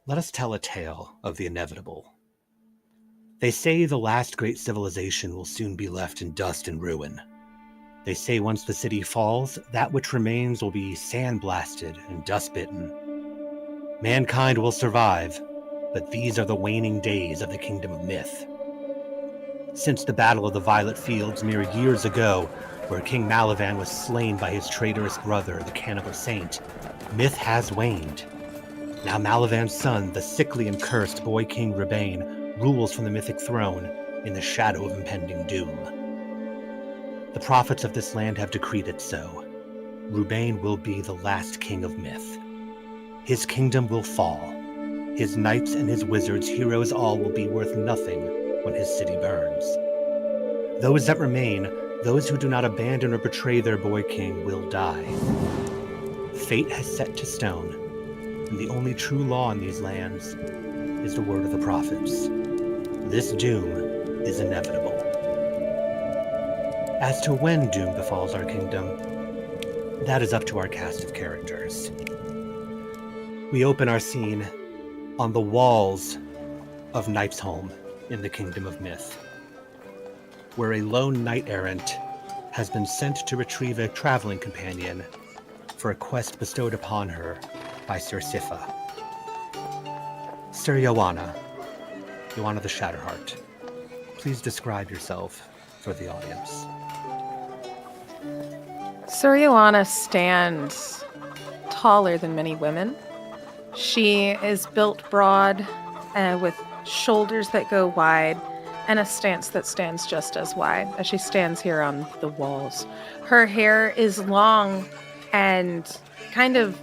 Let us tell a tale of the inevitable. They say the last great civilization will soon be left in dust and ruin. They say once the city falls, that which remains will be sandblasted and dust-bitten. Mankind will survive, but these are the waning days of the kingdom of myth. Since the Battle of the Violet Fields mere years ago, where King Malavan was slain by his traitorous brother, the Cannibal Saint, myth has waned. Now Malavan's son, the sickly and cursed boy King Rebane, rules from the mythic throne in the shadow of impending doom. The prophets of this land have decreed it so. Rebane will be the last king of myth. His kingdom will fall. His knights and his wizards, heroes all, will be worth nothing when his city burns. Those that remain, those who do not abandon or betray their boy king, will die. Fate has set to stone, and the only true law in these lands is the word of the prophets. This doom is inevitable. As to when doom befalls our kingdom, that is up to our cast of characters. We open our scene on the walls of Knightsholm in the Kingdom of Myth, where a lone knight-errant has been sent to retrieve a traveling companion for a quest bestowed upon her by Sir Siffa. Sir Joanna the Shatterheart, please describe yourself for the audience. Sir Joanna stands taller than many women. She is built broad with shoulders that go wide and a stance that stands just as wide as she stands here on the walls. Her hair is long and kind of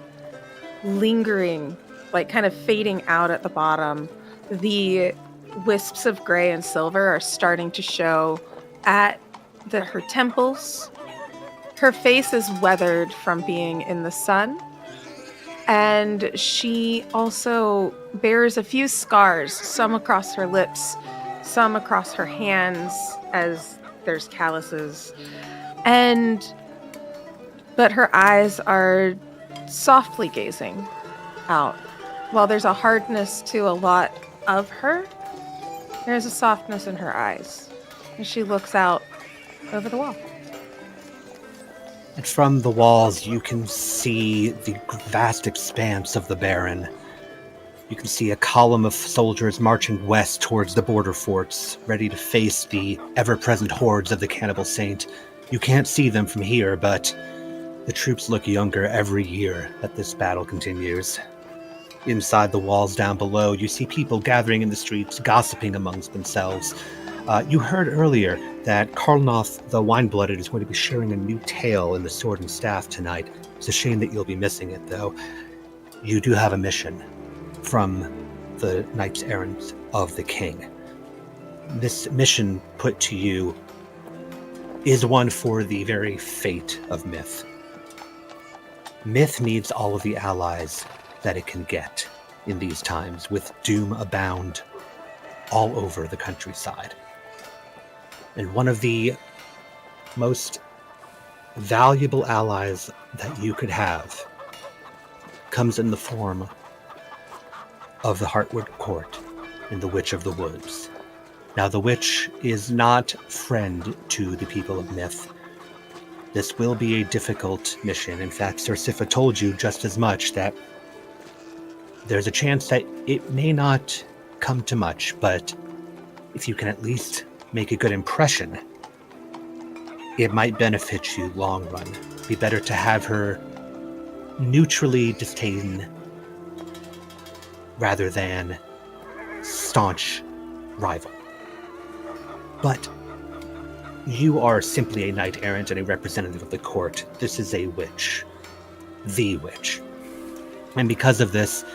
lingering, like kind of fading out at the bottom. The wisps of gray and silver are starting to show at her temples. Her face is weathered from being in the sun. And she also bears a few scars, some across her lips, some across her hands, as there's calluses. But her eyes are softly gazing out. While there's a hardness to a lot of her, there's a softness in her eyes. And she looks out over the wall. And from the walls, you can see the vast expanse of the Baron. You can see a column of soldiers marching west towards the border forts, ready to face the ever-present hordes of the Cannibal Saint. You can't see them from here, but the troops look younger every year that this battle continues. Inside the walls down below, you see people gathering in the streets, gossiping amongst themselves. You heard earlier that Karlnoth the Wineblooded is going to be sharing a new tale in the Sword and Staff tonight. It's a shame that you'll be missing it, though. You do have a mission from the Knights Errant of the King. This mission put to you is one for the very fate of Myth. Myth needs all of the allies that it can get in these times, with doom abound all over the countryside. And one of the most valuable allies that you could have comes in the form of the Heartwood Court and the Witch of the Woods. Now, the Witch is not friend to the people of Myth. This will be a difficult mission. In fact, Sir Siffa told you just as much, that there's a chance that it may not come to much, but if you can at least make a good impression, it might benefit you long run. Be better to have her neutrally disdain rather than staunch rival. But you are simply a knight-errant and a representative of the court. This is a witch. The witch. And because of this,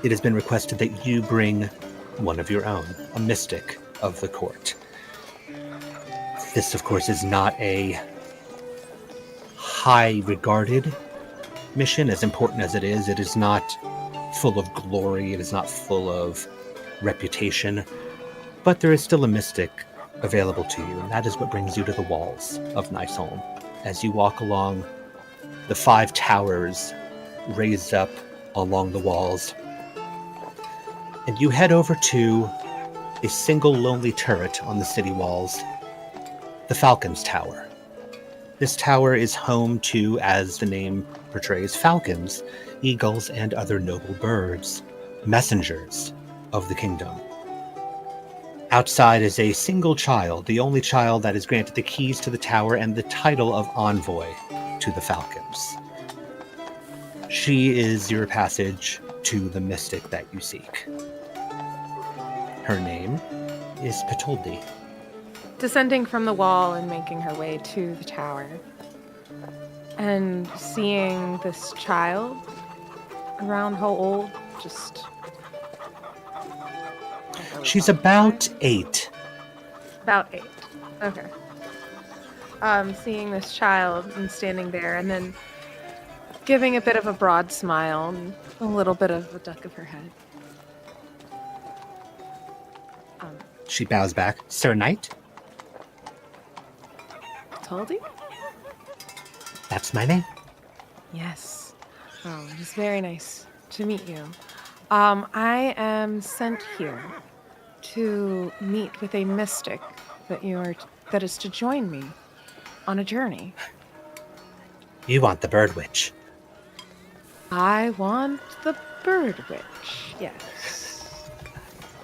it has been requested that you bring one of your own, a mystic of the court. This, of course, is not a high-regarded mission, as important as it is. It is not full of glory, it is not full of reputation, but there is still a mystic available to you, and that is what brings you to the walls of Knightsholm. As you walk along the 5 towers raised up along the walls, and you head over to a single lonely turret on the city walls, the Falcon's Tower. This tower is home to, as the name portrays, falcons, eagles, and other noble birds, messengers of the kingdom. Outside is a single child, the only child that is granted the keys to the tower and the title of envoy to the falcons. She is your passage to the mystic that you seek. Her name is Petoldi. Descending from the wall and making her way to the tower. And seeing this child, around how old? Just... She's about 8. About 8. Okay. Seeing this child and standing there and then giving a bit of a broad smile and a little bit of a duck of her head. She bows back. Sir Knight? Toldy? That's my name. Yes. Oh, it is very nice to meet you. I am sent here to meet with a mystic that is to join me on a journey. You want the Bird Witch. I want the Bird Witch, yes.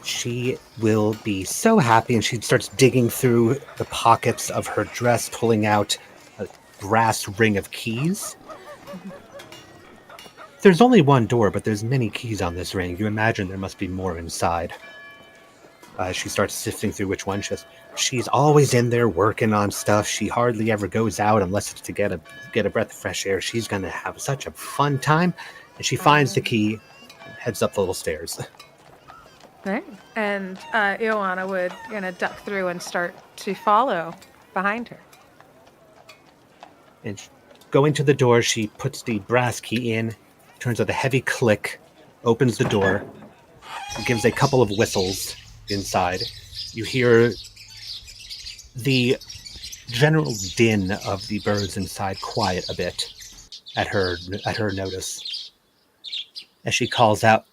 She will be so happy, and she starts digging through the pockets of her dress, pulling out a brass ring of keys. There's only one door, but there's many keys on this ring. You imagine there must be more inside. She starts sifting through which one. She's always in there working on stuff. She hardly ever goes out unless it's to get a breath of fresh air. She's going to have such a fun time. And she finds the key and heads up the little stairs. Right. And Ioana would duck through and start to follow behind her. And going to the door, she puts the brass key in, turns with a heavy click, opens the door, gives a couple of whistles inside. You hear the general din of the birds inside quiet a bit at her notice. As she calls out,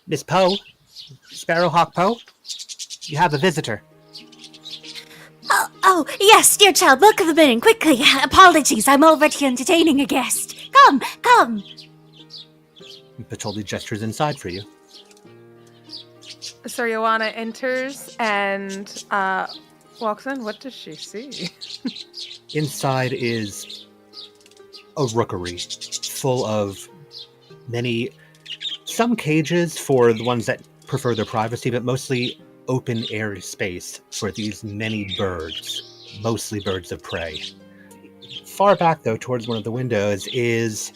Miss Poe, Sparrowhawk Poe, you have a visitor. Oh, yes, dear child, welcome in, quickly. Apologies, I'm already entertaining a guest. Come. Petoldi gestures inside for you. So Ioana enters and walks in. What does she see? Inside is a rookery full of some cages for the ones that prefer their privacy, but mostly open air space for these many birds, mostly birds of prey. Far back, though, towards one of the windows is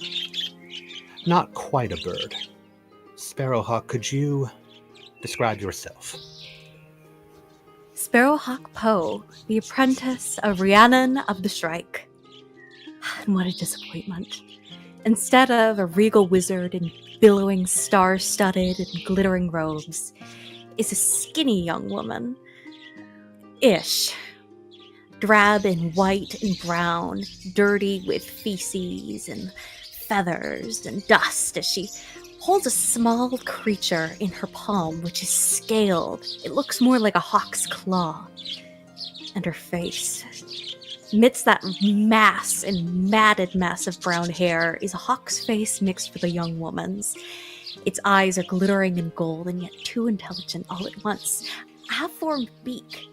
not quite a bird. Sparrowhawk, could you describe yourself? Sparrowhawk Poe, the apprentice of Rhiannon of the Shrike. And what a disappointment. Instead of a regal wizard in billowing star-studded and glittering robes, is a skinny young woman. Ish. Drab in white and brown, dirty with feces and feathers and dust as she holds a small creature in her palm, which is scaled. It looks more like a hawk's claw. And her face, amidst that mass and matted mess of brown hair, is a hawk's face mixed with a young woman's. Its eyes are glittering in gold and yet too intelligent all at once. A half-formed beak,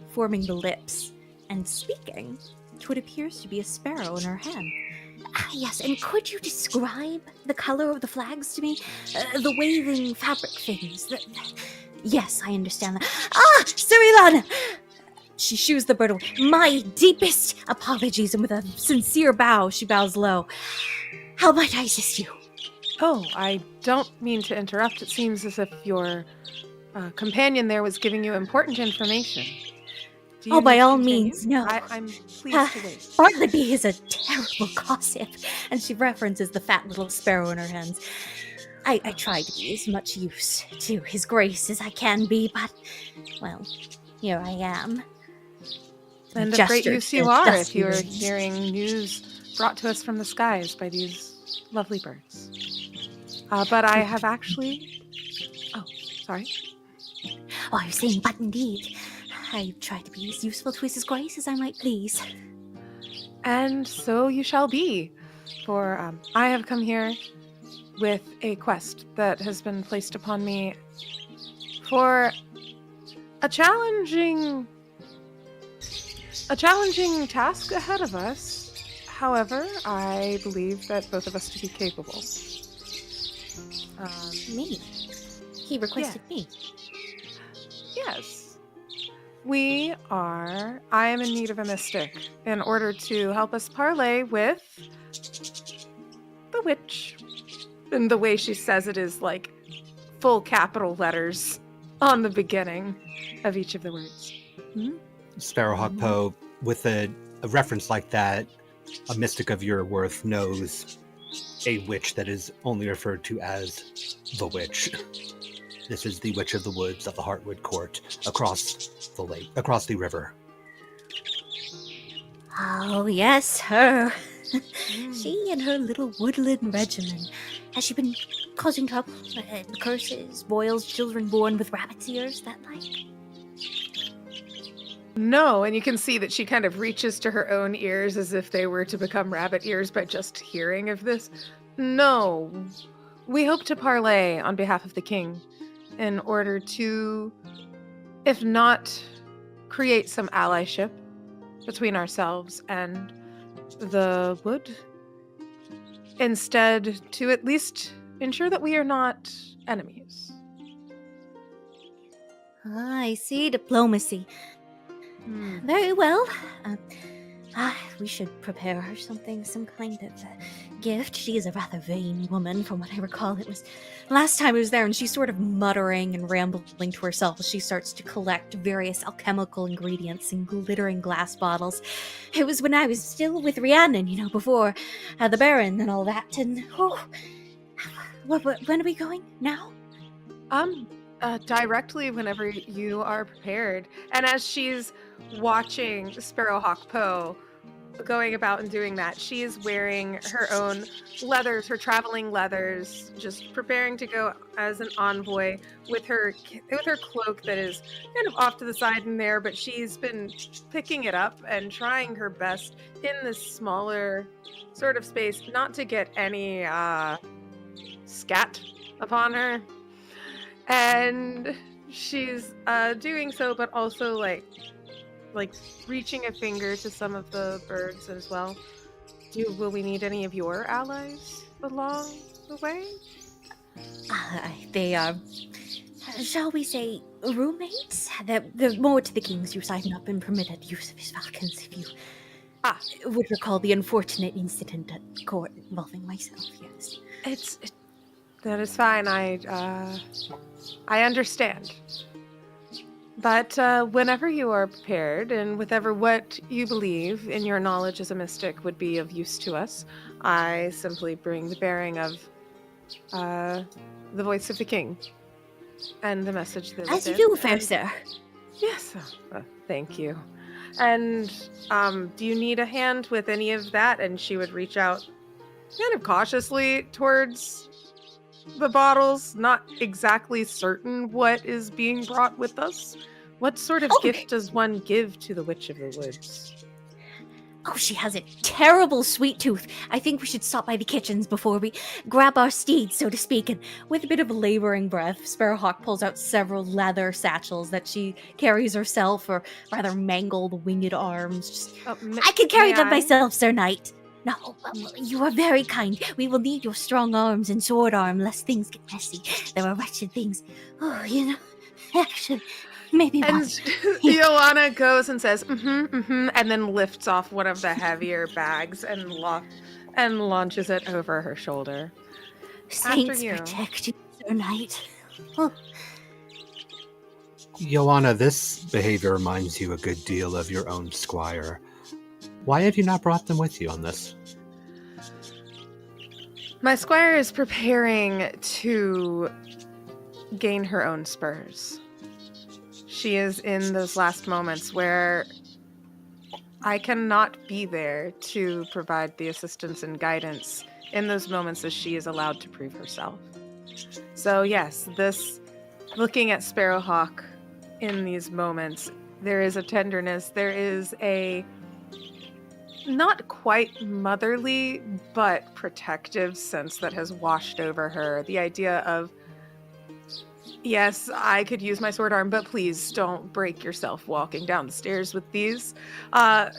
forming the lips, and speaking to what appears to be a sparrow in her hand. Yes, and could you describe the color of the flags to me? The waving fabric things. Yes, I understand that. Cyrilana! She shoos the bird away. My deepest apologies, and with a sincere bow, she bows low. How might I assist you? Oh, I don't mean to interrupt. It seems as if your companion there was giving you important information. Oh, by all means, no. I'm pleased to wait. Bartleby is a terrible gossip, and she references the fat little sparrow in her hands. I try to be as much use to his grace as I can be, but, well, here I am. And of great use you are if you are hearing news brought to us from the skies by these lovely birds. But I have actually... Oh, sorry. Oh, I was saying, but indeed, I try to be as useful to His Grace as I might please. And so you shall be. For I have come here with a quest that has been placed upon me for a challenging task ahead of us. However, I believe that both of us to be capable. Me? He requested me. Yes. I am in need of a mystic in order to help us parlay with the witch. And the way she says it is like full capital letters on the beginning of each of the words. Sparrowhawk Poe, with a reference like that, a mystic of your worth knows a witch that is only referred to as the witch. This is the Witch of the Woods of the Heartwood Court, across the lake, across the river. Oh, yes, her. She and her little woodland regimen. Has she been causing trouble? Curses, boils, children born with rabbit's ears, that like? No, and you can see that she kind of reaches to her own ears as if they were to become rabbit ears by just hearing of this. No, we hope to parlay on behalf of the king in order to, if not create some allyship between ourselves and the wood, instead to at least ensure that we are not enemies. I see diplomacy. Very well. We should prepare her something, some kind of gift. She is a rather vain woman, from what I recall. It was last time I was there, and she's sort of muttering and rambling to herself as she starts to collect various alchemical ingredients in glittering glass bottles. It was when I was still with Rhiannon, before the Baron and all that. And when are we going now? Directly whenever you are prepared. And as she's watching Sparrowhawk Poe going about and doing that, she is wearing her own leathers, her traveling leathers, just preparing to go as an envoy with her cloak that is kind of off to the side in there, but she's been picking it up and trying her best in this smaller sort of space not to get any scat upon her. And she's doing so, but also like reaching a finger to some of the birds as well. Will we need any of your allies along the way? They are, shall we say, roommates? They're more to the king's use. I've not been permitted use of his falcons, if you would recall the unfortunate incident at court involving myself, yes. That is fine. I understand. But whenever you are prepared, and whatever what you believe in your knowledge as a mystic would be of use to us, I simply bring the bearing of the voice of the king and the message that As you do, fair sir. Yes, thank you. And do you need a hand with any of that? And she would reach out kind of cautiously towards the bottles, not exactly certain what is being brought with us. What sort of gift does one give to the Witch of the Woods? Oh, she has a terrible sweet tooth. I think we should stop by the kitchens before we grab our steeds, so to speak. And with a bit of a laboring breath, Sparrowhawk pulls out several leather satchels that she carries herself, or rather mangled winged arms. I can carry them myself, Sir Knight. No, you are very kind. We will need your strong arms and sword arm, lest things get messy. There are wretched things. Oh, actually, maybe and once. Joanna goes and says, and then lifts off one of the heavier bags and launches it over her shoulder. Saints protect you, Sir Knight. Oh. Joanna, this behavior reminds you a good deal of your own squire. Why have you not brought them with you on this? My squire is preparing to gain her own spurs. She is in those last moments where I cannot be there to provide the assistance and guidance in those moments as she is allowed to prove herself. So yes, this looking at Sparrowhawk in these moments, there is a tenderness, there is a not quite motherly, but protective sense that has washed over her. The idea of, yes, I could use my sword arm, but please don't break yourself walking down the stairs with these.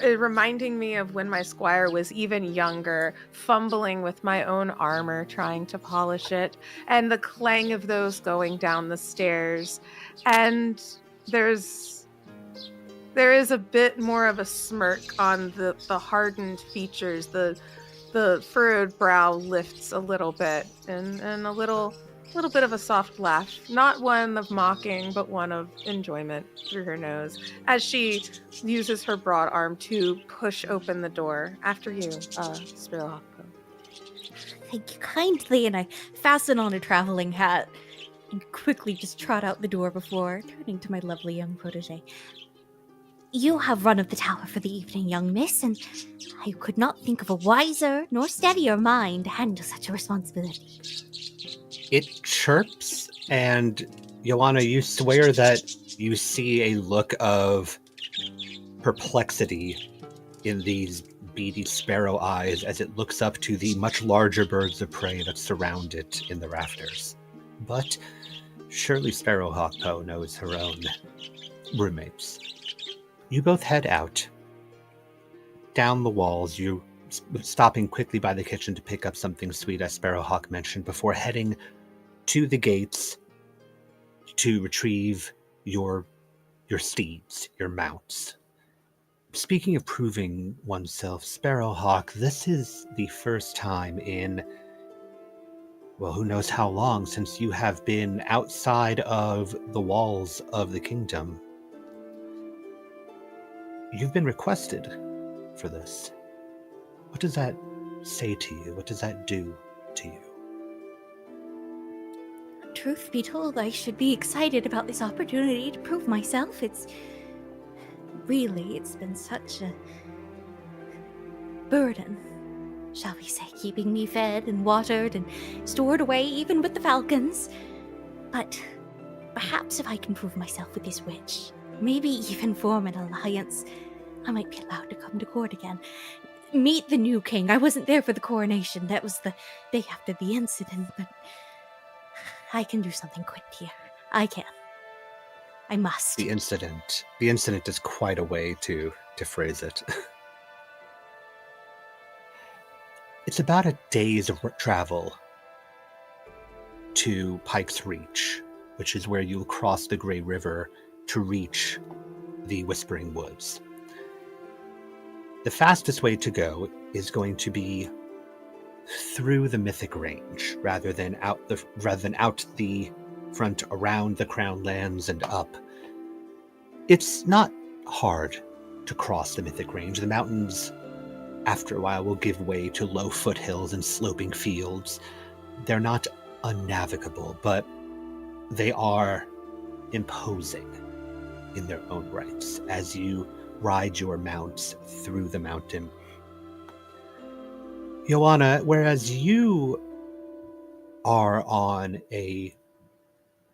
Reminding me of when my squire was even younger, fumbling with my own armor, trying to polish it, and the clang of those going down the stairs. And there is a bit more of a smirk on the hardened features. The furrowed brow lifts a little bit, and a little bit of a soft laugh, not one of mocking, but one of enjoyment through her nose, as she uses her broad arm to push open the door. After you, Sparrowhawk. Thank you kindly, and I fasten on a traveling hat and quickly just trot out the door before turning to my lovely young protege. You have run of the tower for the evening, young miss, and I could not think of a wiser nor steadier mind to handle such a responsibility. It chirps, and Joanna, you swear that you see a look of perplexity in these beady sparrow eyes as it looks up to the much larger birds of prey that surround it in the rafters. But surely Sparrowhawk Poe knows her own roommates. You both head out. Down the walls, you stopping quickly by the kitchen to pick up something sweet, as Sparrowhawk mentioned, before heading to the gates to retrieve your steeds, your mounts. Speaking of proving oneself, Sparrowhawk, this is the first time in, well, who knows how long, since you have been outside of the walls of the kingdom. You've been requested for this. What does that say to you? What does that do to you? Truth be told, I should be excited about this opportunity to prove myself. It's been such a burden, shall we say, keeping me fed and watered and stored away even with the falcons. But perhaps if I can prove myself with this witch, maybe even form an alliance, I might be allowed to come to court again. Meet the new king. I wasn't there for the coronation. That was the day after the incident, but I can do something quick here. I can. I must. The incident is quite a way to phrase it. It's about a day's travel to Pike's Reach, which is where you'll cross the Grey River to reach the Whispering Woods. The fastest way to go is going to be through the Mythic Range, rather than out the front around the Crown Lands and up. It's not hard to cross the Mythic Range. The mountains, after a while, will give way to low foothills and sloping fields. They're not unnavigable, but they are imposing in their own rights as you ride your mounts through the mountain. Joanna, whereas you are on a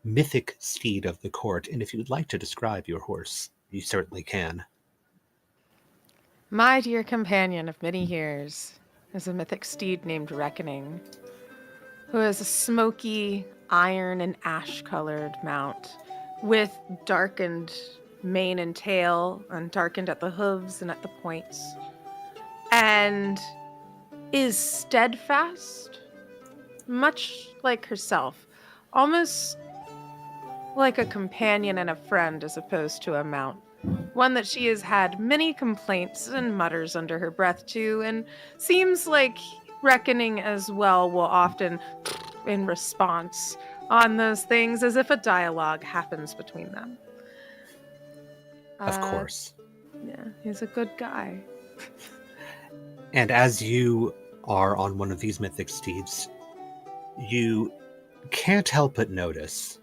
mythic steed of the court, and if you would like to describe your horse, you certainly can. My dear companion of many years is a mythic steed named Reckoning, who has a smoky iron and ash-colored mount with darkened mane and tail, and darkened at the hooves and at the points, and is steadfast, much like herself, almost like a companion and a friend as opposed to a mount. One that she has had many complaints and mutters under her breath to, and seems like Reckoning as well will often, in response, on those things, as if a dialogue happens between them. Of course. Yeah, he's a good guy. And as you are on one of these mythic steeds, you can't help but notice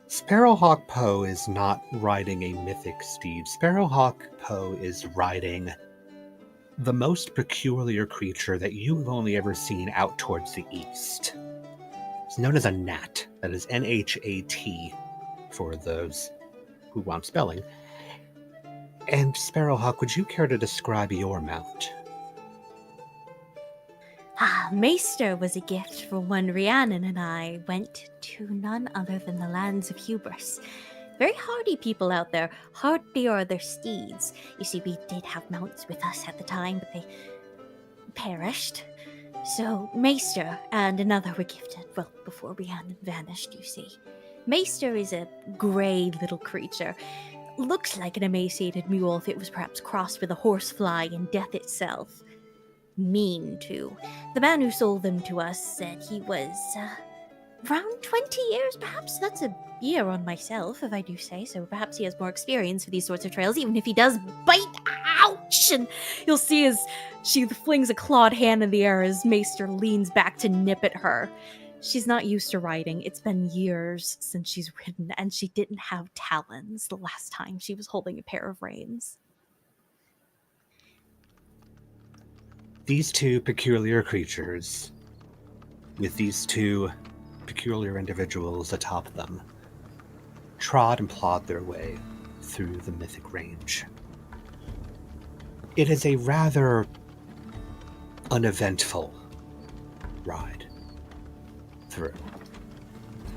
Sparrowhawk Poe is not riding a mythic steed. Sparrowhawk Poe is riding the most peculiar creature that you've only ever seen out towards the east. It's known as a gnat. That is Nhat for those who want spelling. And Sparrowhawk, would you care to describe your mount? Maester was a gift for when Rhiannon and I went to none other than the lands of hubris. Very hardy people out there, hardier are their steeds. You see, we did have mounts with us at the time, but they perished. So Maester and another were gifted, well, before Rhiannon vanished, you see. Maester is a grey little creature. Looks like an emaciated mule if it was perhaps crossed with a horsefly in death itself. Mean, too. The man who sold them to us said he was, around 20 years, perhaps? That's a year on myself, if I do say so. Perhaps he has more experience for these sorts of trails, even if he does bite. Ouch! And you'll see as she flings a clawed hand in the air as Maester leans back to nip at her. She's not used to riding. It's been years since she's ridden, and she didn't have talons the last time she was holding a pair of reins. These two peculiar creatures, with these two peculiar individuals atop them, trod and plod their way through the mythic range. It is a rather uneventful ride through.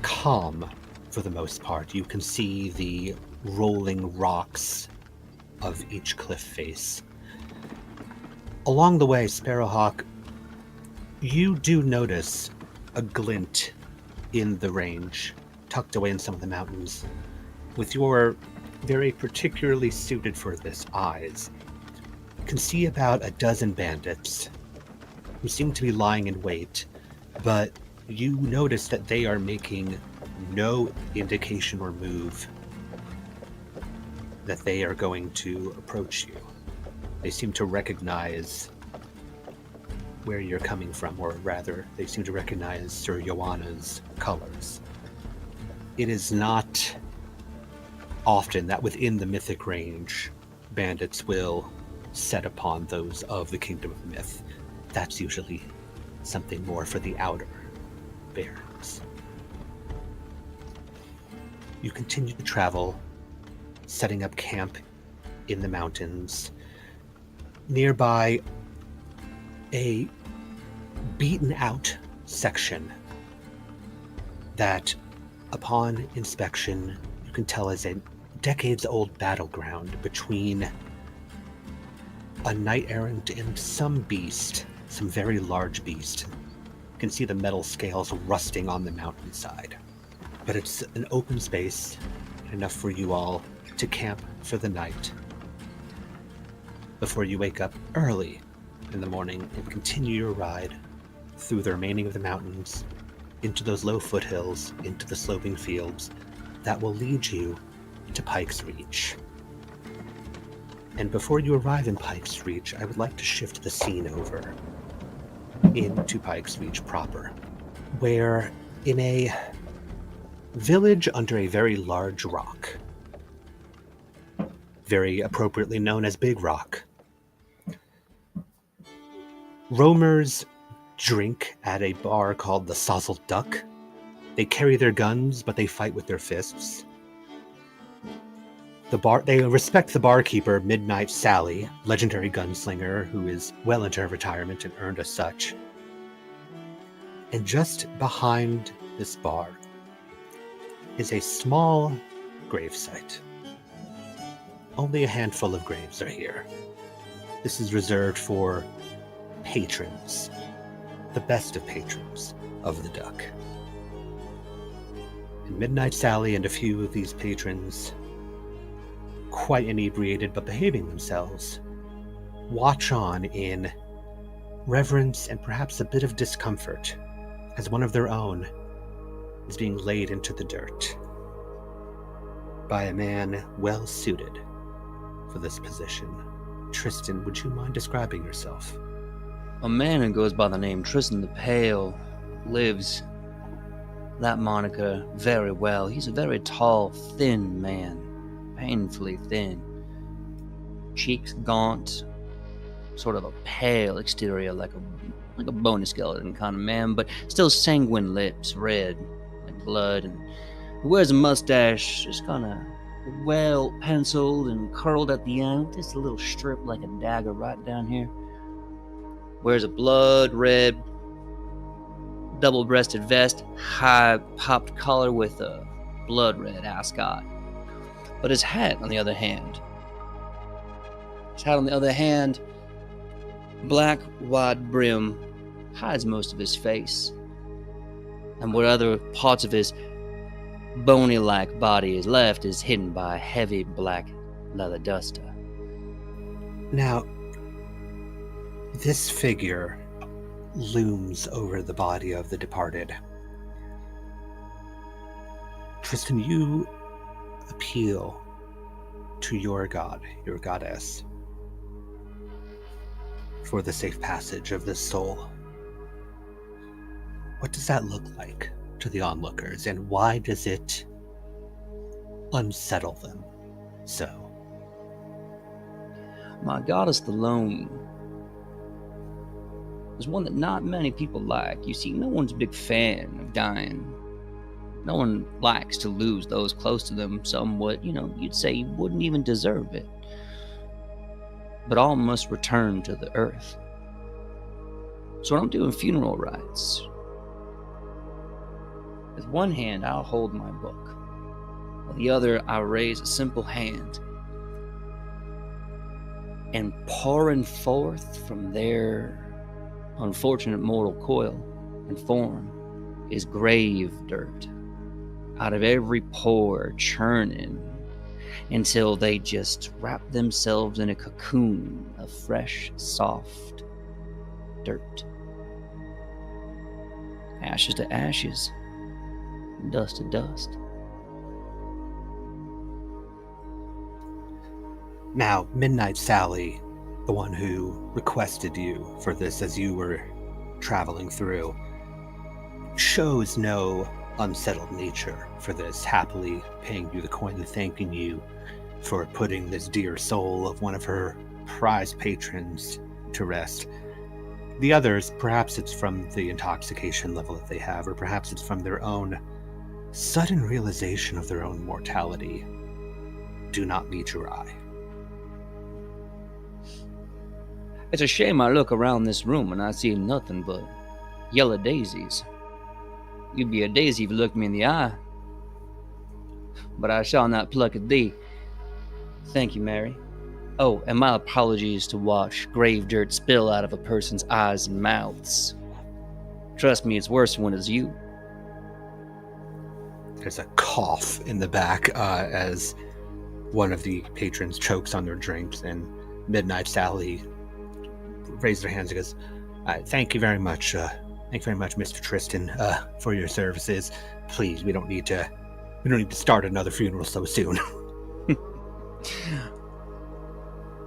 Calm, for the most part. You can see the rolling rocks of each cliff face. Along the way, Sparrowhawk, you do notice a glint in the range, tucked away in some of the mountains. With your very particularly suited for this eyes, you can see about a dozen bandits who seem to be lying in wait, but you notice that they are making no indication or move that they are going to approach you. They seem to recognize where you're coming from, or rather, they seem to recognize Sir Joanna's colors. It is not often that within the mythic range, bandits will set upon those of the Kingdom of Myth. That's usually something more for the outer barons. You continue to travel, setting up camp in the mountains. Nearby, a beaten out section that, upon inspection, you can tell is a decades old battleground between a knight errant and some beast, some very large beast. You can see the metal scales rusting on the mountainside. But it's an open space, enough for you all to camp for the night before you wake up early in the morning and continue your ride through the remaining of the mountains, into those low foothills, into the sloping fields that will lead you to Pike's Reach. And before you arrive in Pike's Reach, I would like to shift the scene over into Pike's Reach proper, where in a village under a very large rock, very appropriately known as Big Rock, roamers drink at a bar called the Sozzled Duck. They carry their guns, but they fight with their fists. They respect the barkeeper, Midnight Sally, legendary gunslinger who is well into her retirement and earned as such. And just behind this bar is a small gravesite. Only a handful of graves are here. This is reserved for patrons, the best of patrons of the Duck. And Midnight Sally and a few of these patrons, quite inebriated but behaving themselves, watch on in reverence and perhaps a bit of discomfort as one of their own is being laid into the dirt by a man well suited for this position. Tristan, would you mind describing yourself? A man who goes by the name Tristan the Pale lives that moniker very well. He's a very tall, thin man, painfully thin. Cheeks gaunt, sort of a pale exterior, like like a bony skeleton kind of man, but still sanguine lips, red like blood, and he wears a mustache, just kind of well penciled and curled at the end, just a little strip like a dagger right down here. Wears a blood red double-breasted vest, high popped collar with a blood red ascot. But his hat, on the other hand, black wide brim, hides most of his face, and what other parts of his bony-like body is left is hidden by a heavy black leather duster. Now, this figure looms over the body of the departed. Tristan, you appeal to your god, your goddess, for the safe passage of this soul. What does that look like to the onlookers, and why does it unsettle them so? My goddess, the lone, is one that not many people like. You see, no one's a big fan of dying. No one likes to lose those close to them somewhat, you'd say wouldn't even deserve it. But all must return to the earth. So when I'm doing funeral rites, with one hand I'll hold my book, with the other I'll raise a simple hand, and pouring forth from their unfortunate mortal coil and form is grave dirt, out of every pore churning until they just wrap themselves in a cocoon of fresh, soft dirt. Ashes to ashes, dust to dust. Now, Midnight Sally, the one who requested you for this as you were traveling through, shows no unsettled nature for this, happily paying you the coin and thanking you for putting this dear soul of one of her prized patrons to rest. The others, perhaps it's from the intoxication level that they have, or perhaps it's from their own sudden realization of their own mortality, do not meet your eye. It's a shame I look around this room and I see nothing but yellow daisies. You'd be a daisy if you looked me in the eye, but I shall not pluck at thee. Thank you, Mary. Oh, and my apologies to watch grave dirt spill out of a person's eyes and mouths. Trust me, it's worse when it's you. There's a cough in the back as one of the patrons chokes on their drinks, and Midnight Sally raises her hands and goes, thank you very much, Mr. Tristan, for your services. Please, we don't need to start another funeral so soon.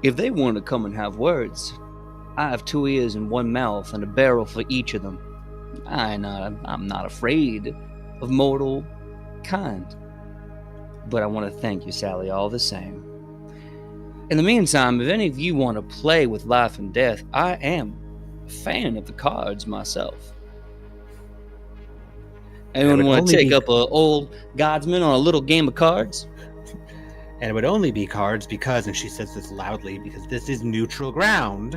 If they want to come and have words, I have 2 ears and 1 mouth and a barrel for each of them. I'm not afraid of mortal kind. But I want to thank you, Sally, all the same. In the meantime, if any of you want to play with life and death, I am a fan of the cards myself. Anyone want to take up an old guardsman on a little game of cards? And it would only be cards because, and she says this loudly, because this is neutral ground.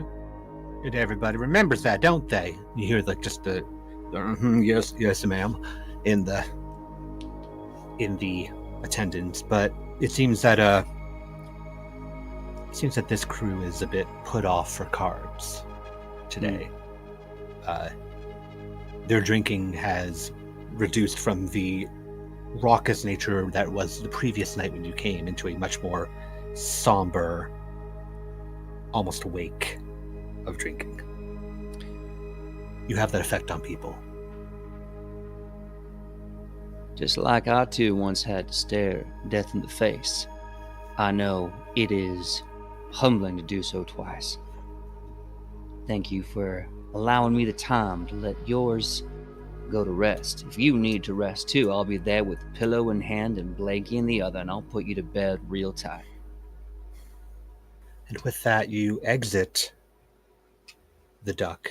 And everybody remembers that, don't they? You hear like just the yes, ma'am, in the attendance. But it seems that this crew is a bit put off for cards today. Their drinking has reduced from the raucous nature that was the previous night when you came into a much more somber, almost wake of drinking. You have that effect on people. Just like I too once had to stare death in the face, I know it is humbling to do so twice. Thank you for allowing me the time to let yours go to rest. If you need to rest too, I'll be there with pillow in hand and blankie in the other, and I'll put you to bed real tight. And with that, you exit the duck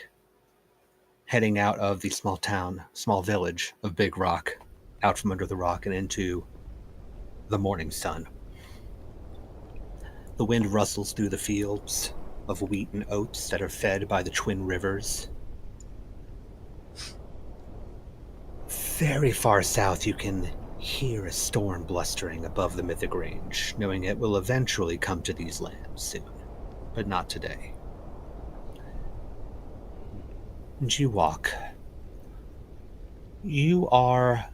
heading out of the small village of Big Rock, out from under the rock and into the morning sun. The wind rustles through the fields of wheat and oats that are fed by the twin rivers. Very far south, you can hear a storm blustering above the Mythic Range, knowing it will eventually come to these lands soon, but not today. And you walk. You are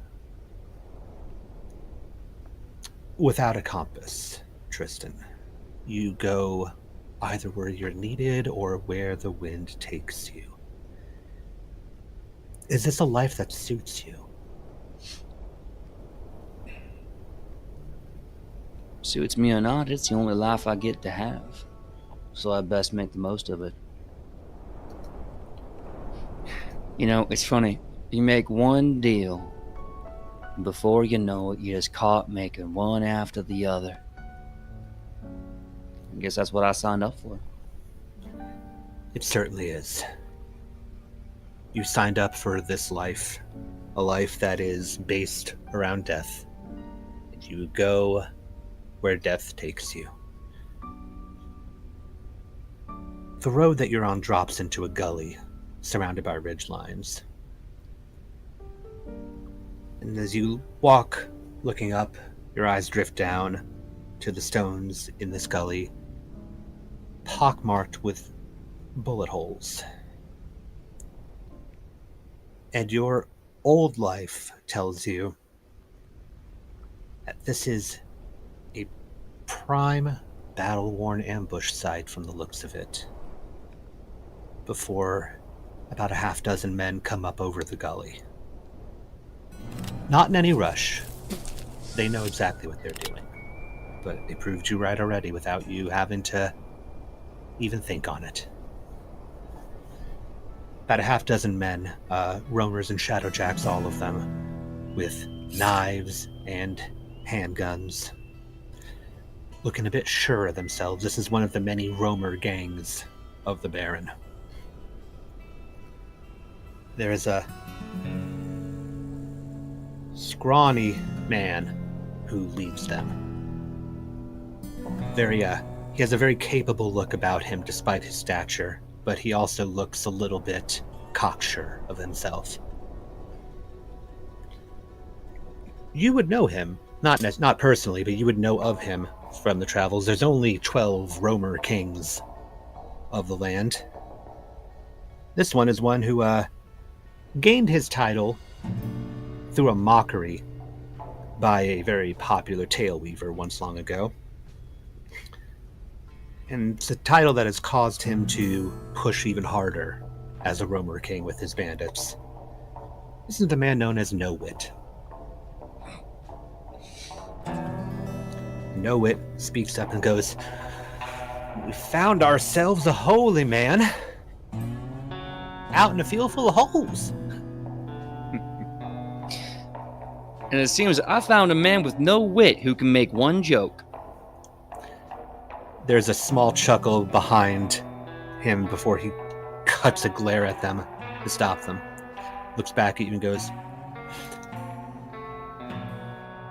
without a compass, Tristan. You go either where you're needed or where the wind takes you. Is this a life that suits you? Suits me or not, it's the only life I get to have. So I best make the most of it. You know, it's funny. You make one deal, and before you know it, you're just caught making one after the other. I guess that's what I signed up for. It certainly is. You signed up for this life, a life that is based around death. And you go where death takes you. The road that you're on drops into a gully, surrounded by ridgelines. And as you walk, looking up, your eyes drift down to the stones in this gully, pockmarked with bullet holes. And your old life tells you that this is a prime battle-worn ambush site from the looks of it, before about a half dozen men come up over the gully. Not in any rush. They know exactly what they're doing. But they proved you right already without you having to even think on it. About a half dozen men, roamers and shadowjacks, all of them, with knives and handguns, looking a bit sure of themselves. This is one of the many roamer gangs of the Baron. There is a scrawny man who leads them. He has a very capable look about him despite his stature, but he also looks a little bit cocksure of himself. You would know him, not personally, but you would know of him from the travels. There's only 12 roamer kings of the land. This one is one who gained his title through a mockery by a very popular tale weaver once long ago. And it's a title that has caused him to push even harder as a roamer king with his bandits. This is a man known as No Wit. No Wit speaks up and goes, "We found ourselves a holy man out in a field full of holes." And it seems I found a man with no wit who can make one joke. There's a small chuckle behind him before he cuts a glare at them to stop them. Looks back at you and goes,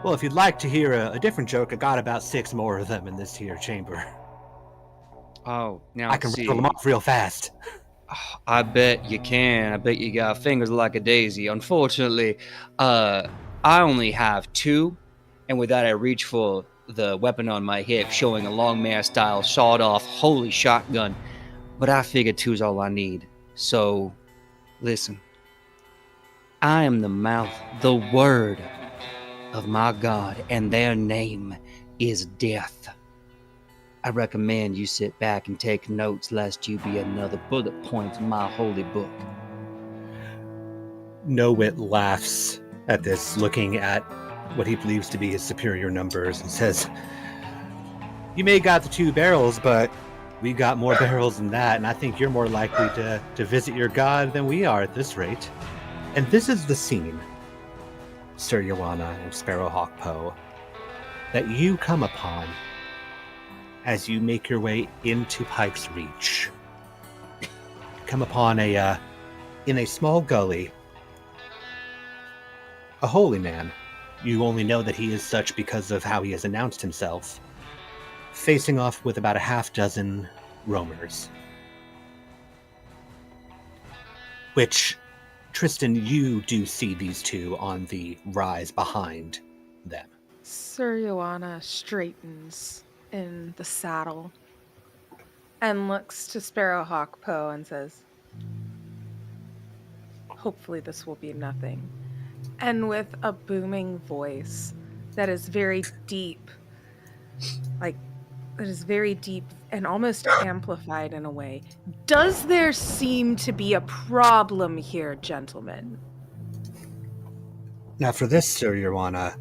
"Well, if you'd like to hear a different joke, I got about 6 more of them in this here chamber. Oh, now I can rattle them off real fast." I bet you can. I bet you got fingers like a daisy. Unfortunately, I only have 2, and with that I reach for the weapon on my hip, showing a Longmire-style sawed-off holy shotgun. But I figured 2's all I need. So, listen. I am the mouth, the word of my God, and their name is Death. I recommend you sit back and take notes, lest you be another bullet point in my holy book. No Wit laughs at this, looking at what he believes to be his superior numbers, and says, "You may got the 2 barrels, but we got more barrels than that, and I think you're more likely to visit your god than we are at this rate." And this is the scene, Sir Joanna and Sparrowhawk Poe, that you come upon as you make your way into Pike's Reach. Come upon a In a small gully, a holy man, you only know that he is such because of how he has announced himself, facing off with about a half dozen roamers. Which, Tristan, you do see these two on the rise behind them. Sir Joanna straightens in the saddle and looks to Sparrowhawk Poe and says, hopefully this will be nothing. And with a booming voice that is very deep, and almost amplified in a way. Does there seem to be a problem here, gentlemen? Now for this, Sir Joanna,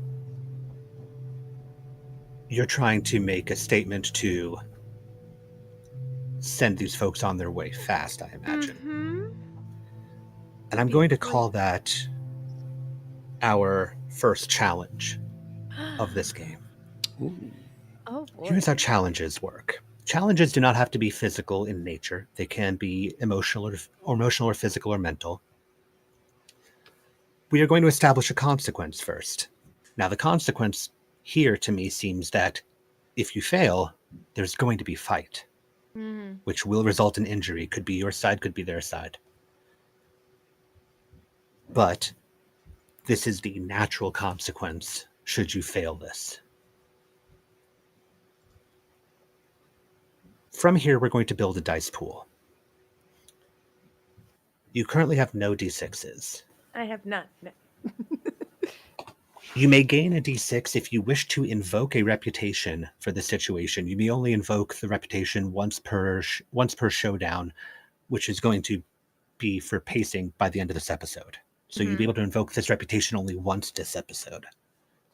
you're trying to make a statement to send these folks on their way fast, I imagine. Mm-hmm. And I'm going to call that our first challenge of this game. Ooh. Oh boy. Here's how challenges work. Challenges do not have to be physical in nature. They can be emotional or physical or mental. We are going to establish a consequence first. Now, the consequence here to me seems that if you fail, there's going to be fight, which will result in injury. Could be your side, could be their side. But this is the natural consequence should you fail this. From here, we're going to build a dice pool. You currently have no d6s. I have none. No. You may gain a d6 if you wish to invoke a reputation for the situation. You may only invoke the reputation once per showdown, which is going to be for pacing by the end of this episode. So you'll be able to invoke this reputation only once this episode.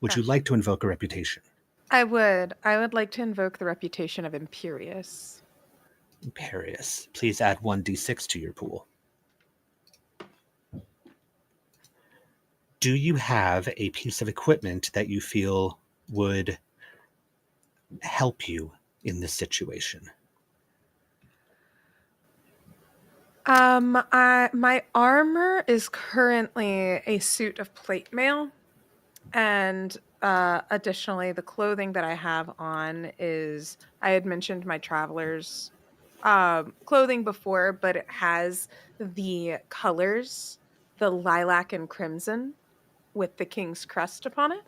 Would you like to invoke a reputation? I would. I would like to invoke the reputation of Imperious. Imperious. Please add 1d6 to your pool. Do you have a piece of equipment that you feel would help you in this situation? My armor is currently a suit of plate mail, and additionally, the clothing that I have on is, I had mentioned my traveler's clothing before, but it has the colors, the lilac and crimson, with the king's crest upon it.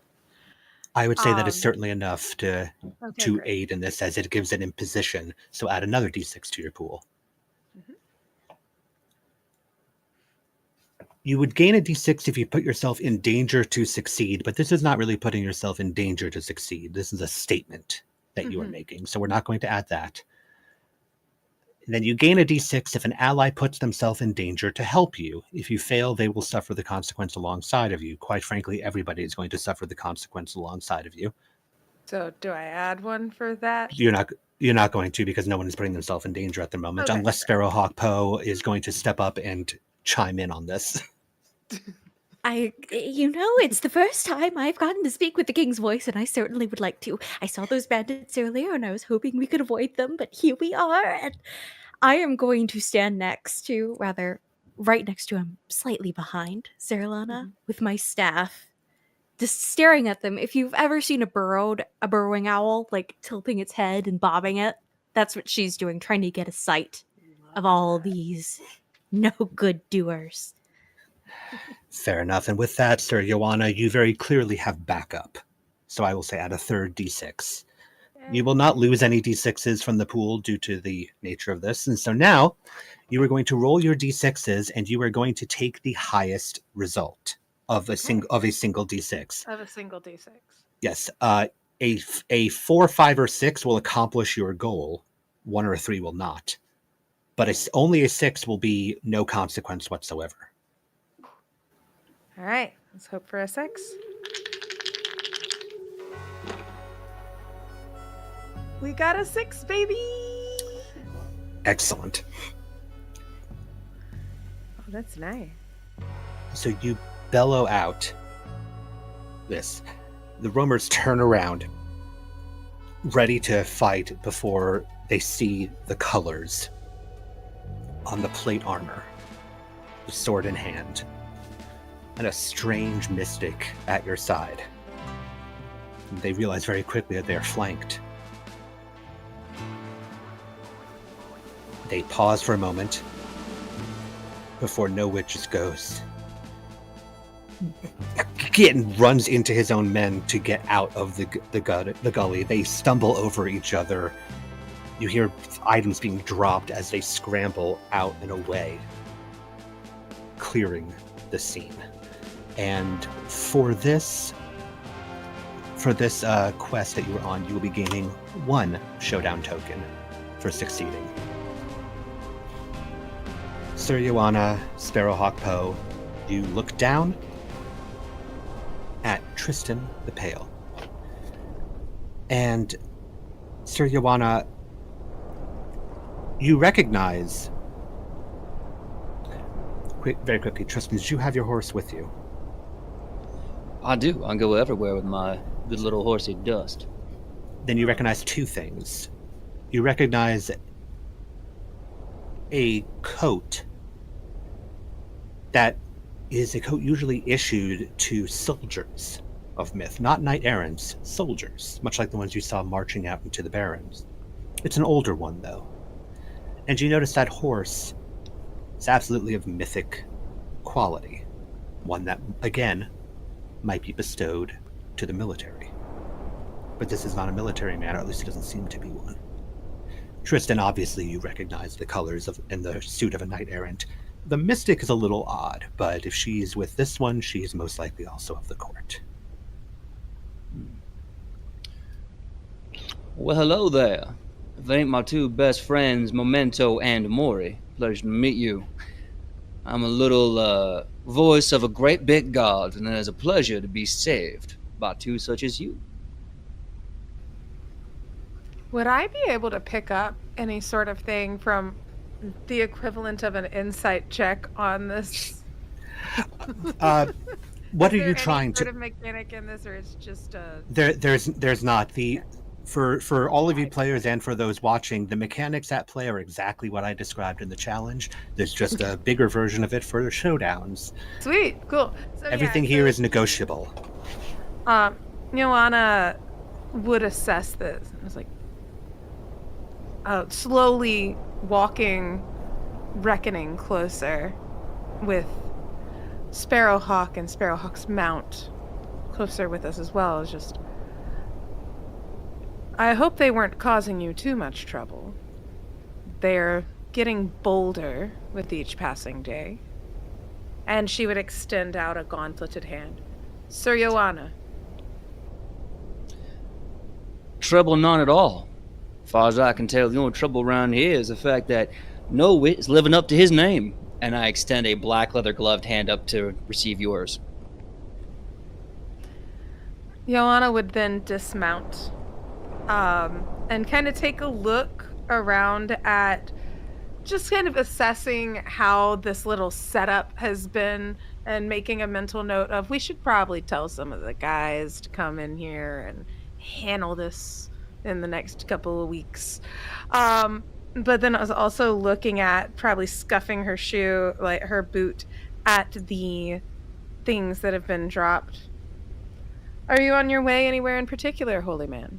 I would say that is certainly enough to great. aid in this, as it gives an imposition. So add another d6 to your pool. You would gain a d6 if you put yourself in danger to succeed, but this is not really putting yourself in danger to succeed. This is a statement that you are making, so we're not going to add that. And then you gain a d6 if an ally puts themselves in danger to help you. If you fail, they will suffer the consequence alongside of you. Quite frankly, everybody is going to suffer the consequence alongside of you. So do I add one for that? You're not going to, because no one is putting themselves in danger at the moment, unless Sparrowhawk Poe is going to step up and chime in on this. It's the first time I've gotten to speak with the king's voice, and I certainly would like to. I saw those bandits earlier, and I was hoping we could avoid them, but here we are, and I am going to stand right next to him, slightly behind Saralana, with my staff, just staring at them. If you've ever seen a burrowing owl, like tilting its head and bobbing it, that's what she's doing, trying to get a sight of all these no good doers. Fair enough. And with that, Sir Joanna, you very clearly have backup. So I will say add a third d6. You will not lose any d6s from the pool due to the nature of this. And so now you are going to roll your d6s, and you are going to take the highest result of a single d6. Of a single d6. Yes. A 4, 5, or 6 will accomplish your goal. 1 or a 3 will not. But only a 6 will be no consequence whatsoever. All right, let's hope for a 6. We got a 6, baby! Excellent. Oh, that's nice. So you bellow out this. The roamers turn around, ready to fight before they see the colors on the plate armor. sword in hand, and a strange mystic at your side. They realize very quickly that they are flanked. They pause for a moment before No Witch goes. Gideon runs into his own men to get out of the gully. They stumble over each other. You hear items being dropped as they scramble out and away, clearing the scene. And for this quest that you were on, you will be gaining 1 showdown token for succeeding. Sir Joanna, Sparrowhawk Poe, you look down at Tristan the Pale. And Sir Joanna, you recognize very quickly, Tristan, did you have your horse with you? I do. I go everywhere with my good little horsey Dust. Then you recognize 2 things. You recognize a coat that is a coat usually issued to soldiers of myth, not knight errants, soldiers, much like the ones you saw marching out into the barrens. It's an older one, though. And you notice that horse is absolutely of mythic quality. One that, again, might be bestowed to the military. But this is not a military man, or at least it doesn't seem to be one. Tristan, obviously you recognize the colors and the suit of a knight-errant. The mystic is a little odd, but if she's with this one, she's most likely also of the court. Well, hello there. If they ain't my 2 best friends, Memento and Mori, pleasure to meet you. I'm a little voice of a great big god, and it is a pleasure to be saved by 2 such as you. Would I be able to pick up any sort of thing from the equivalent of an insight check on this? What are you trying to? to? Sort of mechanic in this, or it's just a. There's not the. For all of you players and for those watching, the mechanics at play are exactly what I described in the challenge. There's just a bigger version of it for the showdowns. Sweet, cool. So, everything here is negotiable. Joanna would assess this. It was like slowly walking, reckoning closer with Sparrowhawk and Sparrowhawk's mount closer with us as well. It's just, I hope they weren't causing you too much trouble. They're getting bolder with each passing day. And she would extend out a gauntleted hand. Sir Joanna. Trouble none at all. As far as I can tell, the only trouble around here is the fact that No Wit is living up to his name. And I extend a black leather gloved hand up to receive yours. Joanna would then dismount and kind of take a look around at just kind of assessing how this little setup has been and making a mental note of, we should probably tell some of the guys to come in here and handle this in the next couple of weeks. But then I was also looking at probably scuffing her shoe, like her boot, at the things that have been dropped. Are you on your way anywhere in particular, holy man?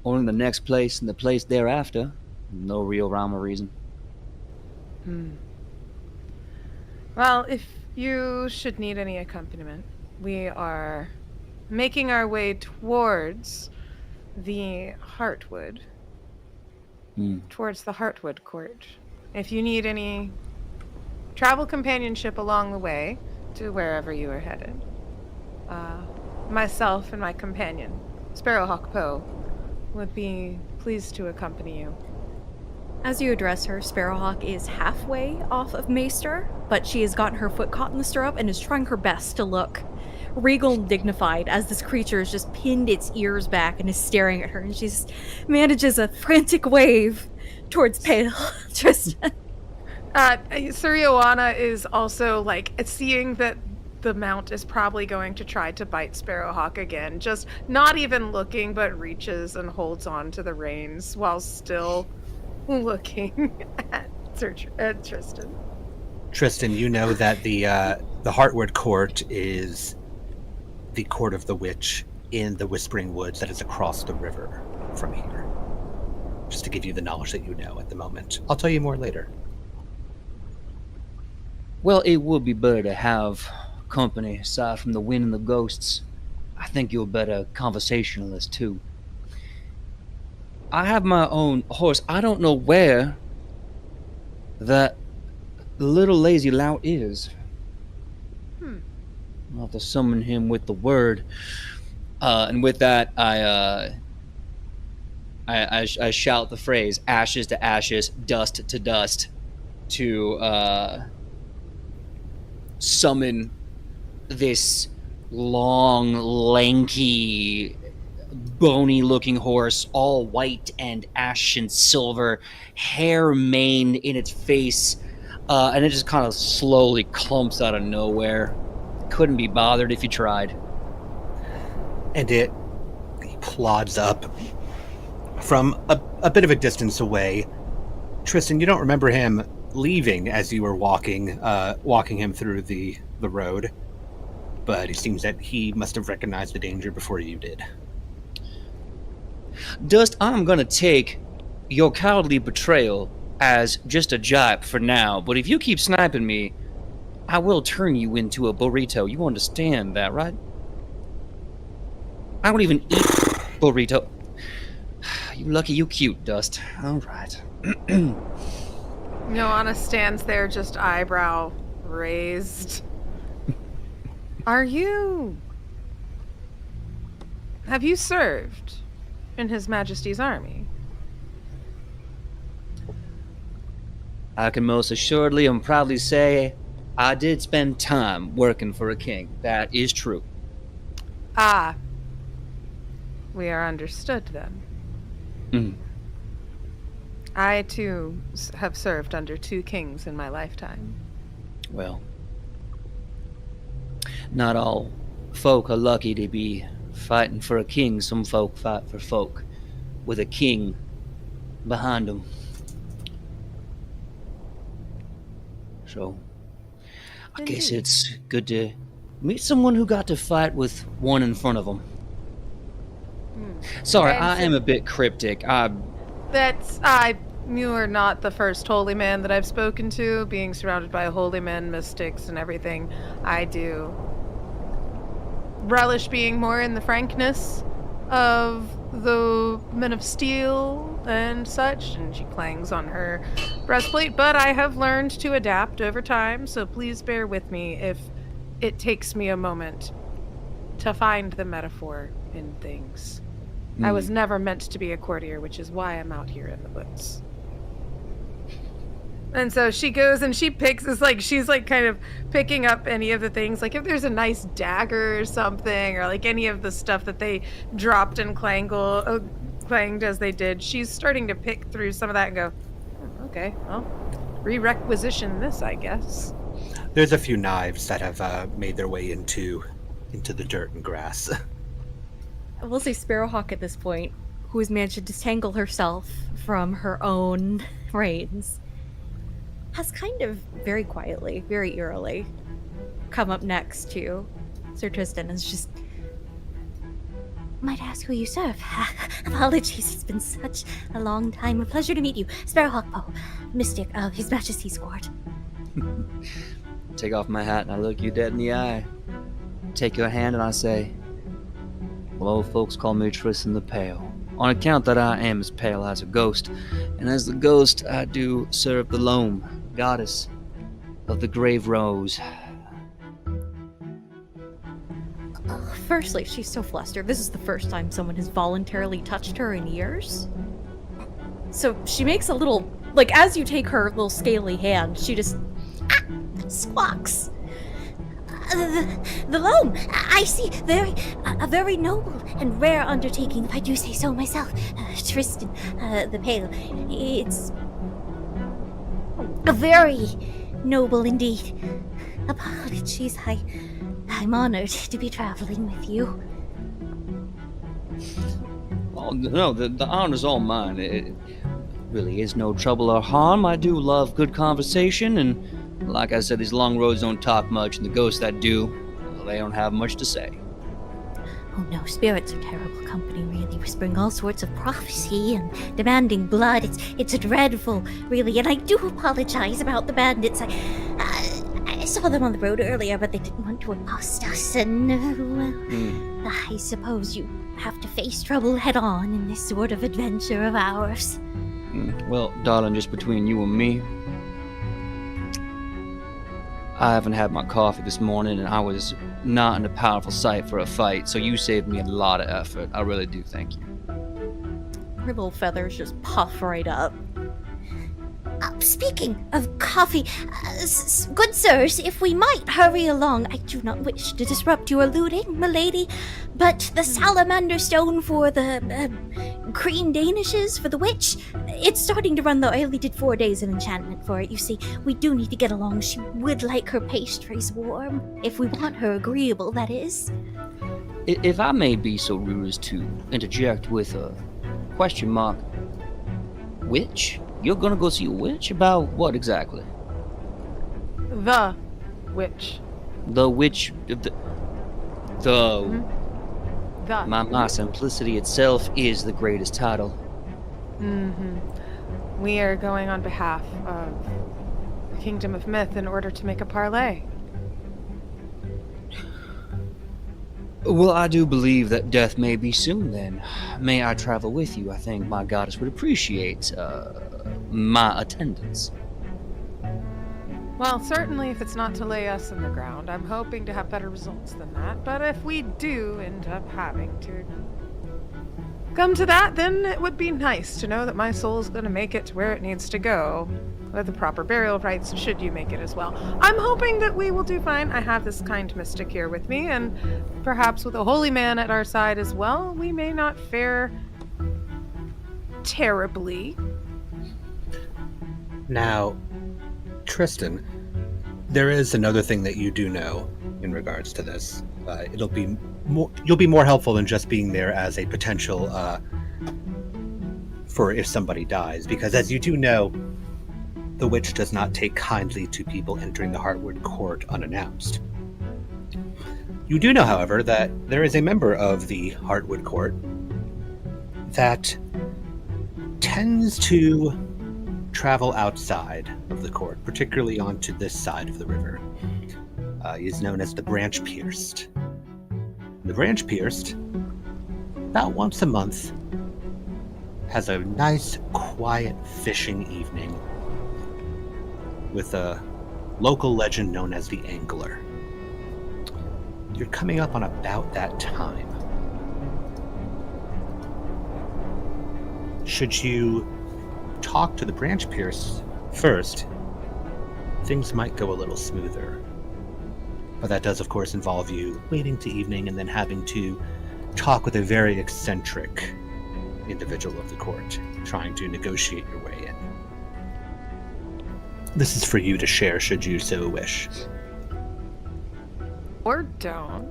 Only the next place and the place thereafter. No real rhyme or reason. Well, if you should need any accompaniment, we are making our way towards the Heartwood. Towards the Heartwood Court. If you need any travel companionship along the way to wherever you are headed, myself and my companion, Sparrowhawk Poe, would be pleased to accompany you. As you address her, Sparrowhawk is halfway off of Maester, but she has gotten her foot caught in the stirrup and is trying her best to look regal and dignified as this creature has just pinned its ears back and is staring at her, and she manages a frantic wave towards Pale Tristan. Sir Joanna is also like seeing that the mount is probably going to try to bite Sparrowhawk again, just not even looking, but reaches and holds on to the reins while still looking at Tristan. Tristan, you know that the Heartwood Court is the Court of the Witch in the Whispering Woods that is across the river from here. Just to give you the knowledge that you know at the moment. I'll tell you more later. Well, it would be better to have company aside from the wind and the ghosts. I think you're a better conversationalist, too. I have my own horse. I don't know where that little lazy lout is. I'll have to summon him with the word. And with that, I shout the phrase, ashes to ashes, dust to dust, to summon this long, lanky, bony-looking horse, all white and ash and silver, hair mane in its face, and it just kind of slowly clumps out of nowhere. Couldn't be bothered if you tried. And he plods up from a bit of a distance away. Tristan, you don't remember him leaving as you were walking him through the road, but it seems that he must have recognized the danger before you did. Dust, I'm gonna take your cowardly betrayal as just a jibe for now, but if you keep sniping me, I will turn you into a burrito. You understand that, right? I don't even eat burrito. You lucky you cute, Dust. All right. Joanna stands there, just eyebrow raised. Have you served in His Majesty's army? I can most assuredly and proudly say I did spend time working for a king. That is true. Ah. We are understood then. Mm. I, too, have served under 2 kings in my lifetime. Well, not all folk are lucky to be fighting for a king. Some folk fight for folk with a king behind them. So, I guess it's good to meet someone who got to fight with one in front of them. Sorry, I am a bit cryptic. You are not the first holy man that I've spoken to. Being surrounded by holy men, mystics, and everything, I do relish being more in the frankness of the men of steel and such. And she clangs on her breastplate. But I have learned to adapt over time, so please bear with me if it takes me a moment to find the metaphor in things. I was never meant to be a courtier, which is why I'm out here in the woods. And so she goes and she picks, she's kind of picking up any of the things, like if there's a nice dagger or something, or like any of the stuff that they dropped and clanged as they did. She's starting to pick through some of that and go, okay, well, re-requisition this, I guess. There's a few knives that have made their way into the dirt and grass. We'll say Sparrowhawk at this point, who has managed to disentangle herself from her own reins, has kind of very quietly, very eerily, come up next to Sir Tristan and is just... Might I ask who you serve? Apologies, it's been such a long time. A pleasure to meet you. Sparrowhawk Poe, mystic of His Majesty's court. Take off my hat and I look you dead in the eye. Take your hand and I say, well, old folks call me Tristan the Pale, on account that I am as pale as a ghost, and as the ghost I do serve the Loam, goddess of the grave rose. Firstly, she's so flustered. This is the first time someone has voluntarily touched her in years. So she makes a little, as you take her little scaly hand, she just squawks. The loam, I see, a very noble and rare undertaking, if I do say so myself. Tristan, the Pale, it's a very noble indeed. Apologies, I'm honored to be traveling with you. Oh, no, the honor's all mine. It really is no trouble or harm. I do love good conversation, and Like I said, these long roads don't talk much, and the ghosts that do, well, they don't have much to say. Oh no, spirits are terrible company, really, whispering all sorts of prophecy and demanding blood. It's dreadful, really, and I do apologize about the bandits. I saw them on the road earlier, but they didn't want to accost us, and, I suppose you have to face trouble head-on in this sort of adventure of ours. Well, darling, just between you and me, I haven't had my coffee this morning, and I was not in a powerful sight for a fight, so you saved me a lot of effort. I really do thank you. Her little feathers just puff right up. Speaking of coffee, good sirs, if we might hurry along, I do not wish to disrupt your looting, milady, but the salamander stone for the green danishes for the witch, it's starting to run low. I only did 4 days of enchantment for it. You see, we do need to get along. She would like her pastries warm, if we want her agreeable, that is. If I may be so rude as to interject with a question mark, witch? You're gonna go see a witch? About what exactly? The witch. The witch... The... The. My simplicity itself is the greatest title. We are going on behalf of the Kingdom of Myth in order to make a parlay. Well, I do believe that death may be soon then. May I travel with you? I think my goddess would appreciate, my attendance. Well, certainly if it's not to lay us in the ground, I'm hoping to have better results than that. But if we do end up having to come to that, then it would be nice to know that my soul's going to make it to where it needs to go. With the proper burial rites, should you make it as well. I'm hoping that we will do fine. I have this kind mystic here with me, and perhaps with a holy man at our side as well, we may not fare terribly. Now, Tristan, there is another thing that you do know in regards to this. You'll be more helpful than just being there as a potential for if somebody dies, because as you do know, the witch does not take kindly to people entering the Heartwood Court unannounced. You do know, however, that there is a member of the Heartwood Court that tends to travel outside of the court, particularly onto this side of the river. He is known as the Branch Pierced. The Branch Pierced, about once a month, has a nice, quiet fishing evening with a local legend known as the Angler. You're coming up on about that time. Should you talk to the Branch Pierce first, things might go a little smoother. But that does, of course, involve you waiting to evening and then having to talk with a very eccentric individual of the court, trying to negotiate your way in. This is for you to share should you so wish. Or don't,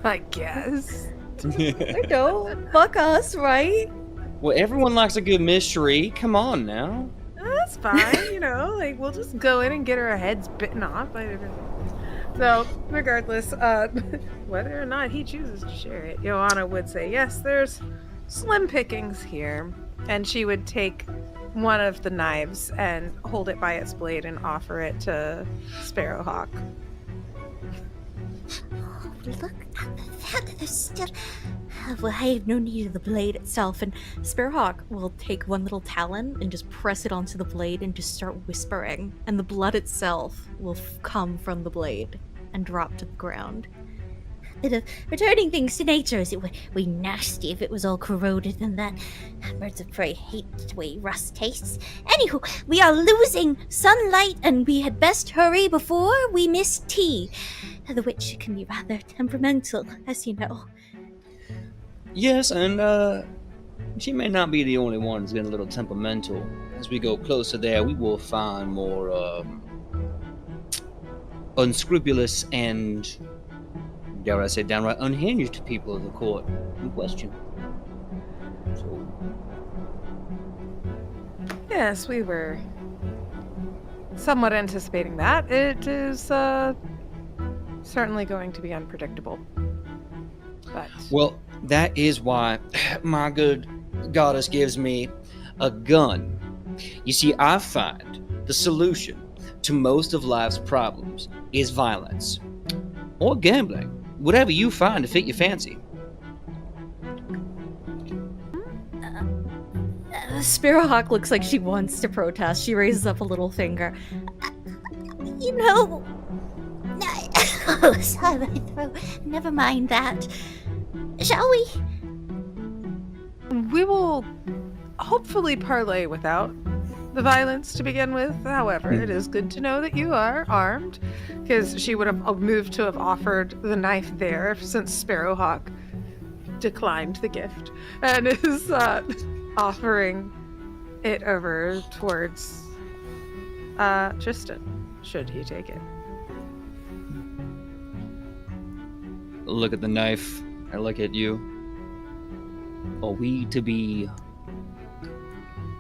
I guess. I don't. Fuck us, right? Well, everyone likes a good mystery. Come on now. That's fine, like we'll just go in and get our heads bitten off by different. So, regardless, whether or not he chooses to share it, Joanna would say, yes, there's slim pickings here. And she would take one of the knives and hold it by its blade and offer it to Sparrowhawk. Oh, look at that. There's still... Well, I have no need of the blade itself, and Sparrowhawk will take one little talon and just press it onto the blade and just start whispering, and the blood itself will come from the blade and drop to the ground. Bit of returning things to nature, as it would be nasty if it was all corroded, and that birds of prey hate the way rust tastes. Anywho, we are losing sunlight, and we had best hurry before we miss tea. The witch can be rather temperamental, as you know. Yes, and she may not be the only one who's been a little temperamental. As we go closer there, we will find more unscrupulous and, dare I say, downright unhinged people of the court in question. So, Yes, we were somewhat anticipating that. It is certainly going to be unpredictable. But Well, that is why my good goddess gives me a gun. You see, I find the solution to most of life's problems is violence or gambling, whatever you find to fit your fancy. Sparrowhawk looks like she wants to protest. She raises up a little finger. You know... Oh, sorry, my throat. Never mind that. Shall we? we will hopefully parlay without the violence to begin with. However, it is good to know that you are armed, because she would have moved to have offered the knife there since Sparrowhawk declined the gift and is offering it over towards Tristan, should he take it. Look at the knife. I look at you. Are we to be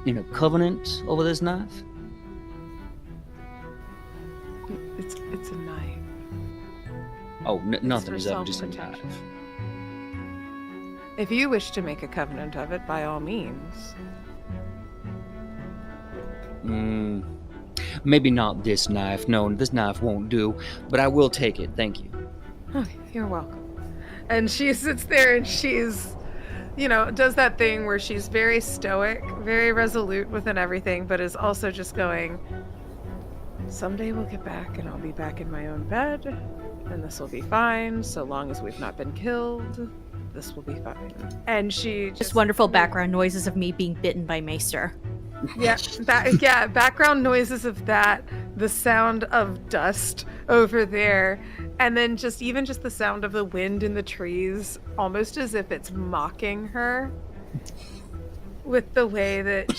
in a covenant over this knife? It's a knife. Oh, nothing for is up, just a self-protection. knife. If you wish to make a covenant of it, by all means. Maybe not this knife. No, this knife won't do. But I will take it. Thank you. Okay, you're welcome. And she sits there and she's, does that thing where she's very stoic, very resolute within everything, but is also just going, someday we'll get back and I'll be back in my own bed and this will be fine. So long as we've not been killed, this will be fine. And she Just wonderful background noises of me being bitten by Maester. Background noises of that, the sound of dust over there, and then just the sound of the wind in the trees, almost as if it's mocking her with the way that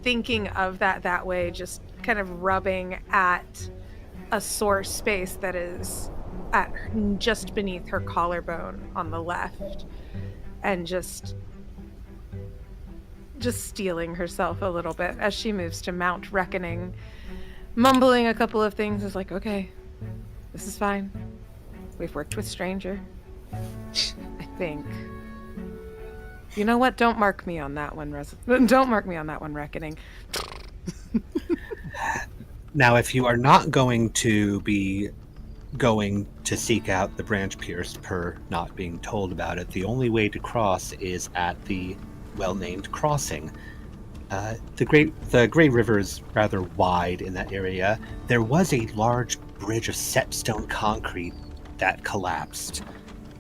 thinking of that way, just kind of rubbing at a sore space that is just beneath her collarbone on the left, and just steeling herself a little bit as she moves to mount Reckoning, mumbling a couple of things. Is like, okay, this is fine. We've worked with stranger, I think. You know what? Don't mark me on that one, Don't mark me on that one, Reckoning. Now, if you are not going to be going to seek out the branch pierce per not being told about it, the only way to cross is at the well-named crossing. The Grey River is rather wide in that area. There was a large bridge of set stone concrete that collapsed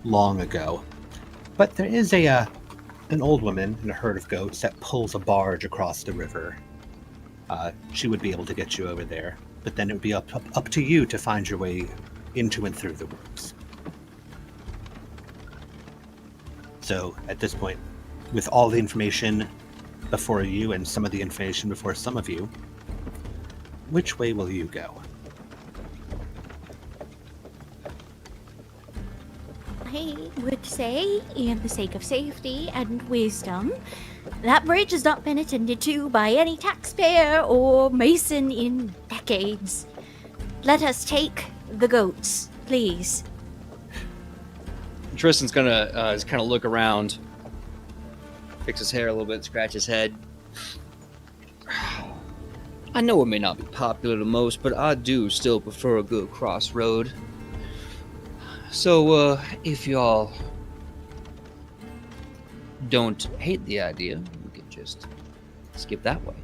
long ago. But there is an old woman and a herd of goats that pulls a barge across the river. She would be able to get you over there, but then it would be up to you to find your way into and through the woods. So at this point, with all the information before you and some of the information before some of you, which way will you go? I would say, in the sake of safety and wisdom, that bridge has not been attended to by any taxpayer or mason in decades. Let us take the goats, please. Tristan's gonna just kind of look around, fix his hair a little bit, scratch his head. I know it may not be popular to most, but I do still prefer a good crossroad. So, if y'all don't hate the idea, we could just skip that way.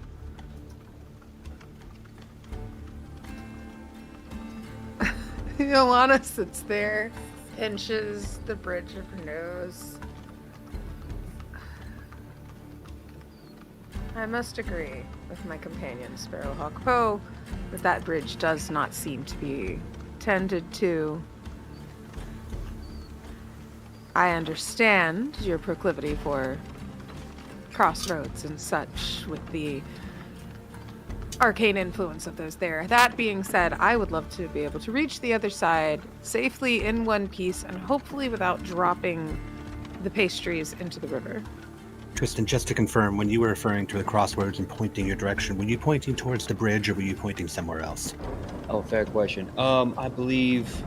Yolana sits there, inches the bridge of her nose. I must agree with my companion, Sparrowhawk Poe, that bridge does not seem to be tended to. I understand your proclivity for crossroads and such with the arcane influence of those there. That being said, I would love to be able to reach the other side safely in one piece and hopefully without dropping the pastries into the river. Tristan, just to confirm, when you were referring to the crossroads and pointing your direction, were you pointing towards the bridge or were you pointing somewhere else? Oh, fair question. I believe.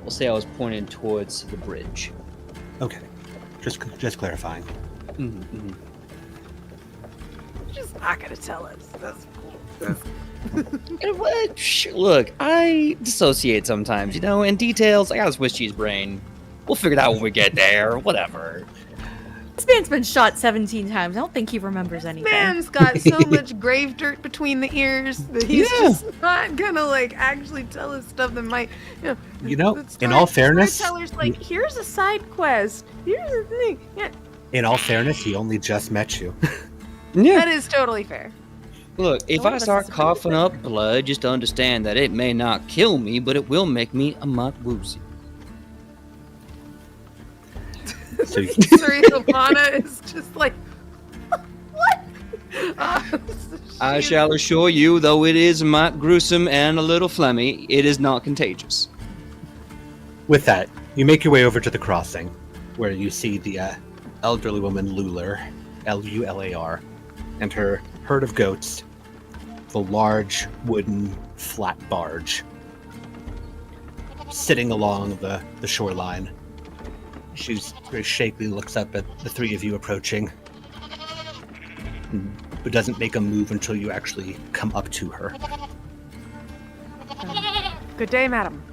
We'll say I was pointing towards the bridge. Okay, just clarifying. Mm-hmm. You're just not gonna tell us. That's Look, I dissociate sometimes, and details. I got a Swiss cheese brain. We'll figure it out when we get there. Whatever. This man's been shot 17 times. I don't think he remembers anything. man's got so much grave dirt between the ears that he's just not gonna actually tell us stuff that might, in all fairness, storyteller's like, here's a side quest. Here's a thing. Yeah, in all fairness, he only just met you. Yeah. that is totally fair. Look, if I start coughing up blood, just understand that it may not kill me, but it will make me a mutt woozy. So Savannah is just like, what? I shall assure you, though it is mutt gruesome and a little phlegmy, it is not contagious. with that, you make your way over to the crossing, where you see the elderly woman Lular, Lular, and her herd of goats, the large wooden flat barge, sitting along the shoreline. She's very shakily looks up at the three of you approaching, but doesn't make a move until you actually come up to her. Good day, madam.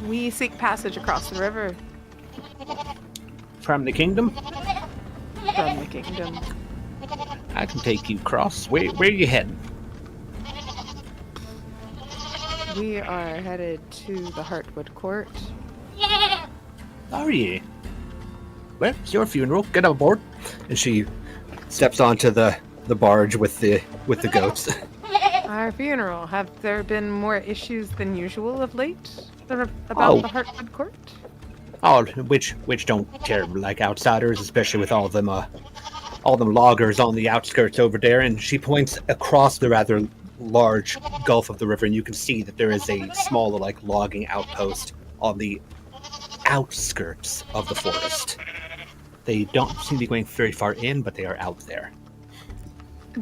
We seek passage across the river From the kingdom? from the kingdom. I can take you across. Where are you heading? We are headed to the Heartwood Court. Are you? Well, it's your funeral. Get aboard. And she steps onto the barge with the goats. Our funeral. Have there been more issues than usual of late about the Heartwood Court? Oh, which don't terribly like outsiders, especially with all them loggers on the outskirts over there. And she points across the rather large gulf of the river, and you can see that there is a small logging outpost on the outskirts of the forest. They don't seem to be going very far in, but they are out there.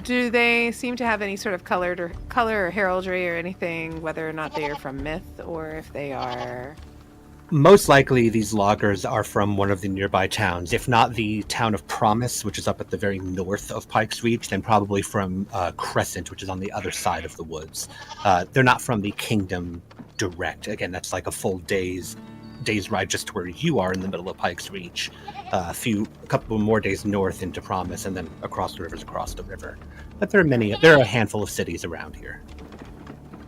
Do they seem to have any sort of color or heraldry or anything, whether or not they are from myth or if they are... Most likely these loggers are from one of the nearby towns. If not the town of Promise, which is up at the very north of Pike's Reach, then probably from Crescent, which is on the other side of the woods. They're not from the kingdom direct. Again, that's like a full day's ride just to where you are in the middle of Pike's Reach. A couple more days north into Promise, and then across the river. But there are a handful of cities around here.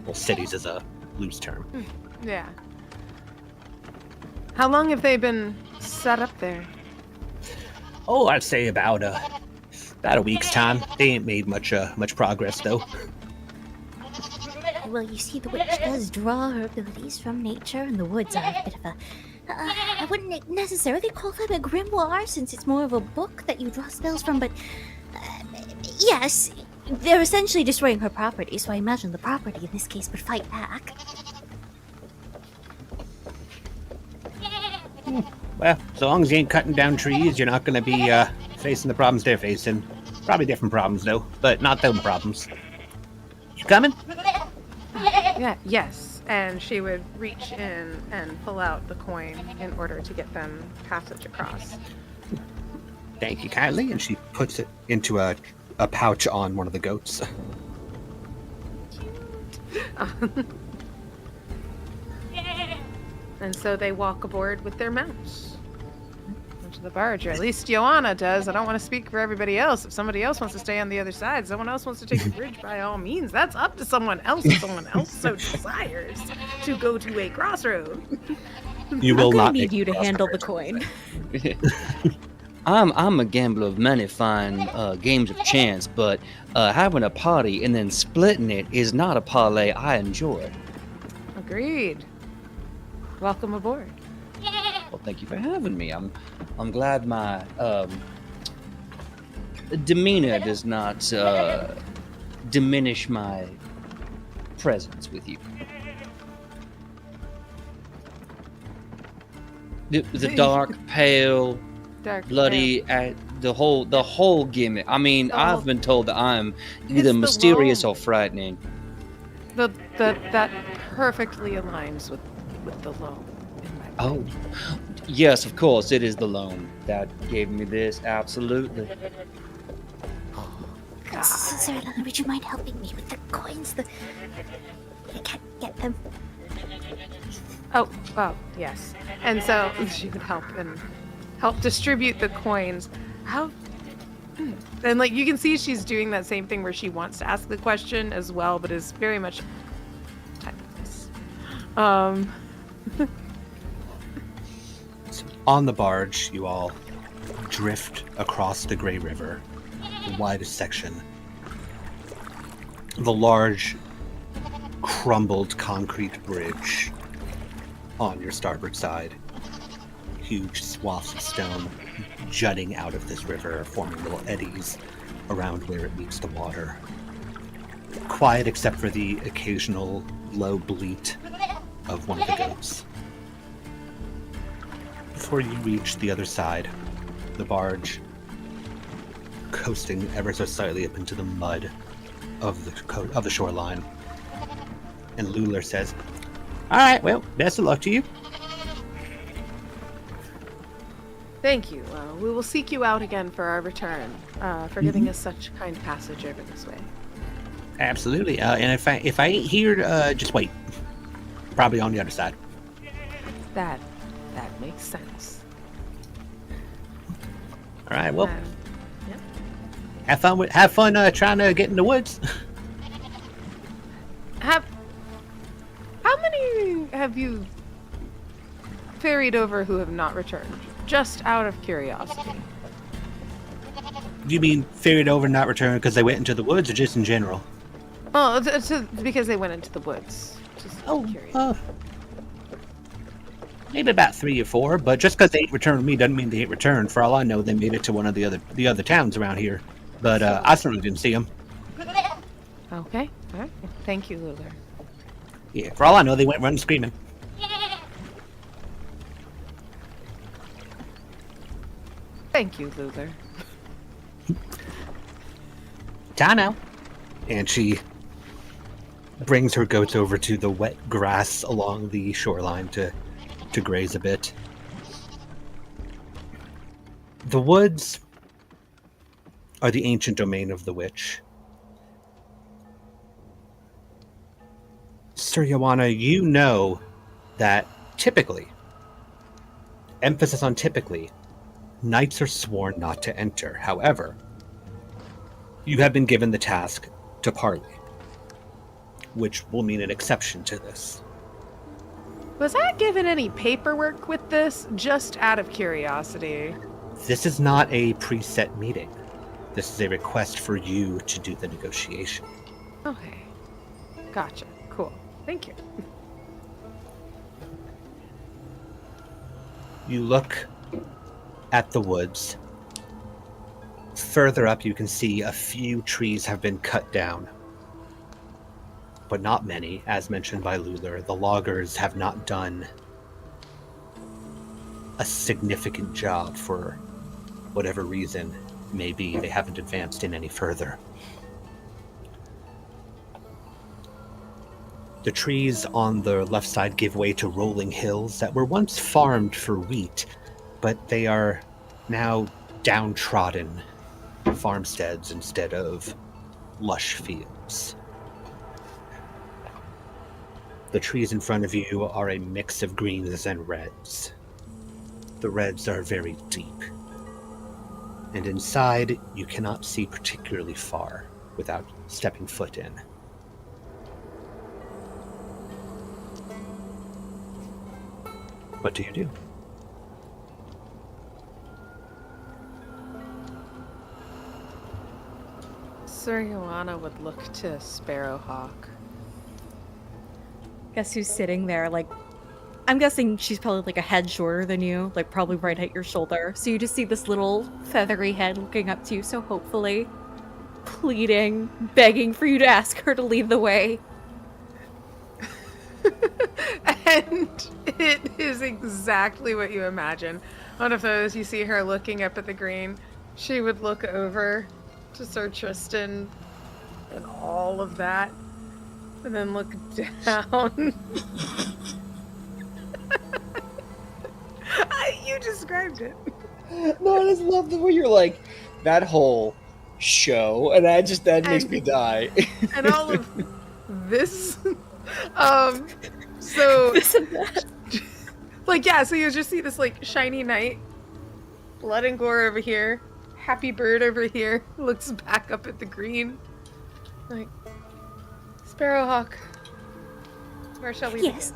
Well, cities is a loose term. Yeah. How long have they been set up there? Oh, I'd say about a week's time. They ain't made much progress though. Well, you see, the witch does draw her abilities from nature, and the woods are a bit of a... I wouldn't necessarily call them a grimoire, since it's more of a book that you draw spells from, but... yes, they're essentially destroying her property, so I imagine the property in this case would fight back. Well, so long as you ain't cutting down trees, you're not going to be facing the problems they're facing. Probably different problems, though, but not them problems. You coming? Yeah, yes. And she would reach in and pull out the coin in order to get them passage across. Thank you kindly. And she puts it into a pouch on one of the goats. And so they walk aboard with their mounts onto the barge, or at least Joanna does. I don't want to speak for everybody else. If somebody else wants to stay on the other side, someone else wants to take the bridge, by all means, that's up to someone else if someone else so desires to go to a crossroad. You will not need you to handle the coin. I'm a gambler of many fine games of chance, but having a party and then splitting it is not a parlay I enjoy. Agreed. Welcome aboard. Well, thank you for having me. I'm glad my demeanor does not diminish my presence with you. The dark, pale, bloody, The whole gimmick. I mean, The I've whole- been told that I'm It's either the mysterious loam. or frightening. That perfectly aligns with the loam in my Oh, yes, of course, it is the loan that gave me this. Absolutely. God. Sorry, Lana, would you mind helping me with the coins? I can't get them. Oh, yes. And so she would help distribute the coins. How? And like you can see, she's doing that same thing where she wants to ask the question as well, but is very much typeless. So on the barge, you all drift across the Grey River, the widest section. The large, crumbled concrete bridge on your starboard side. Huge swaths of stone jutting out of this river, forming little eddies around where it meets the water. Quiet except for the occasional low bleat of one of the goats. Before you reach the other side, the barge coasting ever so slightly up into the mud of the shoreline. And Lular says, "All right, well, best of luck to you." Thank you. We will seek you out again for our return. For giving us such kind passage over this way. Absolutely. And if I ain't here, just wait. Probably on the other side. That makes sense. All right. Well, Yep. have fun trying to get in the woods. How many have you ferried over who have not returned? Just out of curiosity. You mean ferried over and not returned because they went into the woods, or just in general? Oh, it's because they went into the woods. Just curious. Maybe about 3 or 4. But just because they ain't returned with me doesn't mean they ain't returned. For all I know, they made it to one of the other towns around here. But I certainly didn't see them. Okay. All right. Thank you, Lular. Yeah. For all I know, they went running screaming. Thank you, Lular. Ta now. And she brings her goats over to the wet grass along the shoreline to graze a bit. The woods are the ancient domain of the witch. Sir Joanna, you know that typically, emphasis on typically, knights are sworn not to enter. However, you have been given the task to parley, which will mean an exception to this. Was I given any paperwork with this? Just out of curiosity. This is not a preset meeting. This is a request for you to do the negotiation. Okay. Gotcha. Cool. Thank you. You look at the woods. Further up, you can see a few trees have been cut down. But not many, as mentioned by Lular. The loggers have not done a significant job for whatever reason. Maybe they haven't advanced in any further. The trees on the left side give way to rolling hills that were once farmed for wheat, but they are now downtrodden farmsteads instead of lush fields. The trees in front of you are a mix of greens and reds. The reds are very deep. And inside, you cannot see particularly far without stepping foot in. What do you do? Sir Joanna would look to Sparrowhawk. Guess who's sitting there? Like, I'm guessing she's probably like a head shorter than you, like probably right at your shoulder. So you just see this little feathery head looking up to you, so hopefully pleading, begging for you to ask her to lead the way. And it is exactly what you imagine. One of those, you see her looking up at the green. She would look over to Sir Tristan and all of that, and then look down. You described it. No, I just love the way you're like, that whole show, and that makes me die. And all of this. So, This and that. like, yeah, so you just see this, like, shiny knight, blood and gore over here, happy bird over here, looks back up at the green. Like, Sparrowhawk, where shall we Yes.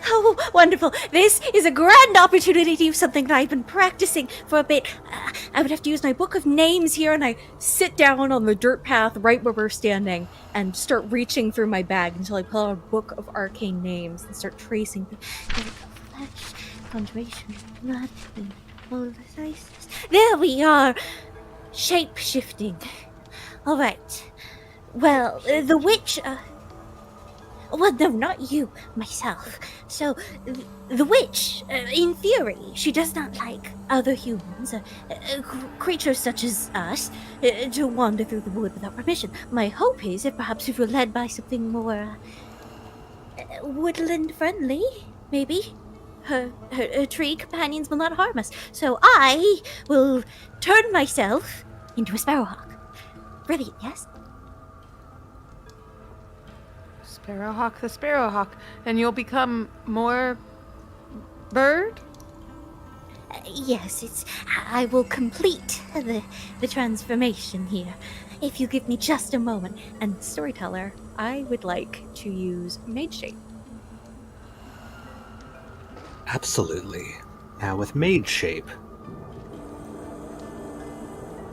Oh, wonderful. This is a grand opportunity to do something that I've been practicing for a bit. I would have to use my book of names here, and I Sit down on the dirt path right where we're standing and start reaching through my bag until I pull out a book of arcane names and start tracing them. There we go. Flesh, conjuration, blood, and all the sizes. There we are. Shape shifting. All right. Well, the witch. Well, no, not you, myself. So, the witch, in theory, she does not like other humans, creatures such as us, to wander through the wood without permission. My hope is that perhaps if we're led by something more woodland friendly, maybe her tree companions will not harm us. So I will turn myself into a sparrowhawk. Brilliant, yes? Sparrowhawk the Sparrowhawk, and you'll become more bird? Yes, I will complete the transformation here. If you give me just a moment. And storyteller, I would like to use Mage Shape. Absolutely. Now, with Mage Shape,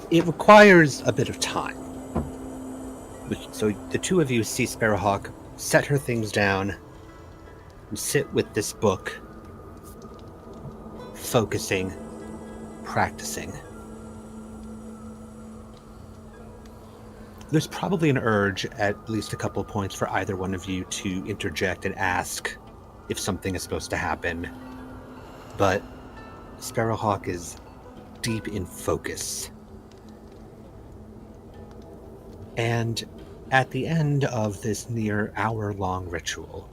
it requires a bit of time. So the two of you see Sparrowhawk set her things down and sit with this book, focusing, practicing. There's probably an urge at least a couple points for either one of you to interject and ask if something is supposed to happen, but Sparrowhawk is deep in focus. And at the end of this near hour-long ritual,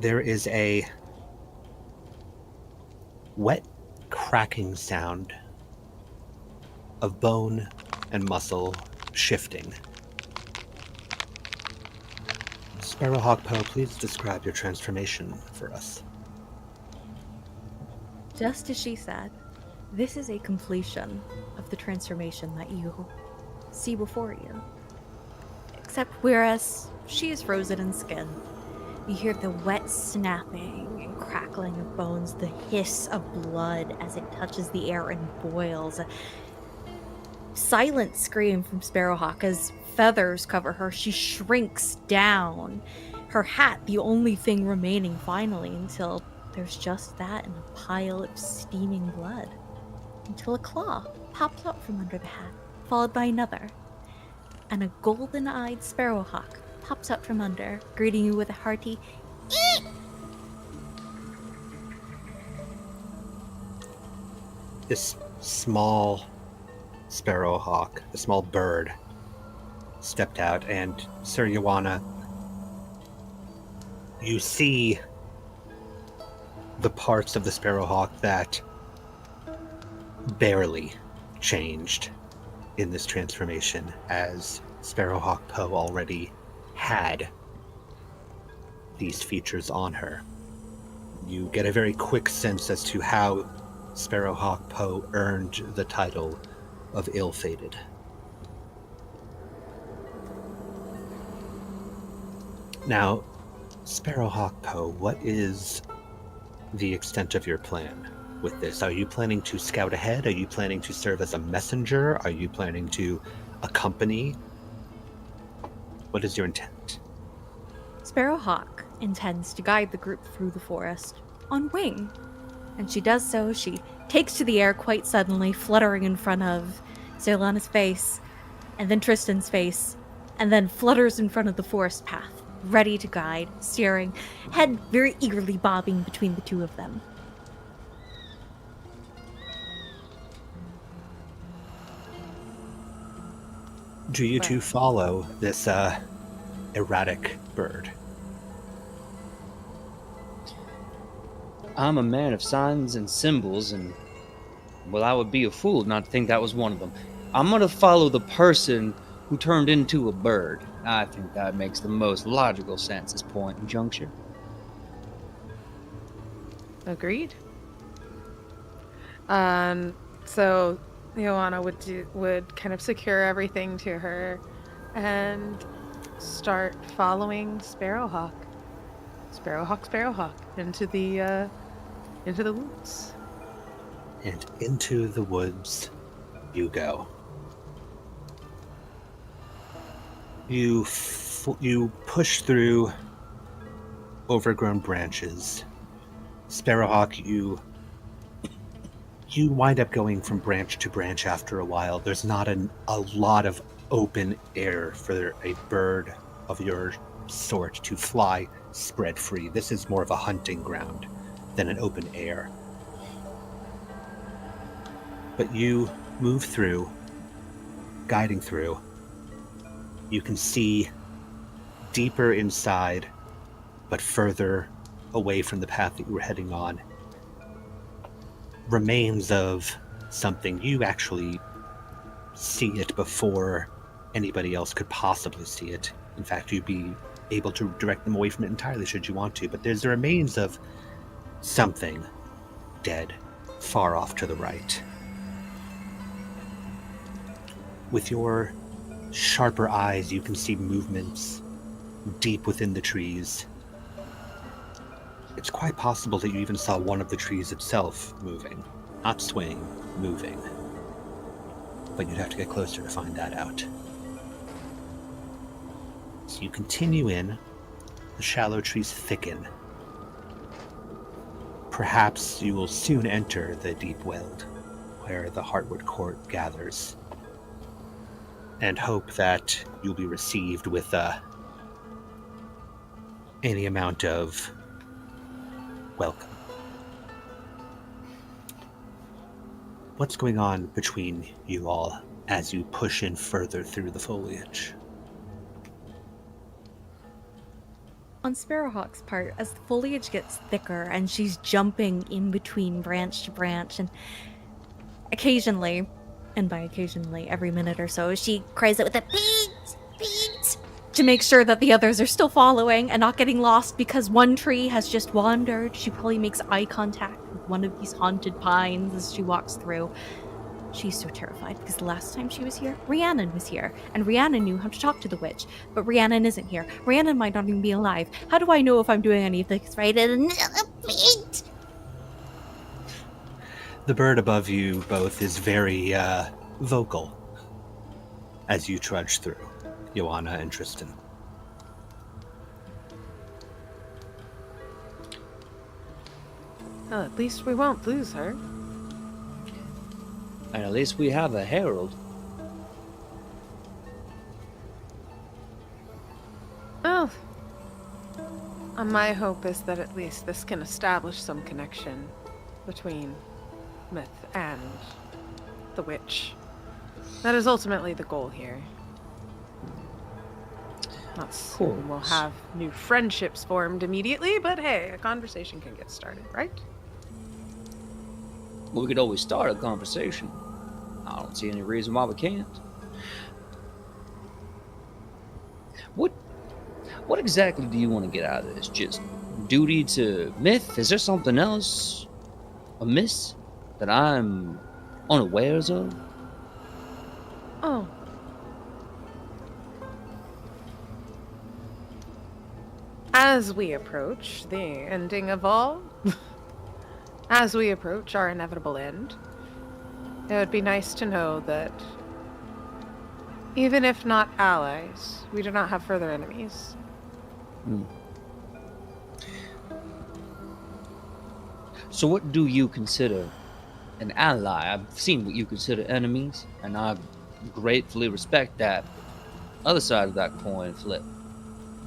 there is a wet cracking sound of bone and muscle shifting. Sparrowhawk Poe, please describe your transformation for us. Just as she said, this is a completion of the transformation that you see before you. Except whereas she is frozen in skin, you hear the wet snapping and crackling of bones, the hiss of blood as it touches the air and boils. A silent scream from Sparrowhawk as feathers cover her. She shrinks down, her hat the only thing remaining finally, until there's just that and a pile of steaming blood. Until a claw pops up from under the hat, followed by another. And a golden-eyed sparrowhawk pops up from under, greeting you with a hearty eek! This small sparrowhawk, the small bird, stepped out, and Sir Yawana, you see the parts of the sparrowhawk that barely changed in this transformation, as Sparrowhawk Poe already had these features on her. You get a very quick sense as to how Sparrowhawk Poe earned the title of Ill-Fated. Now, Sparrowhawk Poe, what is the extent of your plan with this? Are you planning to scout ahead? Are you planning to serve as a messenger? Are you planning to accompany? What is your intent? Sparrowhawk intends to guide the group through the forest on wing. And she does so. She takes to the air quite suddenly, fluttering in front of Zerlana's face, and then Tristan's face, and then flutters in front of the forest path, ready to guide, steering, head very eagerly bobbing between the two of them. Do you two Right. follow this erratic bird? I'm a man of signs and symbols, and well, I would be a fool not to think that was one of them. I'm gonna follow the person who turned into a bird. I think that makes the most logical sense at this point in juncture. Agreed. So Joanna would kind of secure everything to her and start following Sparrowhawk. Sparrowhawk into the woods. And into the woods you go. You push through overgrown branches. Sparrowhawk, you wind up going from branch to branch after a while. There's not a lot of open air for a bird of your sort to fly spread free. This is more of a hunting ground than an open air. But you move through, guiding through. You can see deeper inside, but further away from the path that you were heading on, remains of something. You actually see it before anybody else could possibly see it. In fact, you'd be able to direct them away from it entirely should you want to, but there's the remains of something dead far off to the right. With your sharper eyes, you can see movements deep within the trees. It's quite possible that you even saw one of the trees itself moving. Not swaying, moving. But you'd have to get closer to find that out. So you continue in, the shallow trees thicken. Perhaps you will soon enter the deep weald, where the Heartwood Court gathers, and hope that you'll be received with any amount of welcome. What's going on between you all as you push in further through the foliage? On Sparrowhawk's part, as the foliage gets thicker and she's jumping in between branch to branch, and occasionally, and by occasionally every minute or so, she cries out with a Pete! Pete! To make sure that the others are still following and not getting lost because one tree has just wandered. She probably makes eye contact with one of these haunted pines as she walks through. She's so terrified because the last time she was here, Rhiannon was here, and Rhiannon knew how to talk to the witch, but Rhiannon isn't here. Rhiannon might not even be alive. How do I know if I'm doing any of this right? Pete! The bird above you both is very vocal as you trudge through, Joanna and Tristan. Well, at least we won't lose her. And at least we have a herald. Well, my hope is that at least this can establish some connection between Myth and the witch. That is ultimately the goal here. Not soon we'll have new friendships formed immediately, but hey, a conversation can get started, right? Well, we could always start a conversation. I don't see any reason why we can't. What exactly do you want to get out of this? Just duty to Myth? Is there something else amiss that I'm unawares of? Oh. As we approach the ending of all, as we approach our inevitable end, it would be nice to know that even if not allies, we do not have further enemies. So what do you consider an ally? I've seen what you consider enemies, and I gratefully respect that. Other side of that coin flip.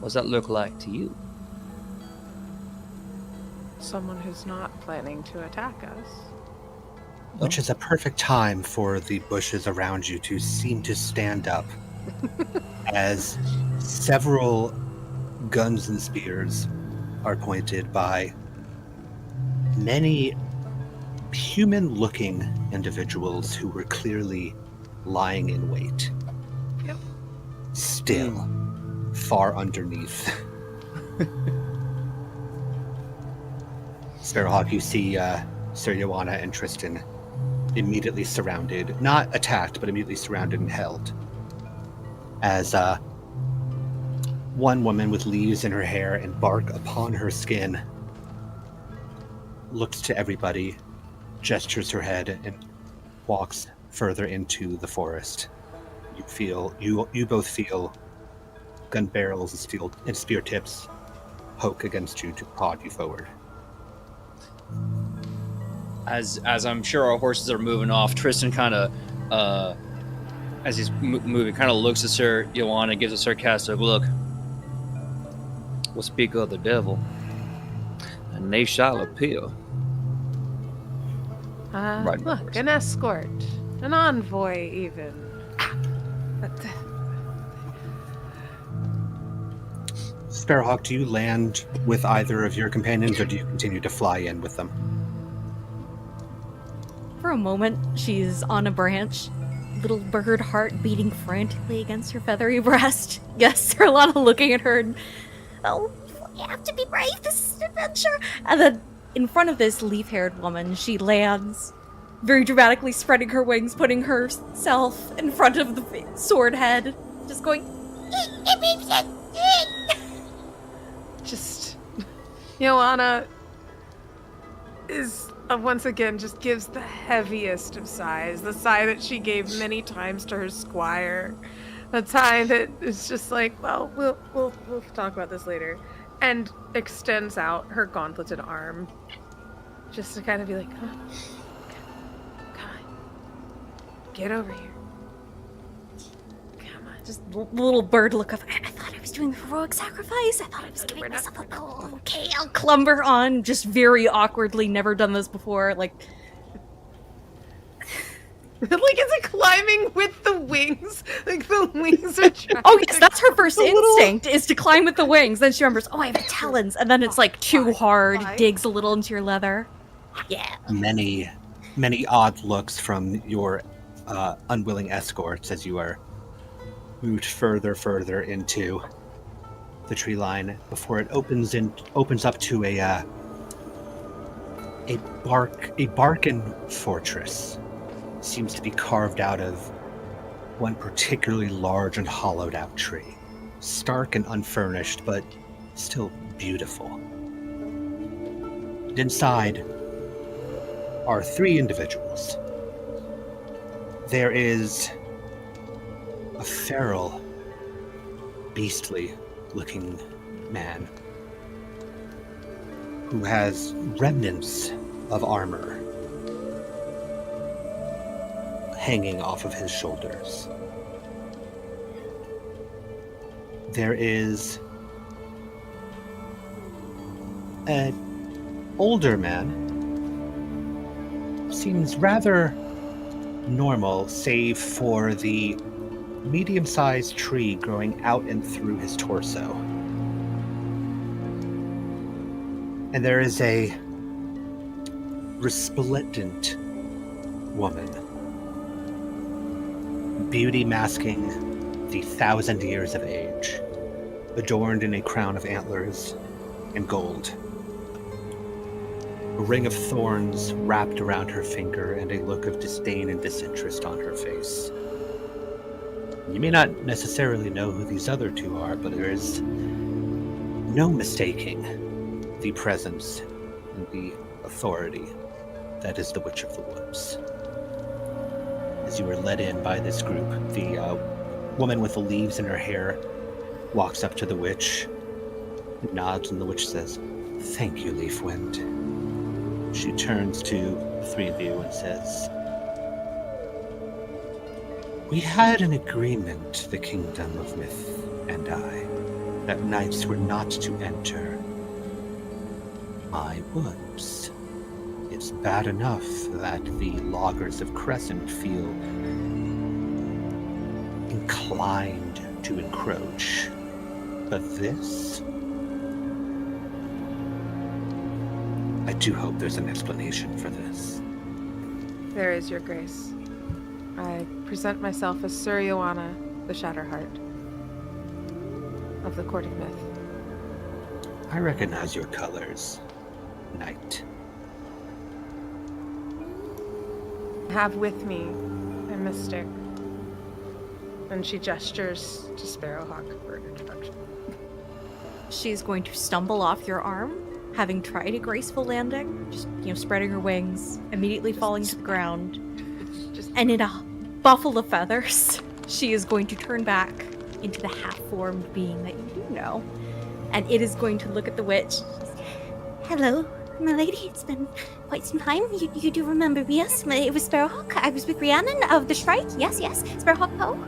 What's that look like to you? Someone who's not planning to attack us. Which is a perfect time for the bushes around you to seem to stand up as several guns and spears are pointed by many human-looking individuals who were clearly lying in wait. Yep. Still, far underneath. Sparrowhawk, you see Sir Joanna and Tristan immediately surrounded, not attacked, but immediately surrounded and held. As one woman with leaves in her hair and bark upon her skin looks to everybody, gestures her head, and walks further into the forest. You both feel gun barrels and spear tips poke against you to prod you forward. As I'm sure our horses are moving off, Tristan kind of, as he's moving, kind of looks at Sir Joanna and gives a sarcastic look. We'll speak of the devil, and they shall appear. Right, of Look, course. an escort, an envoy, even. But, Sparrowhawk, do you land with either of your companions, or do you continue to fly in with them? For a moment, she's on a branch, little bird heart beating frantically against her feathery breast. Yes, Serlana looking at her and, oh, you have to be brave, this is an adventure. And then in front of this leaf-haired woman, she lands, very dramatically spreading her wings, putting herself in front of the sword head, just going, just Joanna is once again just gives the heaviest of sighs, the sigh that she gave many times to her squire, a sigh that is just like, well, we'll talk about this later, and extends out her gauntleted arm, just to kind of be like, oh, come on, get over here. just little bird look of, I thought I was doing the heroic sacrifice. I thought I was giving We're not- myself a goal. Okay, I'll clumber on, just very awkwardly, never done this before, like, Like, is it climbing with the wings? Like, the wings are trying oh yes, that's her first the little- instinct, is to climb with the wings. Then she remembers, oh, I have talons, and then it's like too hard, Why? digs a little into your leather. Yeah. Many odd looks from your unwilling escorts as you are moved further into the tree line before it opens up to a barken fortress. Seems to be carved out of one particularly large and hollowed out tree. Stark and unfurnished, but still beautiful. And inside are 3 individuals. There is a feral, beastly-looking man who has remnants of armor hanging off of his shoulders. There is an older man. Seems rather normal, save for the medium-sized tree growing out and through his torso. And there is a resplendent woman, beauty masking the 1,000 years of age, adorned in a crown of antlers and gold. A ring of thorns wrapped around her finger and a look of disdain and disinterest on her face. You may not necessarily know who these other 2 are, but there is no mistaking the presence and the authority that is the Witch of the Woods. As you are led in by this group, the woman with the leaves in her hair walks up to the witch, nods, and the witch says, "Thank you, Leafwind." She turns to the 3 of you and says, "We had an agreement, the Kingdom of Myth and I, that knights were not to enter my woods. It's bad enough that the loggers of Crescent feel declined to encroach. But this... I do hope there's an explanation for this. There is, Your Grace. I present myself as Sir Joanna, the Shatterheart of the Court of Myth. I recognize your colors, Knight. I have with me a mystic. And she gestures to Sparrowhawk for an introduction. She's going to stumble off your arm, having tried a graceful landing, just, spreading her wings, immediately falling to the ground. And in a buffle of feathers, she is going to turn back into the half-formed being that you do know. And it is going to look at the witch. Hello, my lady. It's been quite some time. You do remember me, yes? It was Sparrowhawk. I was with Rhiannon of the Shrike. Yes. Sparrowhawk Poe.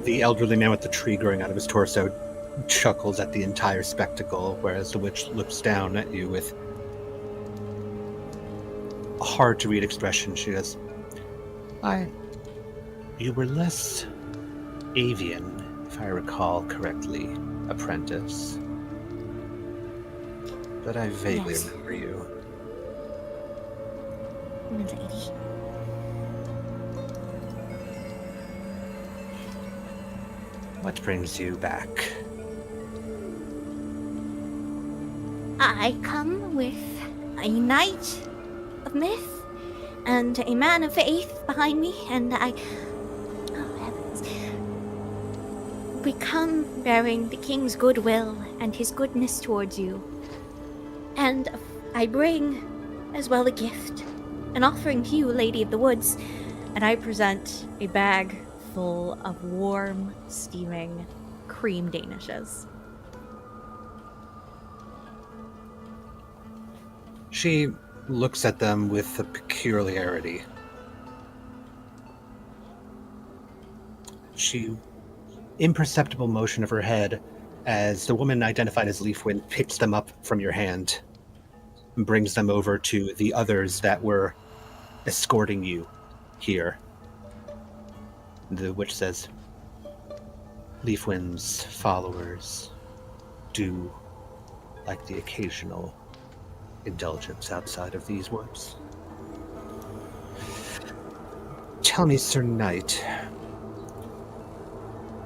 The elderly man with the tree growing out of his torso chuckles at the entire spectacle, whereas the witch looks down at you with a hard-to-read expression. She goes, You were less avian, if I recall correctly, apprentice. But I vaguely Yes. remember you. My lady. What brings you back? I come with a knight of myth and a man of faith behind me, and oh heavens, we come bearing the king's goodwill and his goodness towards you. And I bring as well a gift, an offering to you, Lady of the Woods. And I present a bag full of warm, steaming cream danishes. She looks at them with a peculiarity. She, imperceptible motion of her head as the woman identified as Leafwind picks them up from your hand and brings them over to the others that were escorting you here. The witch says, Leafwind's followers do like the occasional indulgence outside of these woods. Tell me, Sir Knight,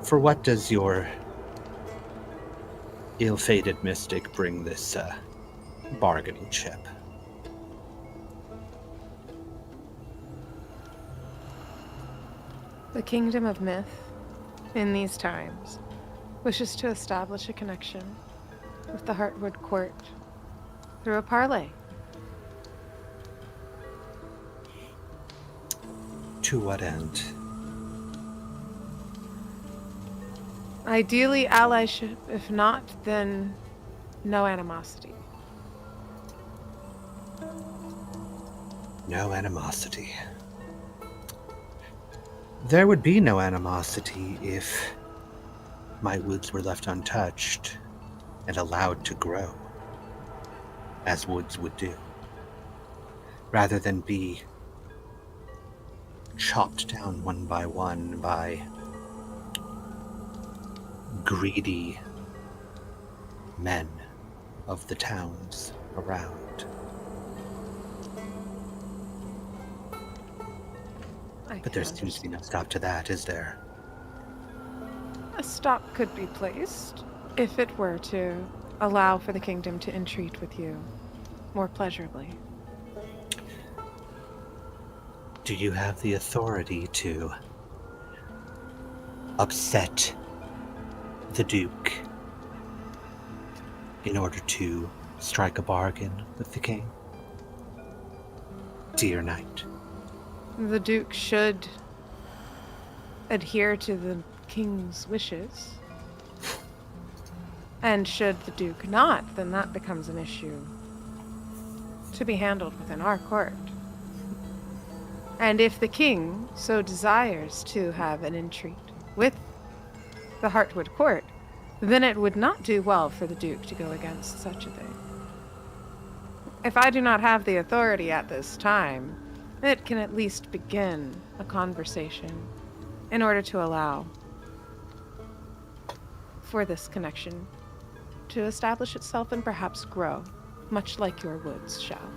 for what does your ill-fated mystic bring this bargaining chip? The Kingdom of Myth, in these times, wishes to establish a connection with the Heartwood Court through a parley. To what end? Ideally, allyship. If not, then no animosity. No animosity. There would be no animosity if my woods were left untouched and allowed to grow, as woods would do, rather than be chopped down one by greedy men of the towns around. But there seems to be no stop to that, is there? A stop could be placed if it were to allow for the kingdom to entreat with you more pleasurably. Do you have the authority to upset the Duke in order to strike a bargain with the king? Dear Knight. The Duke should adhere to the king's wishes. And should the Duke not, then that becomes an issue to be handled within our court. And if the king so desires to have an entreat with the Heartwood Court, then it would not do well for the Duke to go against such a thing. If I do not have the authority at this time, it can at least begin a conversation in order to allow for this connection to establish itself and perhaps grow, much like your woods shall.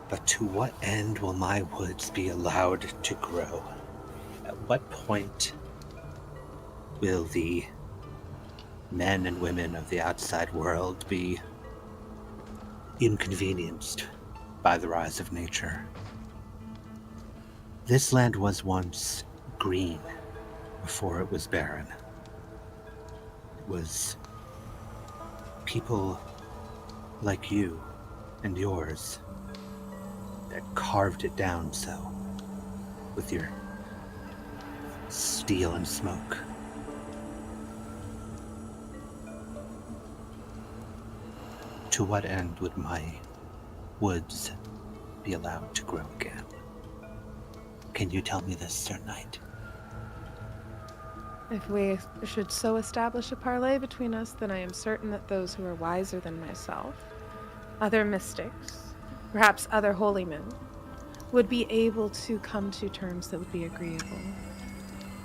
But to what end will my woods be allowed to grow? At what point will the men and women of the outside world be inconvenienced by the rise of nature? This land was once green before it was barren. It was people like you and yours that carved it down so, with your steel and smoke. To what end would my woods be allowed to grow again? Can you tell me this, Sir Knight? If we should so establish a parley between us, then I am certain that those who are wiser than myself, other mystics, perhaps other holy men, would be able to come to terms that would be agreeable.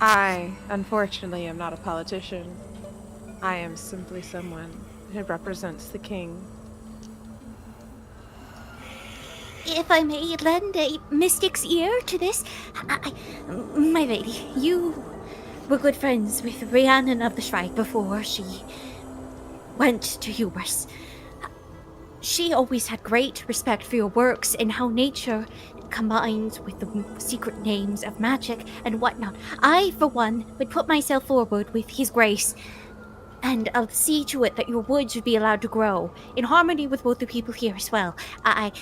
I, unfortunately, am not a politician. I am simply someone who represents the king. If I may lend a mystic's ear to this, my lady, you were good friends with Rhiannon of the Shrike before she went to Hubris. She always had great respect for your works and how nature combines with the secret names of magic and whatnot. I, for one, would put myself forward with his grace, and I'll see to it that your woods would be allowed to grow in harmony with both the people here as well. I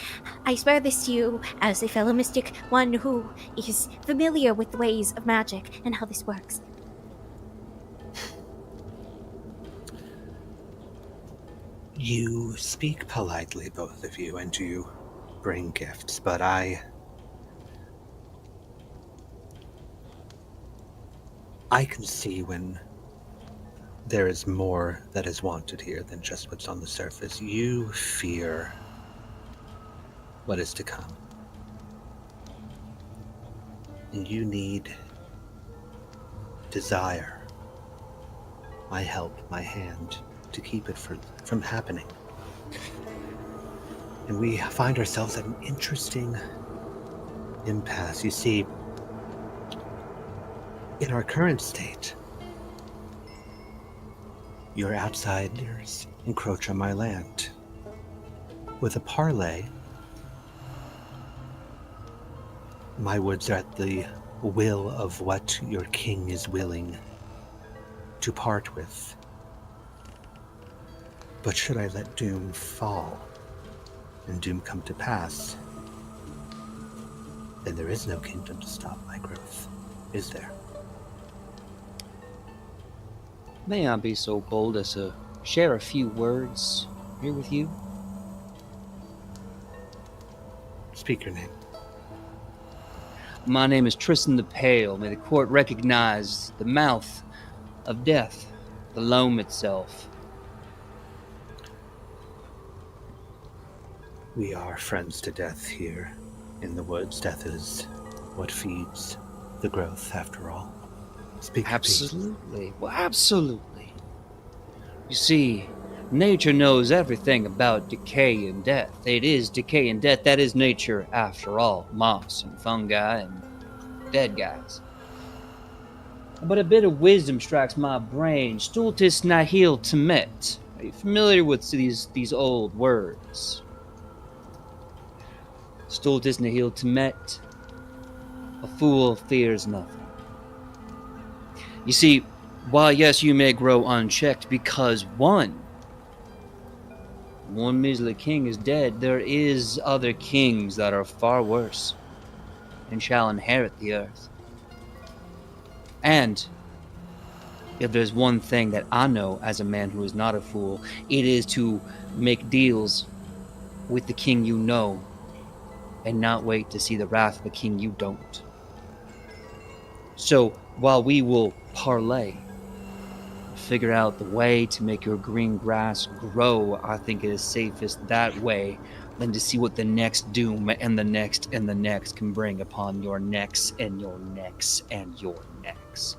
swear this to you as a fellow mystic, one who is familiar with the ways of magic and how this works. You speak politely, both of you, and you bring gifts, but I can see when there is more that is wanted here than just what's on the surface. You fear what is to come. And you need desire, my help, my hand, to keep it from happening. And we find ourselves at an interesting impasse. You see, in our current state, your outsiders encroach on my land. With a parley, my woods are at the will of what your king is willing to part with. But should I let doom fall, and doom come to pass, then there is no kingdom to stop my growth, is there? May I be so bold as to share a few words here with you? Speak your name. My name is Tristan the Pale. May the court recognize the mouth of death, the loam itself. We are friends to death here in the woods. Death is what feeds the growth, after all. Speak your piece. Absolutely. Well, absolutely. You see, nature knows everything about decay and death. It is decay and death. That is nature, after all. Moss and fungi and dead guys. But a bit of wisdom strikes my brain. Stultus nihil temet. Are you familiar with these old words? Stultus nihil temet. A fool fears nothing. You see, while yes, you may grow unchecked because one measly king is dead, there is other kings that are far worse and shall inherit the earth. And if there's one thing that I know as a man who is not a fool, it is to make deals with the king you know and not wait to see the wrath of the king you don't. So while we will parlay, figure out the way to make your green grass grow, I think it is safest that way than to see what the next doom and the next and the next can bring upon your necks and your necks and your necks.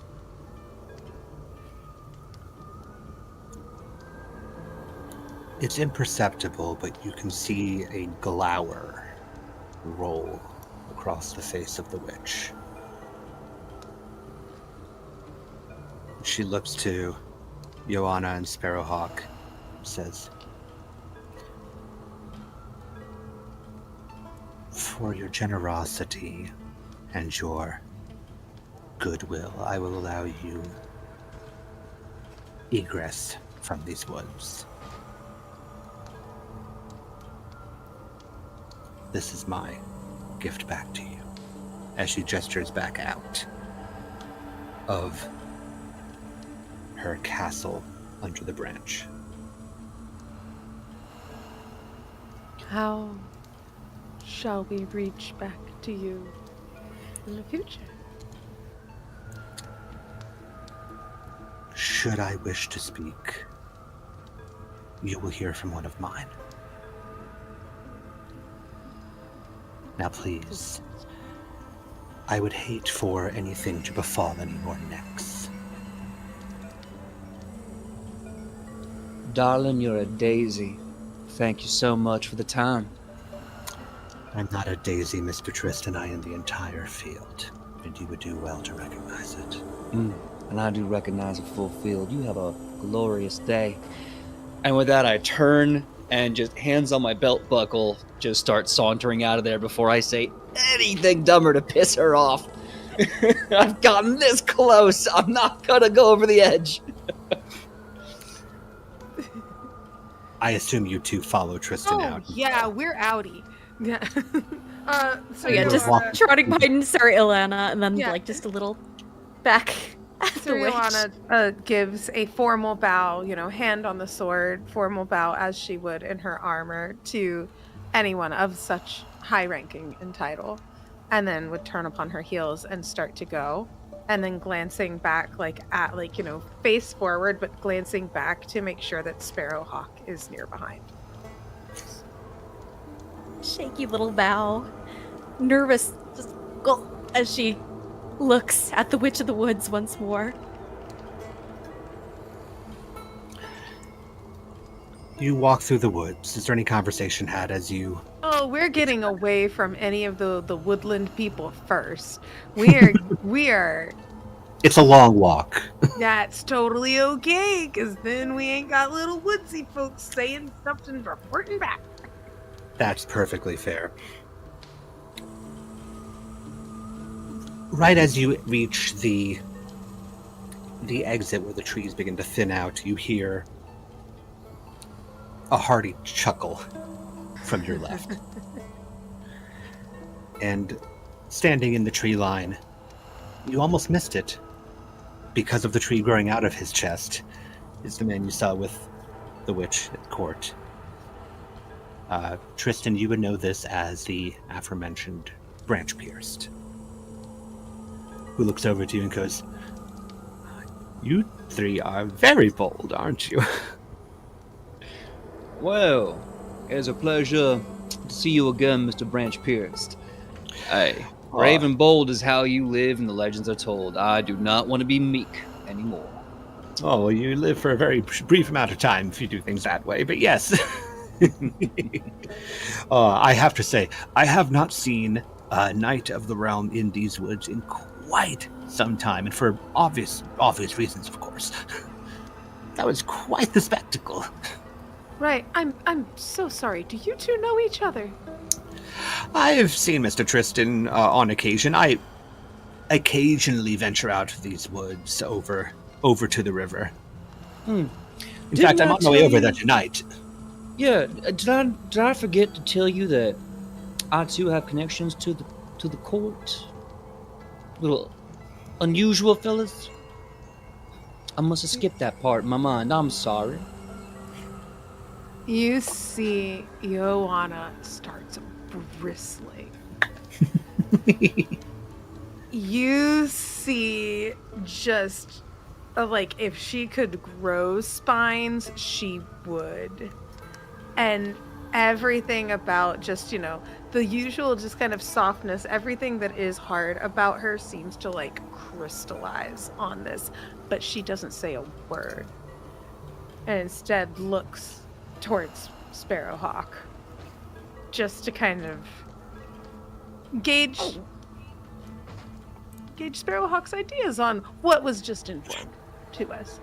It's imperceptible, but you can see a glower roll across the face of the witch. She looks to Joanna and Sparrowhawk, says, "For your generosity and your goodwill, I will allow you egress from these woods. This is my gift back to you," as she gestures back out of her castle under the branch. How shall we reach back to you in the future? Should I wish to speak, you will hear from one of mine. Now please, I would hate for anything to befall any of your necks. Darling, you're a daisy. Thank you so much for the time. I'm not a daisy, Mr. Tristan. I am the entire field, and you would do well to recognize it. And I do recognize a full field. You have a glorious day. And with that, I turn and just hands on my belt buckle, just start sauntering out of there before I say anything dumber to piss her off. I've gotten this close. I'm not gonna go over the edge. I assume you two follow Tristan Oh, out. yeah, we're outie. Yeah. So Yeah, You're just walking- trotting behind Sarah Ilana, and then Yeah. like just a little back at the witch. Siriana gives a formal bow, hand on the sword, formal bow as she would in her armor to anyone of such high ranking and title, and then would turn upon her heels and start to go, and then glancing back face forward, but glancing back to make sure that Sparrowhawk is near behind. Shaky little bow, nervous, just gulp as she looks at the Witch of the Woods once more. You walk through the woods. Is there any conversation had as you... Oh, we're getting away from any of the woodland people first. We are. It's a long walk. That's totally okay, because then we ain't got little woodsy folks saying something, reporting back. That's perfectly fair. Right as you reach the exit where the trees begin to thin out, you hear a hearty chuckle from your left. And standing in the tree line, you almost missed it because of the tree growing out of his chest, is the man you saw with the witch at court. Tristan, you would know this as the aforementioned Branch Pierced, who looks over to you and goes, "You three are very bold, aren't you?" Well, it's a pleasure to see you again, Mr. Branch Pierced. Hey, brave and bold is how you live and the legends are told. I do not want to be meek anymore. Oh, well, you live for a very brief amount of time if you do things that way, but yes. I have to say, I have not seen a Knight of the Realm in these woods in quite some time, and for obvious reasons, of course. That was quite the spectacle. Right, I'm so sorry. Do you two know each other? I've seen Mr. Tristan on occasion. I occasionally venture out of these woods over to the river. In fact, I'm on my way over there tonight. Yeah, did I forget to tell you that I too have connections to the court? Little unusual fellas. I must have skipped that part in my mind. I'm sorry. You see Joanna starts bristling. You see just if she could grow spines, she would. And everything about just, the usual just kind of softness, everything that is hard about her seems to like crystallize on this, but she doesn't say a word. And instead looks towards Sparrowhawk just to kind of gauge Sparrowhawk's ideas on what was just informed to us.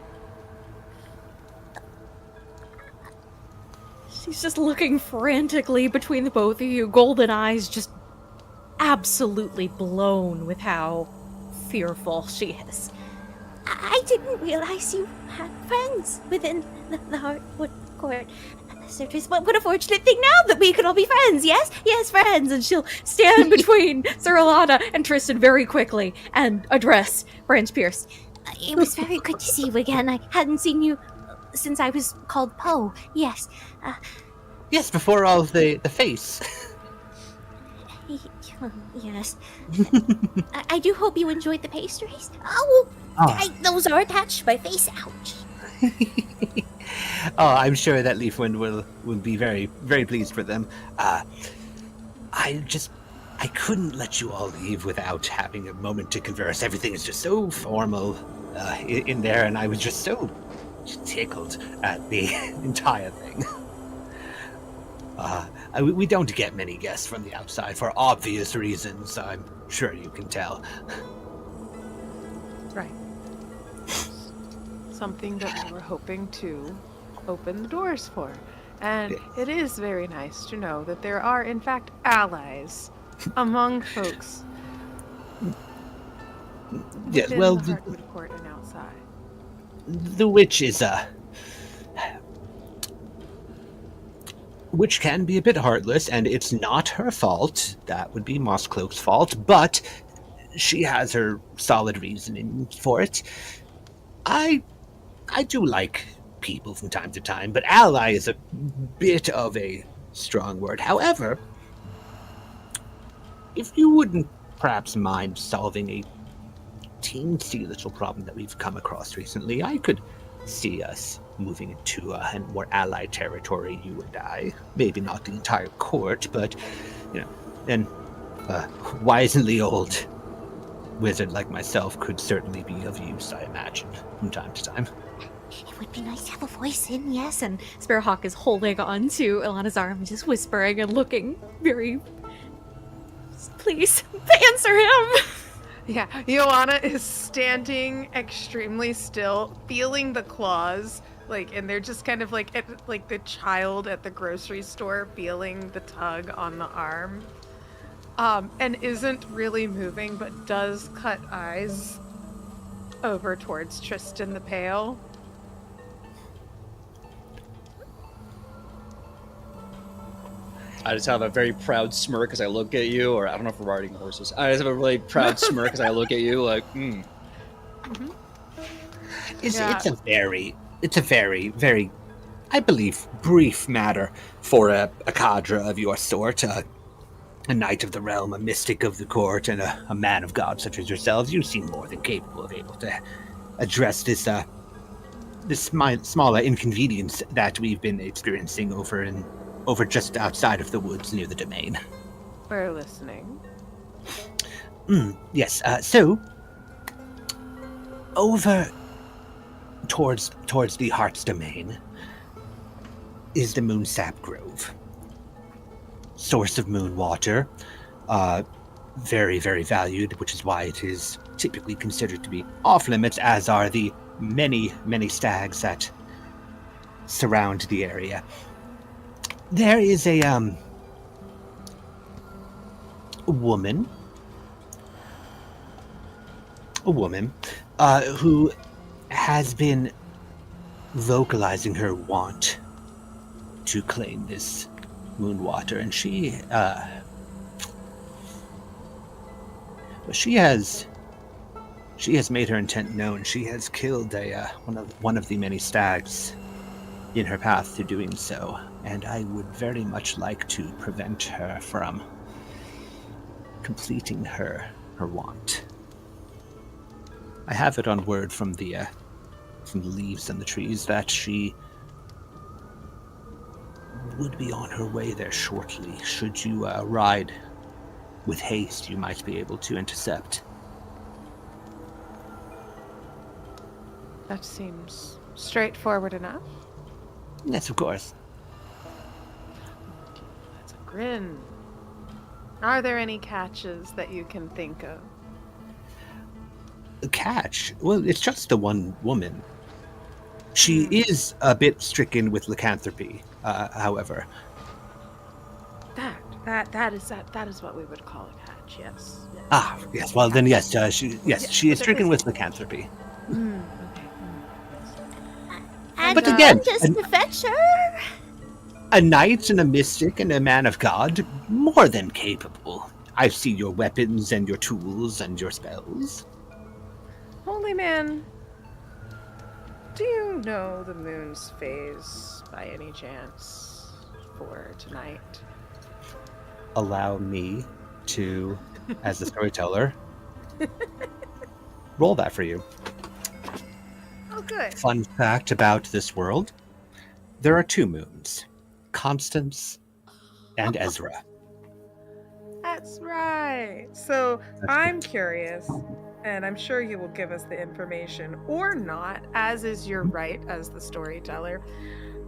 She's just looking frantically between the both of you, golden eyes just absolutely blown with how fearful she is. I didn't realize you had friends within the Heartwood Court. Certes, what a fortunate thing now that we could all be friends, yes? Yes, friends! And she'll stand between Sir Alana and Tristan very quickly and address Branch Pierce. It was very good to see you again. I hadn't seen you since I was called Poe, yes. Yes, before all of the face. Yes. I do hope you enjoyed the pastries. Oh, those are attached to my face, ouch. Oh, I'm sure that Leafwind will be very, very pleased with them. I couldn't let you all leave without having a moment to converse. Everything is just so formal in there, and I was just so tickled at the entire thing. We don't get many guests from the outside for obvious reasons, I'm sure you can tell. Right. Something that we were hoping to open the doors for. And it is very nice to know that there are, in fact, allies among folks Yes, within well, the Heartwood Court and outside. the witch is which can be a bit heartless, and it's not her fault. That would be Mosscloak's fault, but she has her solid reasoning for it. I do like people from time to time, but ally is a bit of a strong word. However, if you wouldn't perhaps mind solving a teensy little problem that we've come across recently, I could see us moving into more allied territory, you and I. Maybe not the entire court, but, an wizenly old wizard like myself could certainly be of use, I imagine, from time to time. It would be nice to have a voice in, yes. And Sparrowhawk is holding on to Ilana's arm, just whispering and looking very... Please, answer him! Yeah, Ioana is standing extremely still, feeling the claws, and they're just kind of like the child at the grocery store feeling the tug on the arm, and isn't really moving, but does cut eyes over towards Tristan the Pale. I just have a very proud smirk as I look at you, or I don't know if we're riding horses. I just have a really proud smirk as I look at you, like, Mm-hmm. It's a very, very, I believe, brief matter for a cadre of your sort, a knight of the realm, a mystic of the court, and a man of God such as yourselves. You seem more than capable of able to address this smaller inconvenience that we've been experiencing over just outside of the woods near the domain. We're listening. Yes, so over towards the Heart's domain is the Moonsap Grove. Source of moon water, very, very valued, which is why it is typically considered to be off limits, as are the many, many stags that surround the area. There is a woman who has been vocalizing her want to claim this moon water, and she has made her intent known. She has killed one of the many stags in her path to doing so, and I would very much like to prevent her from completing her want. I have it on word from the leaves and the trees that she would be on her way there shortly. Should you ride with haste, you might be able to intercept. That seems straightforward enough. Yes, of course. That's a grin. Are there any catches that you can think of? The catch? Well, it's just the one woman. She is a bit stricken with lycanthropy, however. That is what we would call a catch. Yes. Ah, yes. Well, then yes. She is stricken with lycanthropy. Okay. And But again, just an- to fetch her. A knight and a mystic and a man of God, more than capable. I've seen your weapons and your tools and your spells. Holy man, do you know the moon's phase by any chance for tonight? Allow me to, as the storyteller, roll that for you. Oh, good. Fun fact about this world, there are 2 moons, Constance and Ezra. That's right. So I'm curious, and I'm sure you will give us the information or not, as is your right as the storyteller.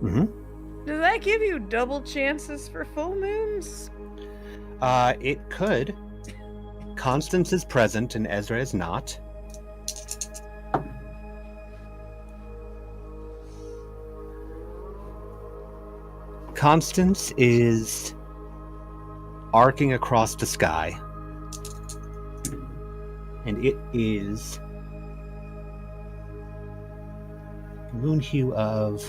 Mm-hmm. Does that give you double chances for full moons? It could. Constance is present and Ezra is not. Constance is arcing across the sky, and it is moon hue of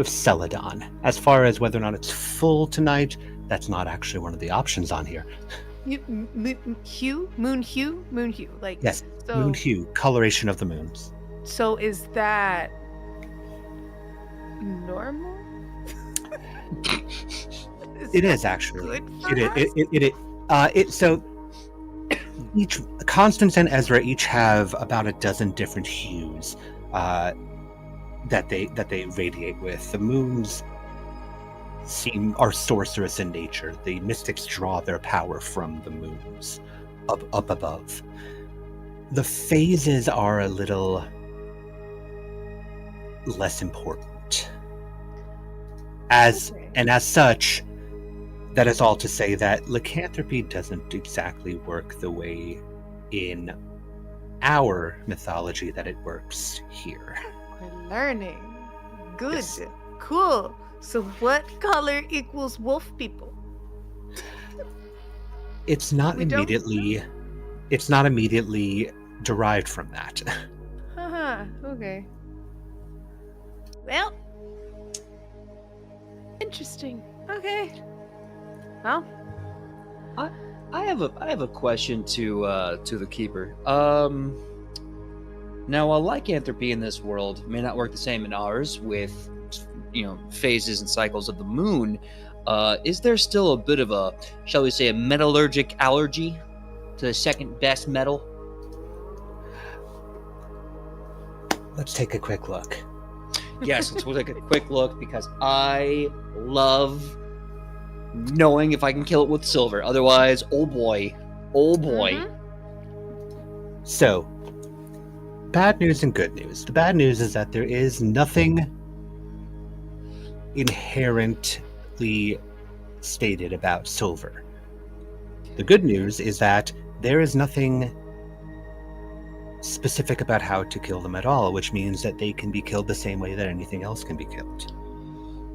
Celadon. As far as whether or not it's full tonight, that's not actually one of the options on here. Moon hue. Like Yes, so, moon hue, coloration of the moons. So is that normal? It is actually. good for So each Constance and Ezra each have about a dozen different hues that they radiate with. The moons are sorcerous in nature. The mystics draw their power from the moons up above. The phases are a little less important. As such, that is all to say that lycanthropy doesn't exactly work the way in our mythology that it works here. We're learning. Good. Yes. Cool. So what color equals wolf people? It's not We don't immediately derived from that. Haha. Okay. Well. Interesting. Okay. Well. I have a question to the keeper. Now, while lycanthropy in this world may not work the same in ours, with phases and cycles of the moon, is there still a bit of a, shall we say, a metallurgic allergy to the second best metal? Let's take a quick look. Yes, let's take a quick look, because I love knowing if I can kill it with silver. Otherwise, oh boy. Mhm. So, bad news and good news. The bad news is that there is nothing inherently stated about silver. The good news is that there is nothing specific about how to kill them at all, which means that they can be killed the same way that anything else can be killed.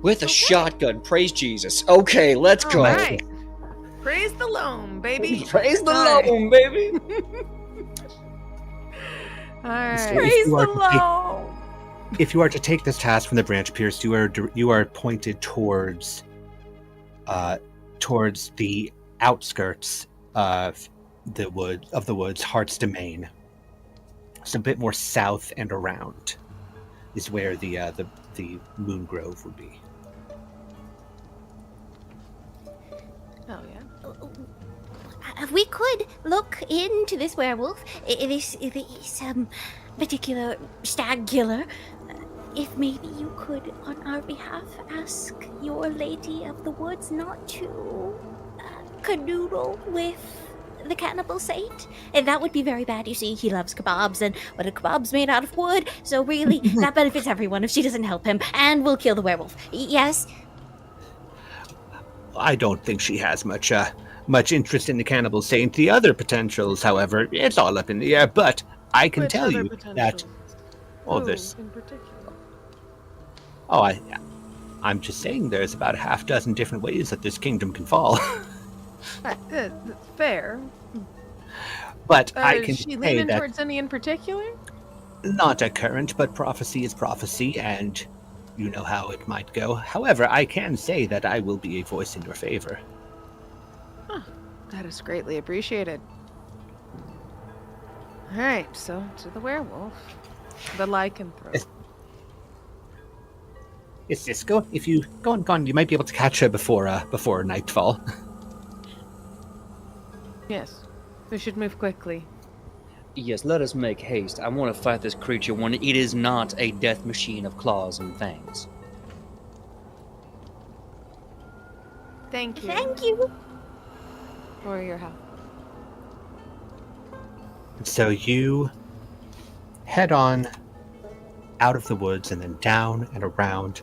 With a shotgun. Praise Jesus. Okay, let's go. All right. Praise the loam, baby. Praise the All right. Lord, baby. All right. So Praise the Lord. if you are to take this task from the branch pierce, you are pointed towards the outskirts of the woods, Heart's Domain. So a bit more south and around is where the Moon Grove would be. Oh yeah. We could look into this werewolf, this particular stag killer. if maybe you could, on our behalf, ask your lady of the woods not to canoodle with the cannibal saint. And that would be very bad. You see, he loves kebabs, but a kebab's made out of wood, so really, that benefits everyone if she doesn't help him, and we'll kill the werewolf. Yes? I don't think she has much interest in the cannibal saint. The other potentials, however, it's all up in the air. But I can Which tell other you that potentials? oh, Who there's in particular? I'm just saying there's about a half dozen different ways that this kingdom can fall. That's fair. But I Is can she say leaning that towards any in particular? not a current, but prophecy is prophecy, and you know how it might go. However, I can say that I will be a voice in your favor. That is greatly appreciated. All right, so to the werewolf, the lycanthrope. It's Cisco. If you go on, you might be able to catch her before nightfall. Yes, we should move quickly. Yes, let us make haste. I want to fight this creature when it is not a death machine of claws and fangs. Thank you. Thank you. For your help. So you head on out of the woods and then down and around,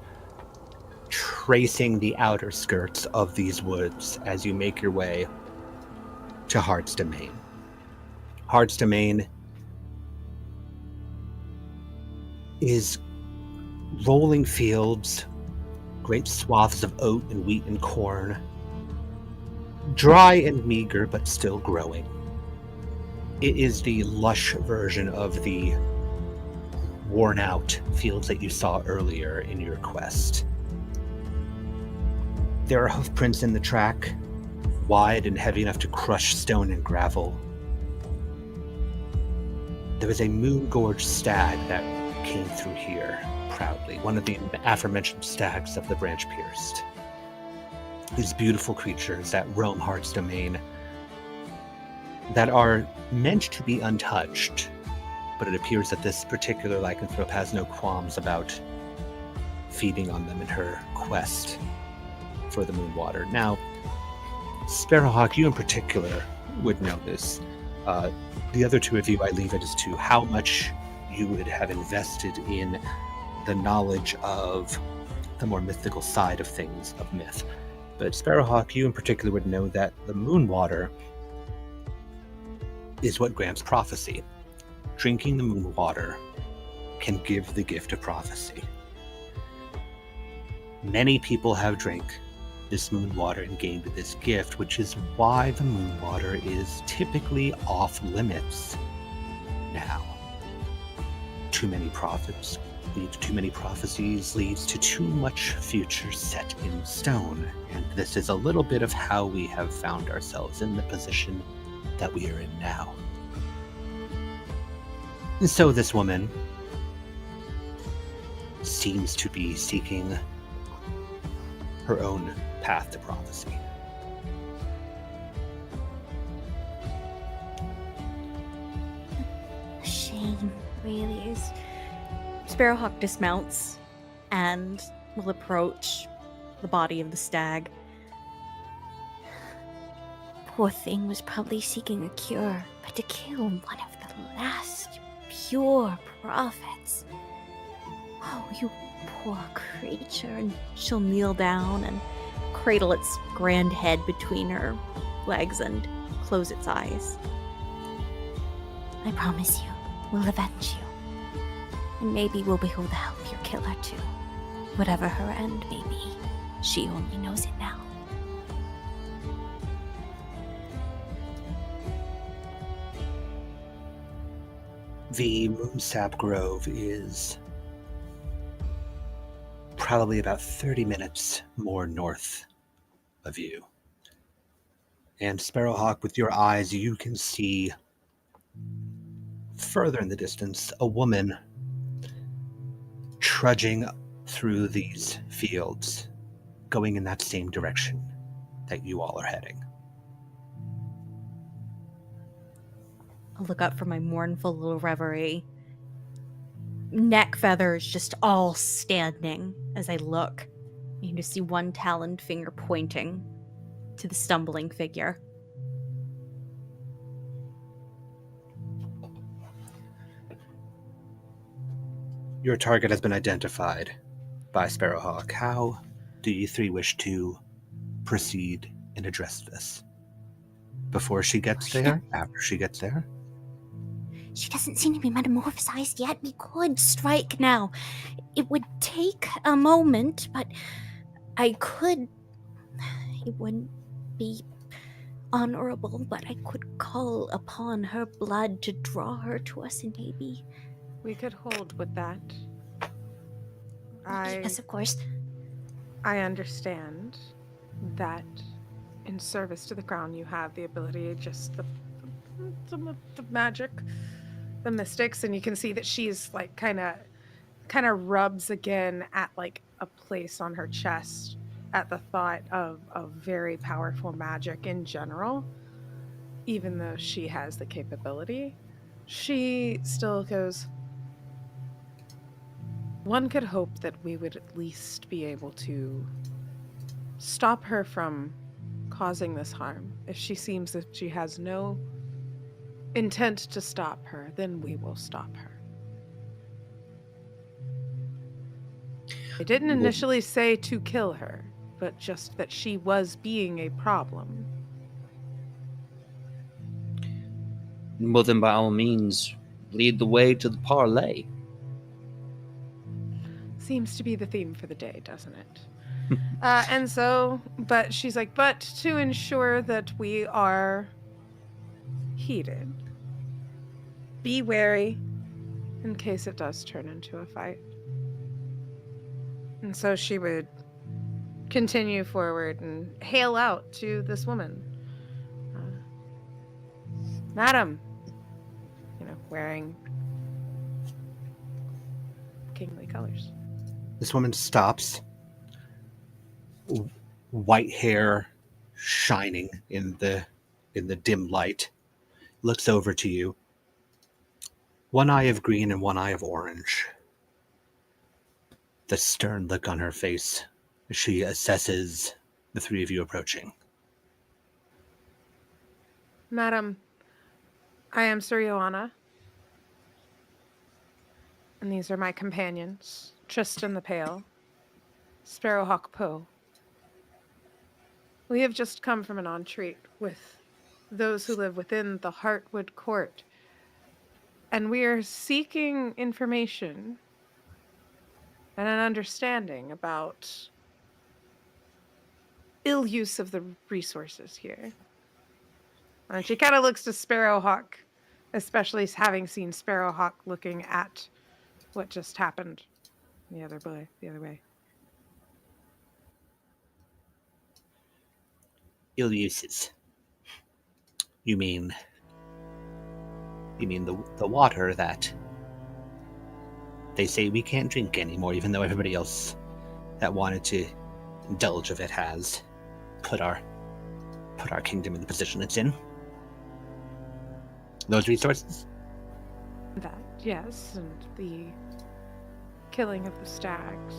tracing the outer skirts of these woods as you make your way to Heart's Domain. Heart's Domain is rolling fields, great swaths of oat and wheat and corn, dry and meager but still growing. It is the lush version of the worn out fields that you saw earlier in your quest. There are hoofprints in the track, wide and heavy enough to crush stone and gravel. There is a moon-gorged stag that came through here proudly, one of the aforementioned stags of the Branch Pierced. These beautiful creatures that roam Heart's Domain that are meant to be untouched, but it appears that this particular lycanthrope has no qualms about feeding on them in her quest for the Moonwater. Now, Sparrowhawk, you in particular would know this. The other two of you, I leave it as to how much you would have invested in the knowledge of the more mythical side of things, of myth. But Sparrowhawk, you in particular would know that the Moonwater is what grants prophecy. Drinking the Moonwater can give the gift of prophecy. Many people have drank this Moonwater and gained this gift, which is why the Moonwater is typically off limits now. Too many prophets lead to too many prophecies, leads to too much future set in stone, and this is a little bit of how we have found ourselves in the position that we are in now. And so this woman seems to be seeking her own path to prophecy. A shame, really is. Sparrowhawk dismounts and will approach the body of the stag. Poor thing was probably seeking a cure, but to kill one of the last pure prophets. Oh, you poor creature. And she'll kneel down and cradle its grand head between her legs and close its eyes. I promise you, we'll avenge you. And maybe we'll be able to help your killer too. Whatever her end may be, she only knows it now. The Moonsap Grove is probably about 30 minutes more north of you. And Sparrowhawk, with your eyes, you can see further in the distance a woman trudging through these fields, going in that same direction that you all are heading. I'll look up from my mournful little reverie neck feathers just all standing as I look. You just see one taloned finger pointing to the stumbling figure. Your target has been identified by Sparrowhawk. How do you three wish to proceed and address this? Before she gets there? After she gets there? She doesn't seem to be metamorphosized yet. We could strike now. It would take a moment, but I could. It wouldn't be honorable, but I could call upon her blood to draw her to us, and maybe. We could hold with that. Yes, of course. I understand that in service to the crown you have the ability, just the magic, the mystics, and you can see that she's like kind of rubs again at like a place on her chest at the thought of very powerful magic in general. Even though she has the capability, she still goes, one could hope that we would at least be able to stop her from causing this harm. If she seems that she has no intent to stop her, then we will stop her. They didn't initially say to kill her, but just that she was being a problem. Well, then, by all means, lead the way to the parlay. Seems to be the theme for the day, doesn't it? And so, but she's like, but to ensure that we are heated, be wary in case it does turn into a fight. And so she would continue forward and hail out to this woman. Madam, wearing kingly colors. This woman stops, white hair shining in the dim light, looks over to you. One eye of green and one eye of orange. The stern look on her face as she assesses the three of you approaching. Madam, I am Sir Joanna. And these are my companions, Tristan the Pale, Sparrowhawk Poe. We have just come from an entreat with those who live within the Heartwood Court, and we are seeking information and an understanding about ill use of the resources here. And she kind of looks to Sparrowhawk, especially having seen Sparrowhawk looking at what just happened the other way. Ill uses. You mean the water that they say we can't drink anymore, even though everybody else that wanted to indulge of it has put our kingdom in the position it's in. Those resources? That, yes, and the killing of the stags.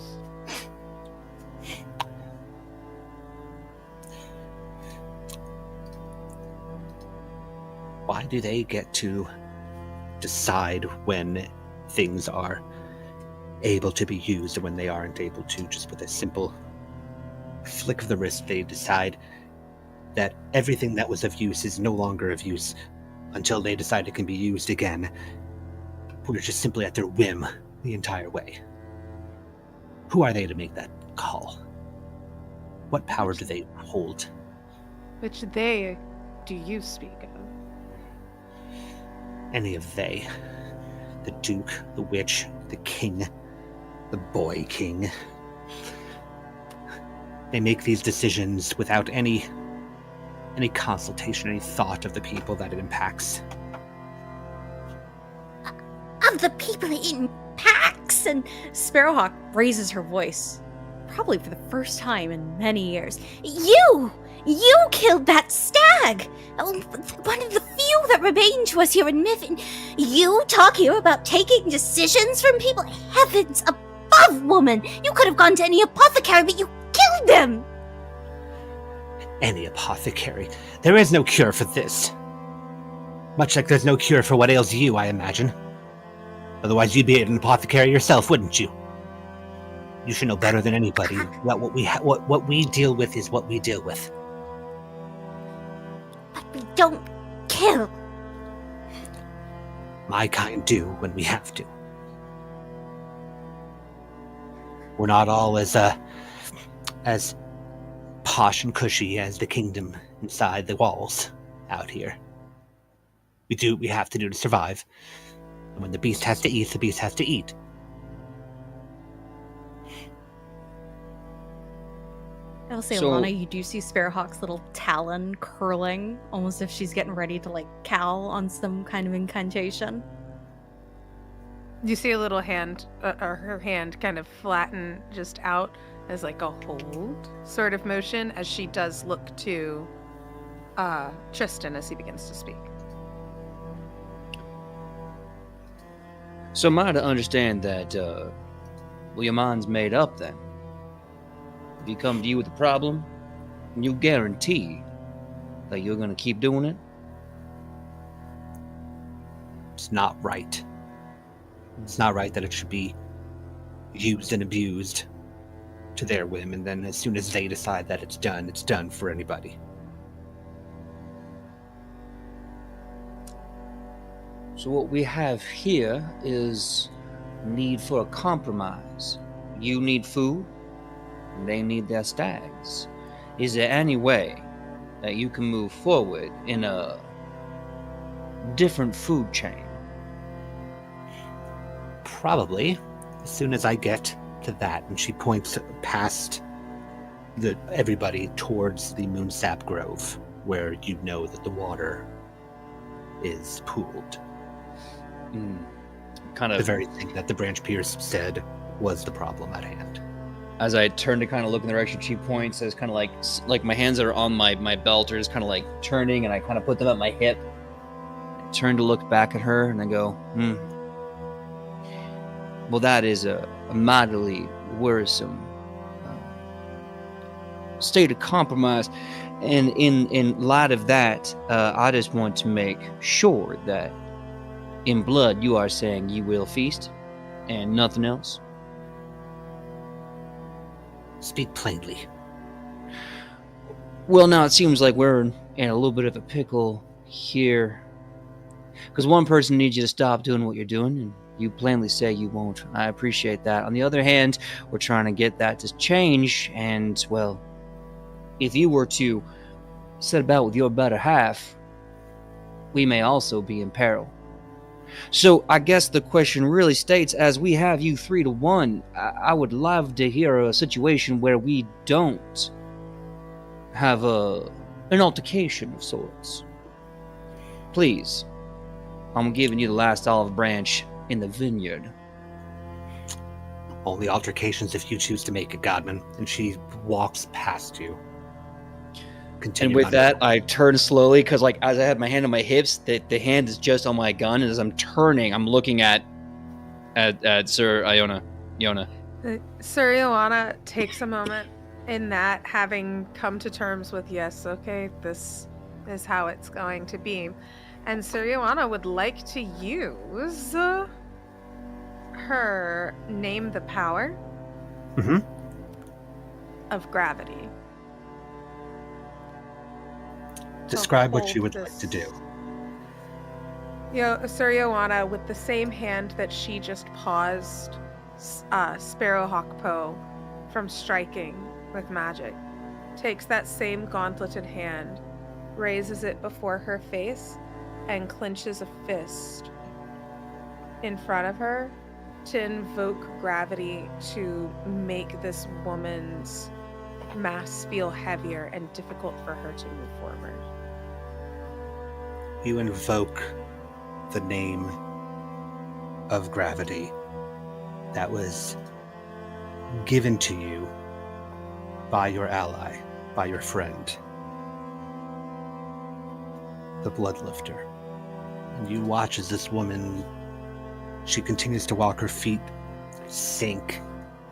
Why do they get to decide when things are able to be used and when they aren't able to? Just with a simple flick of the wrist, they decide that everything that was of use is no longer of use until they decide it can be used again. We're just simply at their whim the entire way. Who are they to make that call? What power do they hold? Which they do you speak of? Any of they. The Duke, the Witch, the King, the Boy King. They make these decisions without any consultation, any thought of the people that it impacts. Of the people it impacts, and Sparrowhawk raises her voice. probably for the first time in many years. You killed that stag! Oh, one of the few that remain to us here in Miffin. You talk here about taking decisions from people? Heavens above, woman! You could have gone to any apothecary, but you killed them! Any apothecary. There is no cure for this. Much like there's no cure for what ails you, I imagine. Otherwise you'd be an apothecary yourself, wouldn't you? You should know better than anybody that what we deal with is what we deal with. But we don't kill. My kind do when we have to. We're not all as posh and cushy as the kingdom inside the walls out here. We do what we have to do to survive. And when the beast has to eat, the beast has to eat. I will say, So- Alana, you do see Sparrowhawk's little talon curling, almost if she's getting ready to, like, cowl on some kind of incantation. You see a little hand, or her hand kind of flatten just out as like a hold sort of motion as she does look to Tristan as he begins to speak. So am I to understand that, well, your mind's made up then? If you come to you with a problem, you guarantee that you're going to keep doing it? It's not right. It's not right that it should be used and abused to their whim, and then as soon as they decide that it's done for anybody. So what we have here is need for a compromise. You need food, and they need their stags. Is there any way that you can move forward in a different food chain? Probably, as soon as I get to that, and she points past everybody towards the Moonsap Grove, where you know that the water is pooled. Kind The of, very thing that the Branch Pierce said was the problem at hand. as I turn to kind of look in the direction she points, as kind of like my hands are on my belt are just kind of like turning, and I kind of put them at my hip. I turn to look back at her, and I go, well, that is a mightily worrisome state of compromise. And in light of that, I just want to make sure that in blood you are saying you will feast and nothing else. Speak plainly. Well, now it seems like we're in a little bit of a pickle here, because one person needs you to stop doing what you're doing, and you plainly say you won't. I appreciate that. On the other hand, we're trying to get that to change, and, well, if you were to set about with your better half, we may also be in peril. So I guess the question really states, as we have you 3-1, I would love to hear a situation where we don't have an altercation of sorts. Please, I'm giving you the last olive branch in the vineyard. Only altercations if you choose to make it, Godman. And she walks past you. And with that, I turn slowly, because like as I have my hand on my hips, the hand is just on my gun, and as I'm turning, I'm looking at Sir Iona. Sir Ioana takes a moment in that, having come to terms with, yes, okay, this is how it's going to be. And Sir Ioana would like to use her name the power of gravity. Describe what you would like to do. Sir Ioana, with the same hand that she just paused Sparrowhawk Poe from striking with magic, takes that same gauntleted hand, raises it before her face, and clenches a fist in front of her to invoke gravity to make this woman's mass feel heavier and difficult for her to move forward. You invoke the name of gravity that was given to you by your ally, by your friend, the Bloodlifter. And you watch as this woman, she continues to walk, her feet sink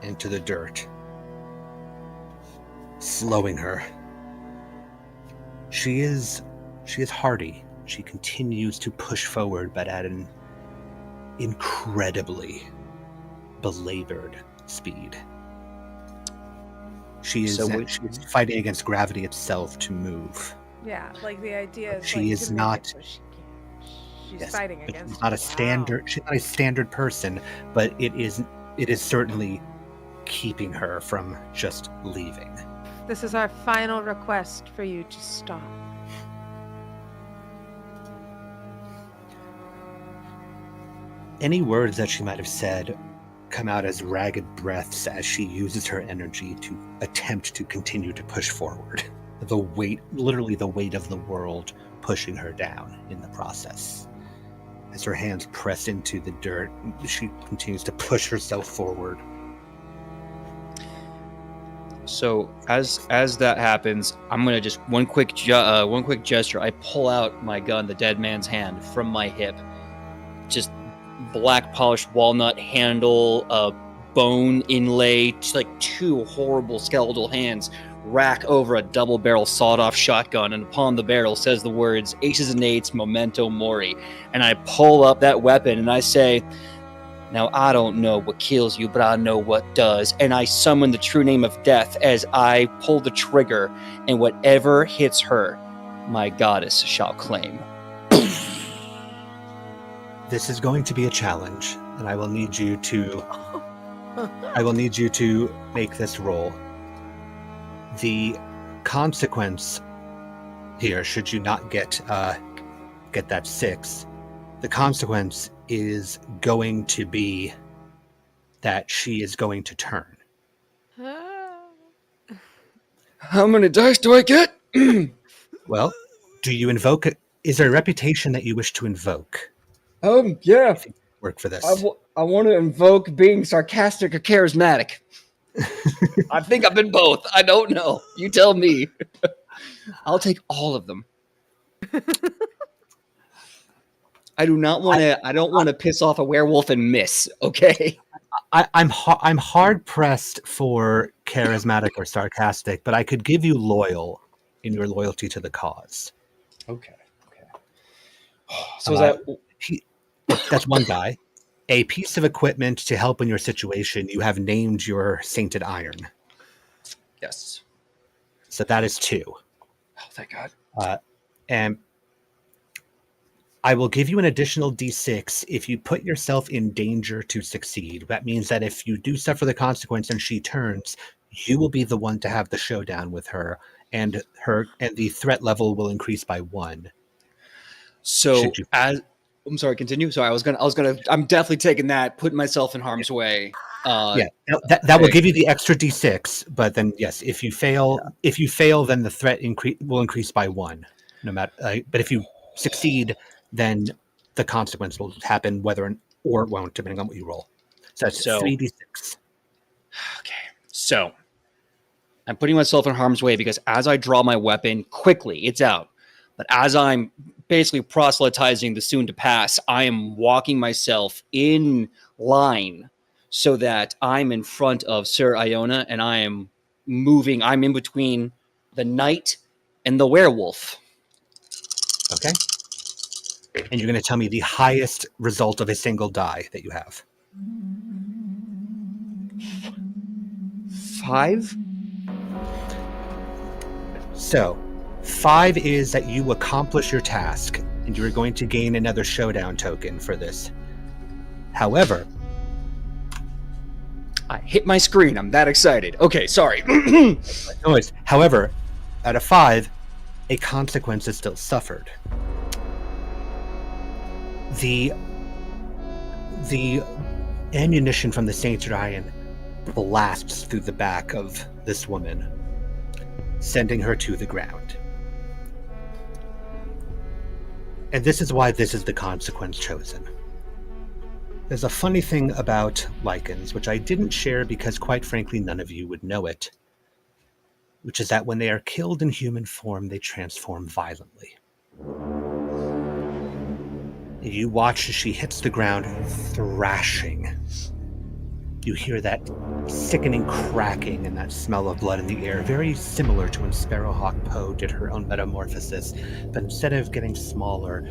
into the dirt, slowing her. She is hardy. She continues to push forward, but at an incredibly belabored speed. She's fighting against gravity itself to move. Yeah, like the idea is She like, is to make not- it so she can't. She's Yes, fighting but against she's not a it. standard. Wow. She's not a standard person, but it is certainly keeping her from just leaving. This is our final request for you to stop. Any words that she might have said come out as ragged breaths as she uses her energy to attempt to continue to push forward. The weight, literally the weight of the world, pushing her down in the process. As her hands press into the dirt, she continues to push herself forward. So as that happens, I'm gonna just one quick gesture. I pull out my gun, the dead man's hand, from my hip. Just black polished walnut handle, bone inlay, just like two horrible skeletal hands rack over a double barrel sawed off shotgun, and upon the barrel says the words "Aces and Eights, Memento Mori." And I pull up that weapon and I say, "Now I don't know what kills you, but I know what does." And I summon the true name of death as I pull the trigger, and whatever hits her, my goddess shall claim. This is going to be a challenge, and I will need you to make this roll. The consequence here, should you not get that 6, the consequence is going to be that she is going to turn. How many dice do I get? Well, do you invoke it? Is there a reputation that you wish to invoke? Yeah. Work for this. I want to invoke being sarcastic or charismatic. I think I've been both. I don't know. You tell me. I'll take all of them. I do not want to. I don't want to piss off a werewolf and miss. Okay. I'm hard pressed for charismatic or sarcastic, but I could give you loyal in your loyalty to the cause. Okay. So is that? That's one guy. A piece of equipment to help in your situation. You have named your sainted iron. Yes. So that is 2. Oh, thank God. And I will give you an additional D6 if you put yourself in danger to succeed. That means that if you do suffer the consequence and she turns, you will be the one to have the showdown with her, and the threat level will increase by 1. So I'm sorry, continue. Sorry, I'm definitely taking that, putting myself in harm's way. That will give you the extra D6, but then yes, if you fail, then the threat will increase by 1. No matter, but if you succeed, then the consequence will happen whether or it won't, depending on what you roll. So that's 3d6. Okay, so I'm putting myself in harm's way because as I draw my weapon quickly, it's out. But as I'm basically proselytizing the soon to pass, I am walking myself in line so that I'm in front of Sir Iona, and I am moving. I'm in between the knight and the werewolf. Okay. And you're going to tell me the highest result of a single die that you have. 5? So 5 is that you accomplish your task, and you're going to gain another showdown token for this. However, I hit my screen. I'm that excited. Okay, sorry. However, at a 5, a consequence is still suffered. The ammunition from the Sainted Iron blasts through the back of this woman, sending her to the ground. And this is why this is the consequence chosen. There's a funny thing about lichens, which I didn't share because, quite frankly, none of you would know it. which is that when they are killed in human form, they transform violently. You watch as she hits the ground, thrashing. You hear that sickening cracking and that smell of blood in the air, very similar to when Sparrowhawk Poe did her own metamorphosis, but instead of getting smaller,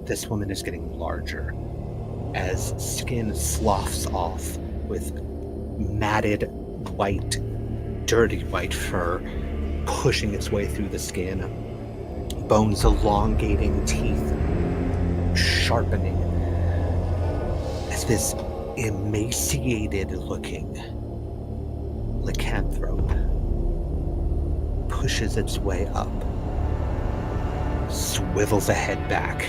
this woman is getting larger, as skin sloughs off with matted white, dirty white fur pushing its way through the skin, bones elongating, teeth sharpening, as this emaciated-looking lycanthrope pushes its way up, swivels a head back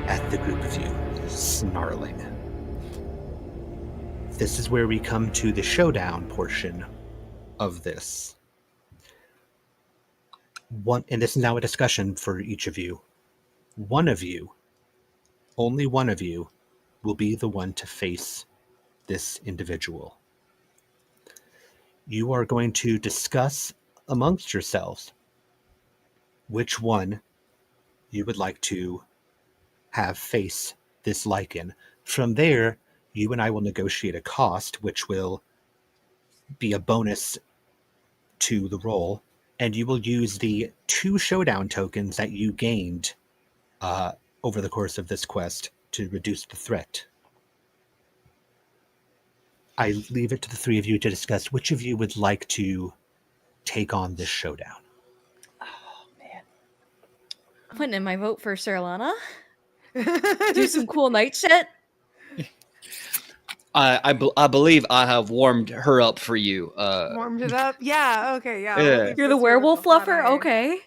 at the group of you, snarling. This is where we come to the showdown portion of this. And this is now a discussion for each of you. One of you, only one of you, will be the one to face this individual. You are going to discuss amongst yourselves which one you would like to have face this lichen. From there, you and I will negotiate a cost, which will be a bonus to the roll, and you will use the 2 showdown tokens that you gained over the course of this quest to reduce the threat. I leave it to the 3 of you to discuss which of you would like to take on this showdown. Oh, man. I'm putting in my vote for Sir Lana. Do some cool night shit. I believe I have warmed her up for you. Warmed it up? Yeah, okay, yeah. Yeah. we'll leave You're the this werewolf with the fluffer? hot eye. Okay.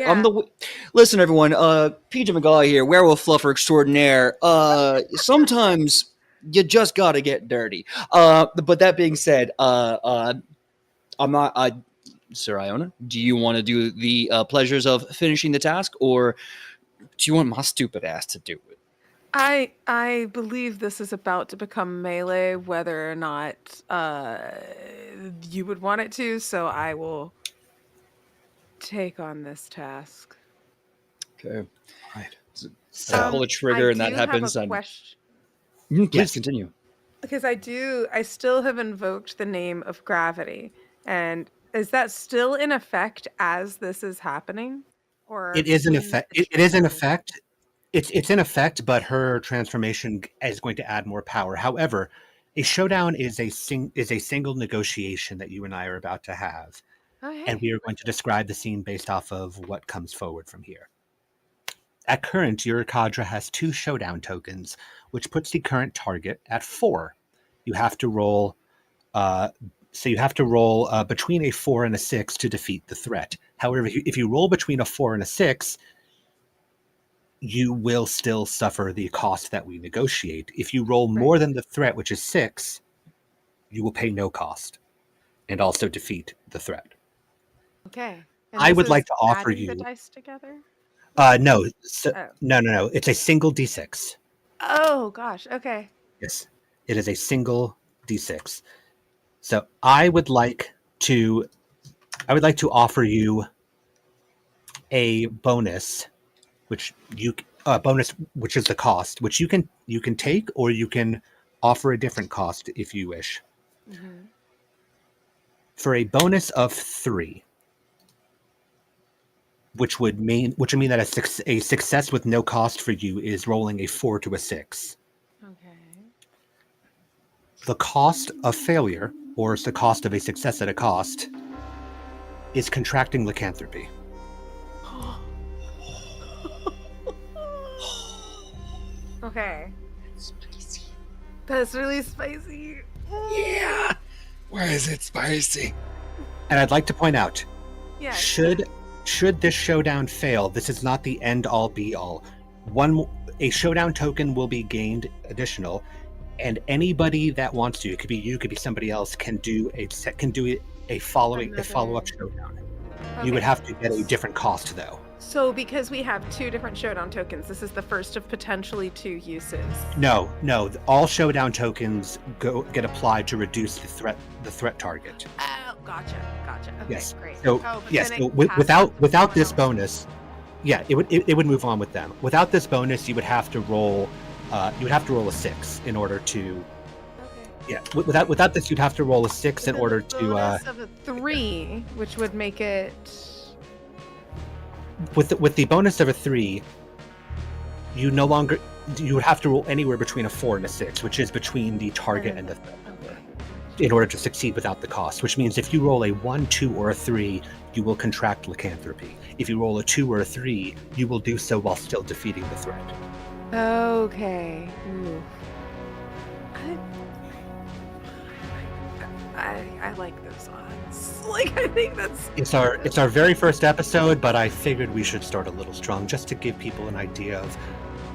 I'm the. Listen, everyone. PJ McGaw here, werewolf fluffer extraordinaire. Sometimes you just gotta get dirty. But that being said, I'm not. Sir Iona, do you want to do the pleasures of finishing the task, or do you want my stupid ass to do it? I believe this is about to become melee, whether or not you would want it to, so I will take on this task. Okay. Right. So pull a trigger and that happens. I have a question. Please Yes. continue. Because I still have invoked the name of gravity. And is that still in effect as this is happening? Or It is in between effect. the It is in changes? effect. It's in effect, but her transformation is going to add more power. However, a showdown is a single negotiation that you and I are about to have, Oh, hey. and we are going to describe the scene based off of what comes forward from here. At current, your cadre has 2 showdown tokens, which puts the current target at 4. You have to roll. Between a 4 and a 6 to defeat the threat. However, if you roll between a 4 and a 6, you will still suffer the cost that we negotiate. If you roll more than the threat, which is 6, you will pay no cost and also defeat the threat. Okay. And I this would is like to offer adding you. the dice together? No, Oh. no. It's a single d6. Oh gosh. Okay. Yes, it is a single d6. So I would like to offer you a bonus, which is the cost, which you can take, or you can offer a different cost if you wish. Mm-hmm. For a bonus of 3, which would mean that a success with no cost for you is rolling a 4 to a 6. Okay. The cost of failure, or the cost of a success at a cost, is contracting lycanthropy. Okay. Spicy. That's really spicy. Yeah. Why is it spicy? And I'd like to point out, Yeah. should this showdown fail, this is not the end all be all. A showdown token will be gained additional, and anybody that wants to, it could be you, it could be somebody else, can do a follow-up showdown. You would Okay. have to get a different cost though. So because we have 2 different showdown tokens, this is the first of potentially 2 uses. No. All showdown tokens get applied to reduce the threat target. Gotcha. Okay, Yes. great. So Oh, but yes. then So it passes without to without someone this else. bonus, yeah, it would move on with them. Without this bonus, you would have to roll. You would have to roll a 6 in order to. Okay. Yeah. Without this, you'd have to roll a 6 in With order a to. bonus of a 3, which would make it. With the bonus of a 3, you no longer. You would have to roll anywhere between a 4 and a 6, which is between the target and the threat number, in order to succeed without the cost. Which means if you roll a 1, 2, or a 3, you will contract lycanthropy. If you roll a 2 or a 3, you will do so while still defeating the threat. Okay. Ooh. I like those odds. Like, I think that's. It's our very first episode, but I figured we should start a little strong just to give people an idea of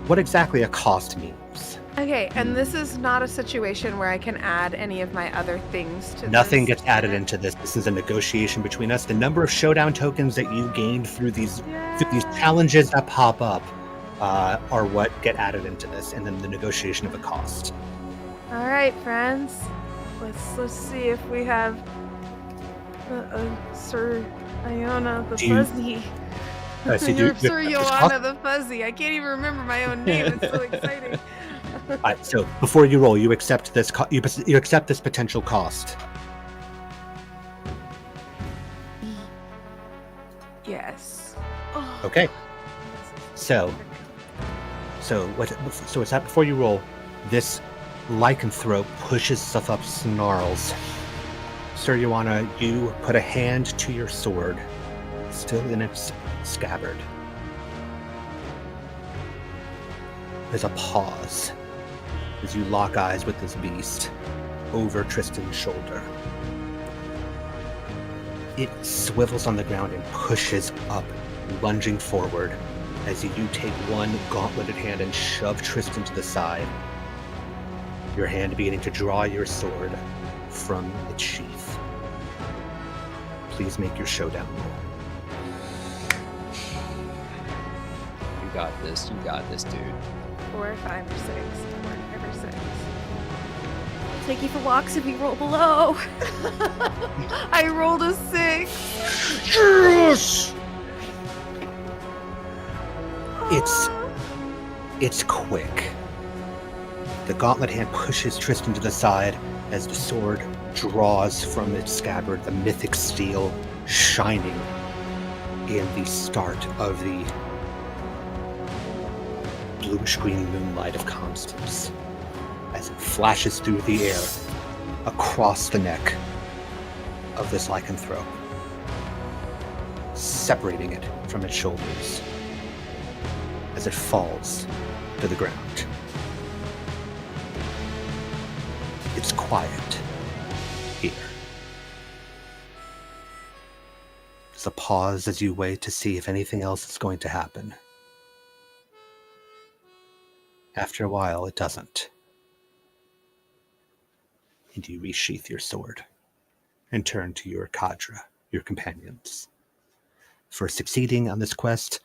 what exactly a cost means. Okay, and this is not a situation where I can add any of my other things to Nothing this. gets added into this. This is a negotiation between us. The number of showdown tokens that you gained through these challenges that pop up are what get added into this, and then the negotiation of a cost. All right, friends. Let's see if we have Sir Iona the Do you- Fuzzy. So do Sir Joanna the Fuzzy. I can't even remember my own name. It's so exciting. So before you roll, you accept this. You accept this potential cost. Yes. Okay. So what's that? Before you roll, this lycanthrope pushes stuff up, snarls. Sir Joanna, you put a hand to your sword, still in its scabbard. There's a pause as you lock eyes with this beast over Tristan's shoulder. It swivels on the ground and pushes up, lunging forward as you take one gauntleted hand and shove Tristan to the side, your hand beginning to draw your sword from its sheath. Please make your showdown roll. You got this, dude. 4, 5, or 6. 4, 5, or 6. Take you for walks if you roll below. I rolled a 6. Yes! It's quick. The gauntlet hand pushes Tristan to the side as the sword draws from its scabbard, the mythic steel shining in the start of the bluish-green moonlight of Constance as it flashes through the air across the neck of this lycanthrope, separating it from its shoulders as it falls to the ground. It's quiet here. There's a pause as you wait to see if anything else is going to happen. After a while, it doesn't. And you resheath your sword and turn to your cadre, your companions. For succeeding on this quest,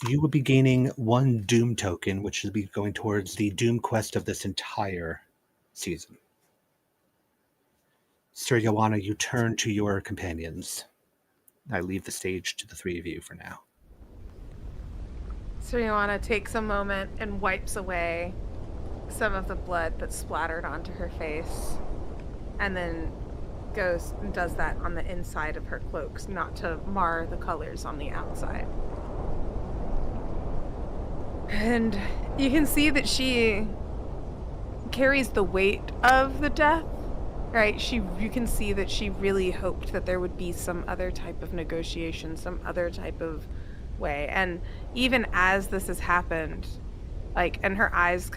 you will be gaining 1 Doom token, which will be going towards the Doom quest of this entire season. Sir Joanna, you turn to your companions. I leave the stage to the 3 of you for now. Sir Joanna takes a moment and wipes away some of the blood that splattered onto her face, and then goes and does that on the inside of her cloaks, not to mar the colors on the outside. And you can see that she carries the weight of the death, right? You can see that she really hoped that there would be some other type of negotiation, some other type of way. And even as this has happened, and her eyes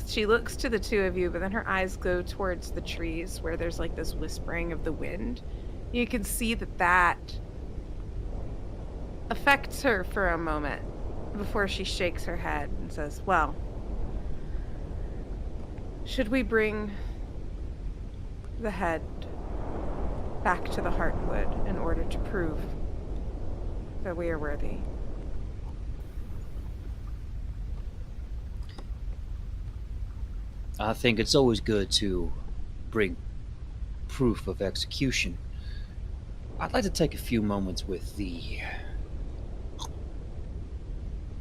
she looks to the 2 of you, but then her eyes go towards the trees where there's this whispering of the wind. You can see that affects her for a moment before she shakes her head and says, well, should we bring the head back to the Heartwood in order to prove that we are worthy? I think it's always good to bring proof of execution, I'd like to take a few moments with the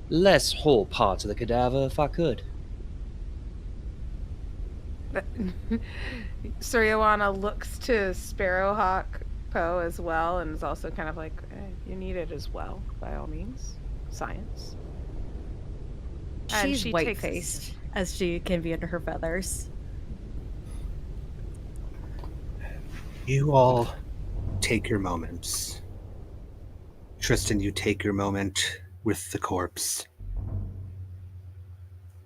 less whole parts of the cadaver if I could. Suryawana looks to Sparrowhawk Poe as well, and is also kind of like, you need it as well, by all means. Science. And She's she white-faced, as she can be under her feathers. You all take your moments. Tristan, you take your moment with the corpse.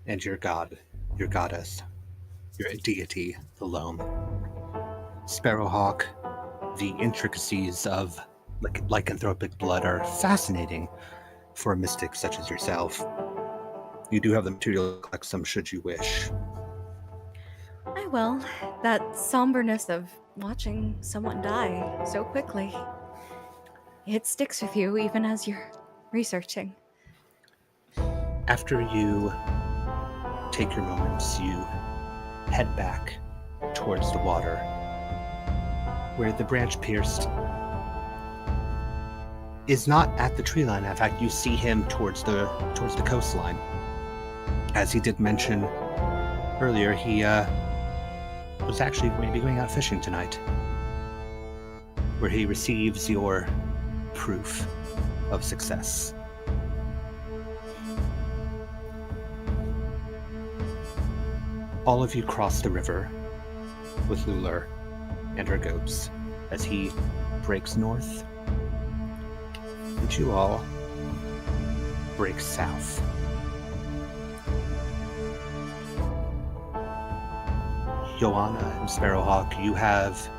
And your god, your goddess, your deity, the loam. Sparrowhawk, the intricacies of lycanthropic blood are fascinating for a mystic such as yourself. You do have the material to collect some should you wish. I will. That somberness of watching someone die so quickly. It sticks with you even as you're researching. After you take your moments, you head back towards the water, where the branch pierced is not at the tree line. In fact, you see him towards the coastline. As he did mention earlier, he was actually going to be going out fishing tonight, where he receives your proof of success. All of you cross the river with Lular and her goats as he breaks north, and you all break south. Joanna and Sparrowhawk, you have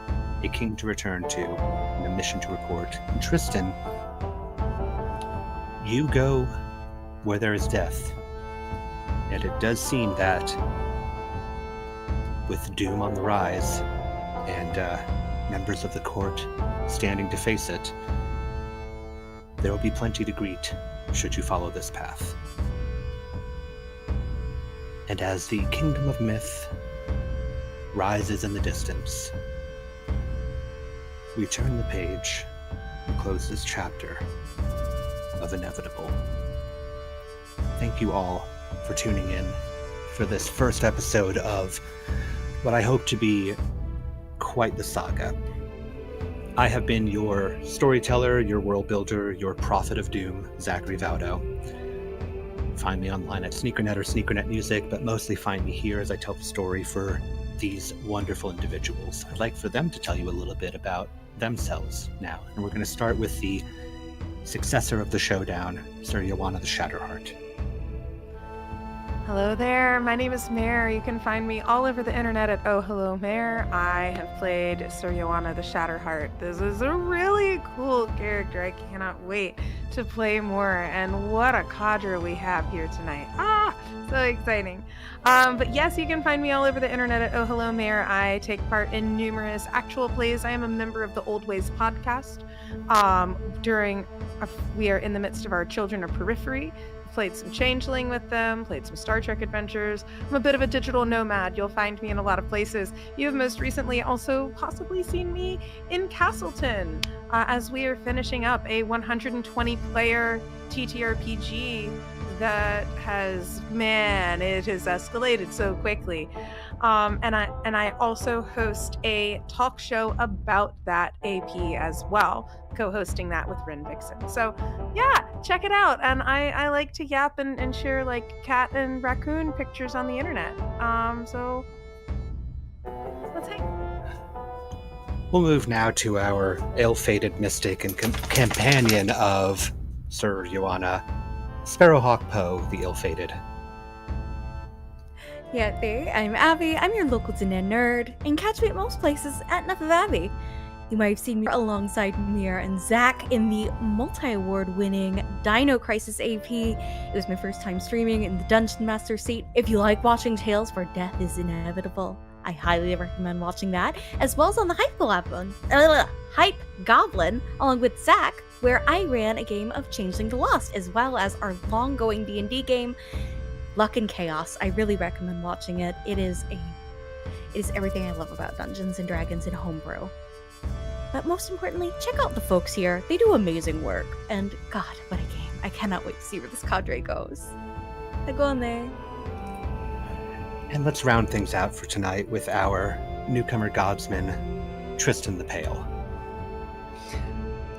a king to return to and a mission to report. And Tristan, you go where there is death. And it does seem that with doom on the rise and members of the court standing to face it, there will be plenty to greet should you follow this path. And as the kingdom of myth rises in the distance, we turn the page and close this chapter of Inevitable. Thank you all for tuning in for this first episode of what I hope to be quite the saga. I have been your storyteller, your world builder, your prophet of doom, Zachary Vaudo. Find me online at SneakerNet or SneakerNet Music, but mostly find me here as I tell the story for these wonderful individuals. I'd like for them to tell you a little bit about themselves now. And we're going to start with the successor of the showdown, Sir Joanna the Shatterheart. Hello there, my name is Mare. You can find me all over the internet at Oh Hello Mare. I have played Sir Joanna the Shatterheart. This is a really cool character. I cannot wait to play more, and what a cadre we have here tonight. So exciting. But yes, you can find me all over the internet at Oh Hello Mare. I take part in numerous actual plays. I am a member of the Old Ways podcast. We are in the midst of our Children of Periphery. Played some Changeling with them, played some Star Trek adventures. I'm a bit of a digital nomad. You'll find me in a lot of places. You have most recently also possibly seen me in Castleton as we are finishing up a 120-player TTRPG that has, it has escalated so quickly. And I also host a talk show about that AP as well, co-hosting that with Rin Vixen. So yeah, check it out. And I like to yap and share like cat and raccoon pictures on the internet. So let's hang. We'll move now to our ill-fated mystic and companion of Sir Joanna, Sparrowhawk Poe, the ill-fated. Yeah, there. I'm Abby. I'm your local Dinan nerd, and catch me at most places at Enough of Abby. You might have seen me alongside Mira and Zach in the multi-award-winning Dino Crisis AP. It was my first time streaming in the Dungeon Master seat. If you like watching tales where death is inevitable, I highly recommend watching that, as well as on the Hype Goblin, along with Zach, where I ran a game of Changeling the Lost, as well as our long-going D&D game, Luck and Chaos. I really recommend watching it. It is everything I love about Dungeons and Dragons and homebrew. But most importantly, check out the folks here. They do amazing work. And God, what a game. I cannot wait to see where this cadre goes. Go on there. And let's round things out for tonight with our newcomer godsman, Tristan the Pale.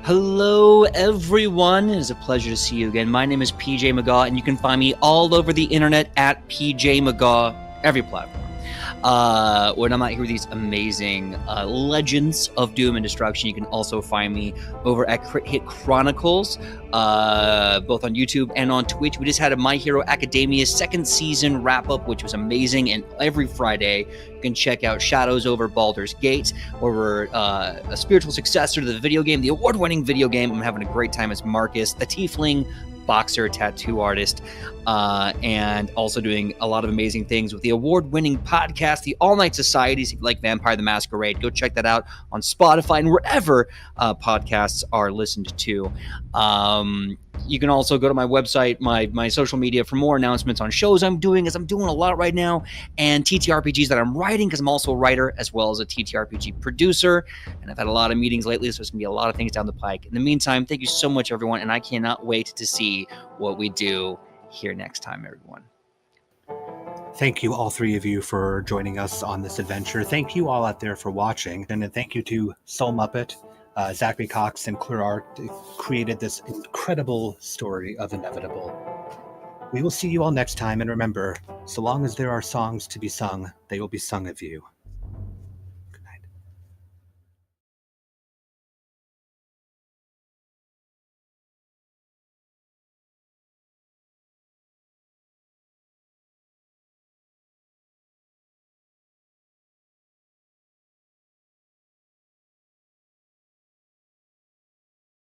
Hello, everyone. It is a pleasure to see you again. My name is PJ McGaw, and you can find me all over the internet at PJ McGaw, every platform. When I'm out here with these amazing legends of Doom and Destruction, you can also find me over at Crit Hit Chronicles, both on YouTube and on Twitch. We just had a My Hero Academia second season wrap-up, which was amazing, and every Friday you can check out Shadows Over Baldur's Gate, where we're a spiritual successor to the video game, the award-winning video game. I'm having a great time as Marcus, the Tiefling boxer tattoo artist, and also doing a lot of amazing things with the award-winning podcast, The All Night Societies. If you like Vampire the Masquerade, go check that out on Spotify and wherever podcasts are listened to. You can also go to my website, my social media for more announcements on shows I'm doing, as I'm doing a lot right now, and TTRPGs that I'm writing, because I'm also a writer as well as a TTRPG producer, and I've had a lot of meetings lately, so there's going to be a lot of things down the pike. In the meantime, thank you so much, everyone, and I cannot wait to see what we do here next time, everyone. Thank you, all three of you, for joining us on this adventure. Thank you all out there for watching, and thank you to Soul Muppet, Zachary Cox, and Clear Art. They created this incredible story of Inevitable. We will see you all next time, and remember, so long as there are songs to be sung, they will be sung of you.